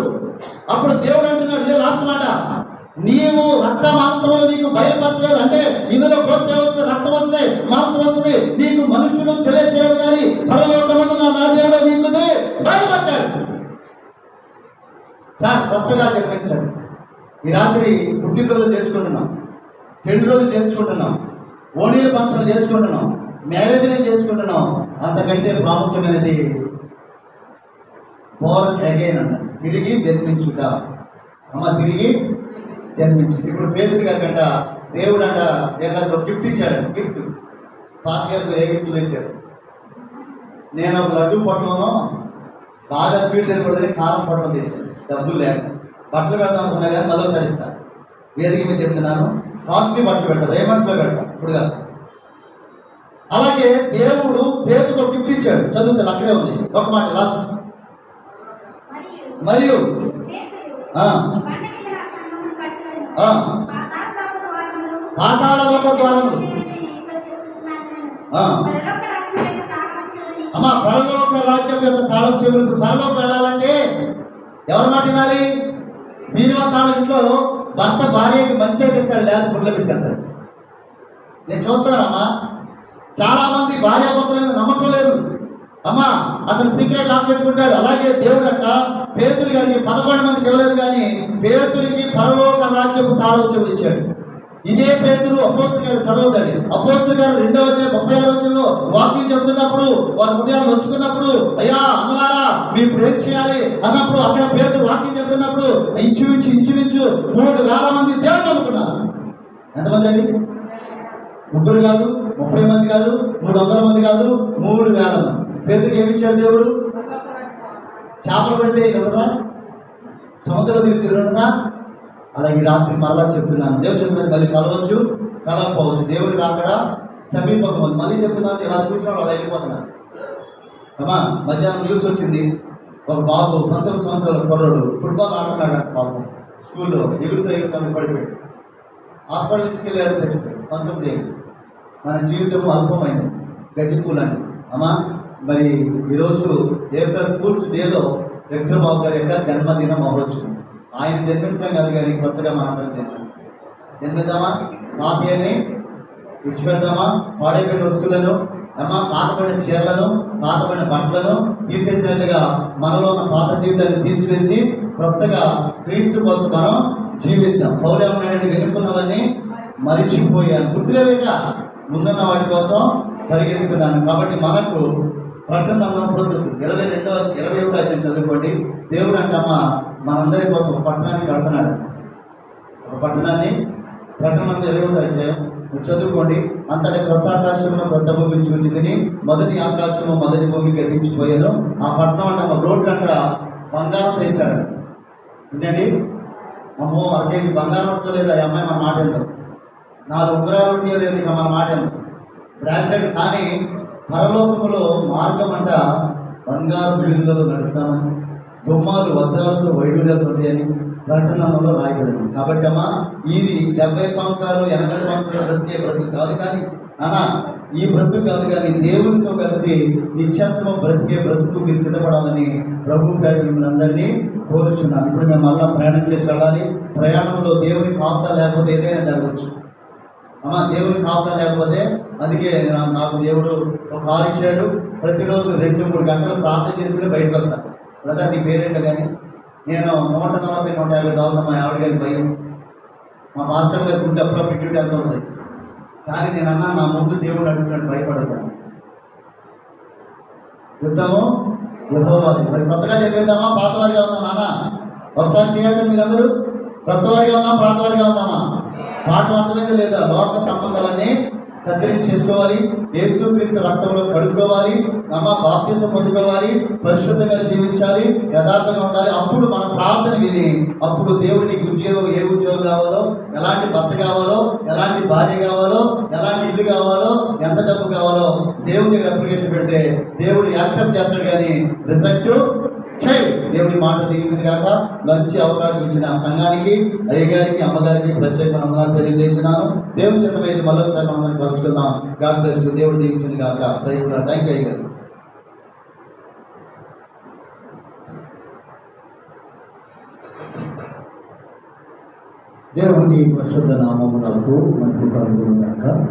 అప్పుడు దేవుడు అంటున్నాడు, ఇదే లాస్ట్ మాట, నీవు రక్త మాంసములు నీకు బయలుపరచలేదు. అంటే ఇందులో పోస్తే వస్తే రక్తం వస్తే మాంసం వస్తుంది, నీకు మనుషులు తెలియచేయదు కానీ పరలోకమందున్న నా దేవుడు నీకు బయలుపరచాడు. సార్ కొత్తగా జన్మించాడు. ఈ రాత్రి పుట్టినరోజులు చేసుకుంటున్నాం, పెళ్లి రోజులు చేసుకుంటున్నాం, ఓణీల ఫంక్షన్లు చేసుకుంటున్నాం, మ్యారేజ్లు చేసుకుంటున్నాం. అంతకంటే ప్రాముఖ్యమైనది బోర్న్ అగైన్ అన్న, తిరిగి జన్మించుట. అమ్మ తిరిగి జన్మించు. ఇప్పుడు పేదరి గారి కంట దేవుడు అంట ఏదో గిఫ్ట్ ఇచ్చాడు. గిఫ్ట్ పాస్ గారికి ఏ గిఫ్ట్లు ఇచ్చాడు? నేను ఒక లడ్డు పొట్టలను బాగా స్వీట్ తినకూడదని కారం పొట్టలు తెచ్చాను, డబ్బులు లేక. బట్టలు పెడతాం అనుకున్నా కానీ మరోసారి ఇస్తాను. వేదిక మీద చెప్తున్నాను, కాస్ట్లీ బట్టలు పెడతాను, రేమండ్స్లో పెడతాను ఇప్పుడు కాదు. అలాగే దేవుడు పేదకు గిఫ్ట్ ఇచ్చాడు. చదువుతాను, అక్కడే ఉంది ఒక మాట లాస్ట్. మరియు పాతాళ లోక ద్వారములు, అమ్మ పరలోక రాజ్యం యొక్క తాళం చెవులు. పరలోకి వెళ్ళాలంటే ఎవరు మాట వినాలి? మీరు తాళం ఇంట్లో భర్త భార్యకి మంచి తెస్తాడు, లేదా గుడ్ల పెట్టుకెళ్తాడు. నేను చూస్తున్నానమ్మా, చాలా మంది భార్యాభర్తల మీద నమ్మకం లేదు. అమ్మా అతను సీక్రెట్ లాక్ పెట్టుకుంటాడు. అలాగే దేవుడు అంట పేతురు గారికి 11 మందికి ఇవ్వలేదు, కానీ పేతురికి పరలోక రాజ్యపు తాళం చెవులు ఇచ్చాడు. ఇదే పేతురు అపోస్తలుల గారు చదవదండి. అపోస్తలుల గారు 2వ అధ్యాయం 36వ వచనంలో వాక్యం చెప్తున్నప్పుడు, వారి హృదయాలు వచ్చుకున్నప్పుడు, అయ్యా అన్నలారా మీరు ప్రేమ చేయాలి అన్నప్పుడు, అక్కడ పేతురు వాక్యం చెప్తున్నప్పుడు ఇంచుమించు 3,000 మంది దేవుడు నమ్ముకున్నారు. ఎంతమంది అండి? 3 కాదు, 30 మంది కాదు, 300 మంది కాదు, 3,000 మంది. పేతురికి ఏమి ఇచ్చాడు దేవుడు? చేపలు పెడితే ఉండదా? సముద్రంలో తిరిగి ఉండదా? అలాగే రాత్రి మరలా చెప్తున్నాను, దేవుడు చెప్పినది మళ్ళీ కలవచ్చు, కలవకపోవచ్చు. దేవుడు రాకడ సమీపంగా ఉంది. మళ్ళీ చెప్తున్నాను, ఇలా చూసిన వాళ్ళు వెళ్ళిపోతున్నారు. అమ్మా మధ్యాహ్నం న్యూస్ వచ్చింది, ఒక బాబు 19 సంవత్సరాల కుర్రాడు ఫుట్బాల్ ఆడుతున్నాడు బాబు, స్కూల్లో ఎగురుతూ పడిపోయాడు. హాస్పిటల్ తీసుకెళ్ళారు, చచ్చిపోయాడు. 19 ఏళ్ళు. మన జీవితం అల్పమైంది, గడ్డి పూలండి. అమ్మా మరి ఈరోజు ఏప్రిల్ ఫూల్స్ డేలో విక్టర్ బాబు గారి యొక్క జన్మదినం అవ్వచ్చు. ఆయన జన్మించడం కాదు కానీ కొత్తగా మనందరం జన్మిద్దామా? పాతని విడిచిపెడదామా? పాడైపోయిన వస్తువులను, అమ్మ పాతపడిన చీరలను, పాతపడిన బట్టలను తీసేసినట్టుగా మనలో ఉన్న పాత జీవితాన్ని తీసివేసి కొత్తగా క్రీస్తు కోసం మనం జీవిద్దాం. పౌలేమన్నాడు, వెనుకున్నవన్నీ మరిచిపోయాను, గుర్తులేక ముందున్న వాటి కోసం పరిగెత్తుతున్నాను. కాబట్టి మనకు ప్రకటన 22వ 21వ అధ్యాయం చదువుకోండి. దేవుడు అంటమ్మా మనందరి కోసం పట్టణాన్ని కడుతున్నాడు. ఒక పట్టణాన్ని ప్రకటన 21వ అధ్యాయం చదువుకోండి. అంతటి క్రొత్త ఆకాశంలో క్రొత్త భూమి చూచింది, మొదటి ఆకాశము మొదటి భూమి గతించిపోయాను. ఆ పట్టణం అంటే రోడ్లు అంట బంగారం వేశారు. ఏంటండి, అమ్మో 1 కేజీ బంగారం పట్టలేదు ఆ అమ్మాయి మన మాట వెళ్తాం, 4 ఉంగరాలు లేదు ఇక మన మాట వెళ్తాం బ్రాస్లెట్. కానీ పరలోకములో మార్గం అంట బంగారు బిల్లులలో నడుస్తామని, బొమ్మలు వజ్రాలతో వైడూర్యాలతో ఉంటాయని ప్రకటనలో రాయబడింది. కాబట్టి అమ్మా ఇది 70 సంవత్సరాలు 80 సంవత్సరాలు బ్రతికే బ్రతుకు కాదు, కానీ అన్నా ఈ బ్రతుకు కాదు కానీ దేవునితో కలిసి నిత్యత్వం బ్రతికే బ్రతుకు మీరు సిద్ధపడాలని ప్రభు పేరు మిమ్మల్ని అందరినీ కోరుచున్నాను. ఇప్పుడు మేము మళ్ళీ ప్రయాణం చేసి వెళ్ళాలి. ప్రయాణంలో దేవుని కాపుదల లేకపోతే ఏదైనా జరగవచ్చు. అమ్మ దేవుని కాపుదల లేకపోతే, అందుకే నాకు దేవుడు ఒక కారు ఇచ్చాడు. ప్రతిరోజు 2-3 గంటలు ప్రార్థన చేసుకుని బయటకు వస్తాను. బ్రదర్ నీ పేరేంటో కానీ నేను 140-150 తాగుతాను. మా ఆవిడ గారి భయం, మా మాస్టర్ గారి గుండె అప్పుడప్పుడు ఇటు వెళ్తూ ఉంటుంది. కానీ నేను అన్నా నా ముందు దేవుడు నడుస్తున్నట్టు భయపడతాను. యుద్ధము యెహోవాది. మరి కొత్తగా చెప్పేద్దామా, పాతవారిగా ఉందామా నాన్న? ఒకసారి చేయండి మీరందరూ. కొత్తవారిగా ఉందామా, పాతవారిగా ఉందామా? పాఠం అర్థమైంది లేదా? లోక సంబంధాలన్నీ కత్తిరించేసుకోవాలి, యేసుక్రీస్తు రక్తంలో కడుక్కోవాలి, బాప్తిసం పొందుకోవాలి, పరిశుద్ధంగా జీవించాలి, యథార్థంగా ఉండాలి. అప్పుడు మన ప్రార్థన విని అప్పుడు దేవుడు నీకు ఉద్యోగం, ఏ ఉద్యోగం కావాలో, ఎలాంటి భర్త కావాలో, ఎలాంటి భార్య కావాలో, ఎలాంటి ఇల్లు కావాలో, ఎంత డబ్బు కావాలో దేవుడి దగ్గర అప్లికేషన్ పెడితే దేవుడు యాక్సెప్ట్ చేస్తాడు. కానీ రిజెక్ట్ చేయి. దేవుడి మాటలు దిగించిన కాక మంచి అవకాశం ఇచ్చిన సంఘానికి, అయ్యగారికి, అమ్మగారికి ప్రత్యేక వందనాలు తెలియజేస్తున్నాను. దేవుని చిత్తమైతే మరొకసారి మనం కలుసుకుందాం. God bless you. దేవుడు దీవించిన కాక. Praise lord. థాంక్ యూ అయ్యగారు. దేవుని పరిశుద్ధ నామమునకు మహిమ కలుగును గాక.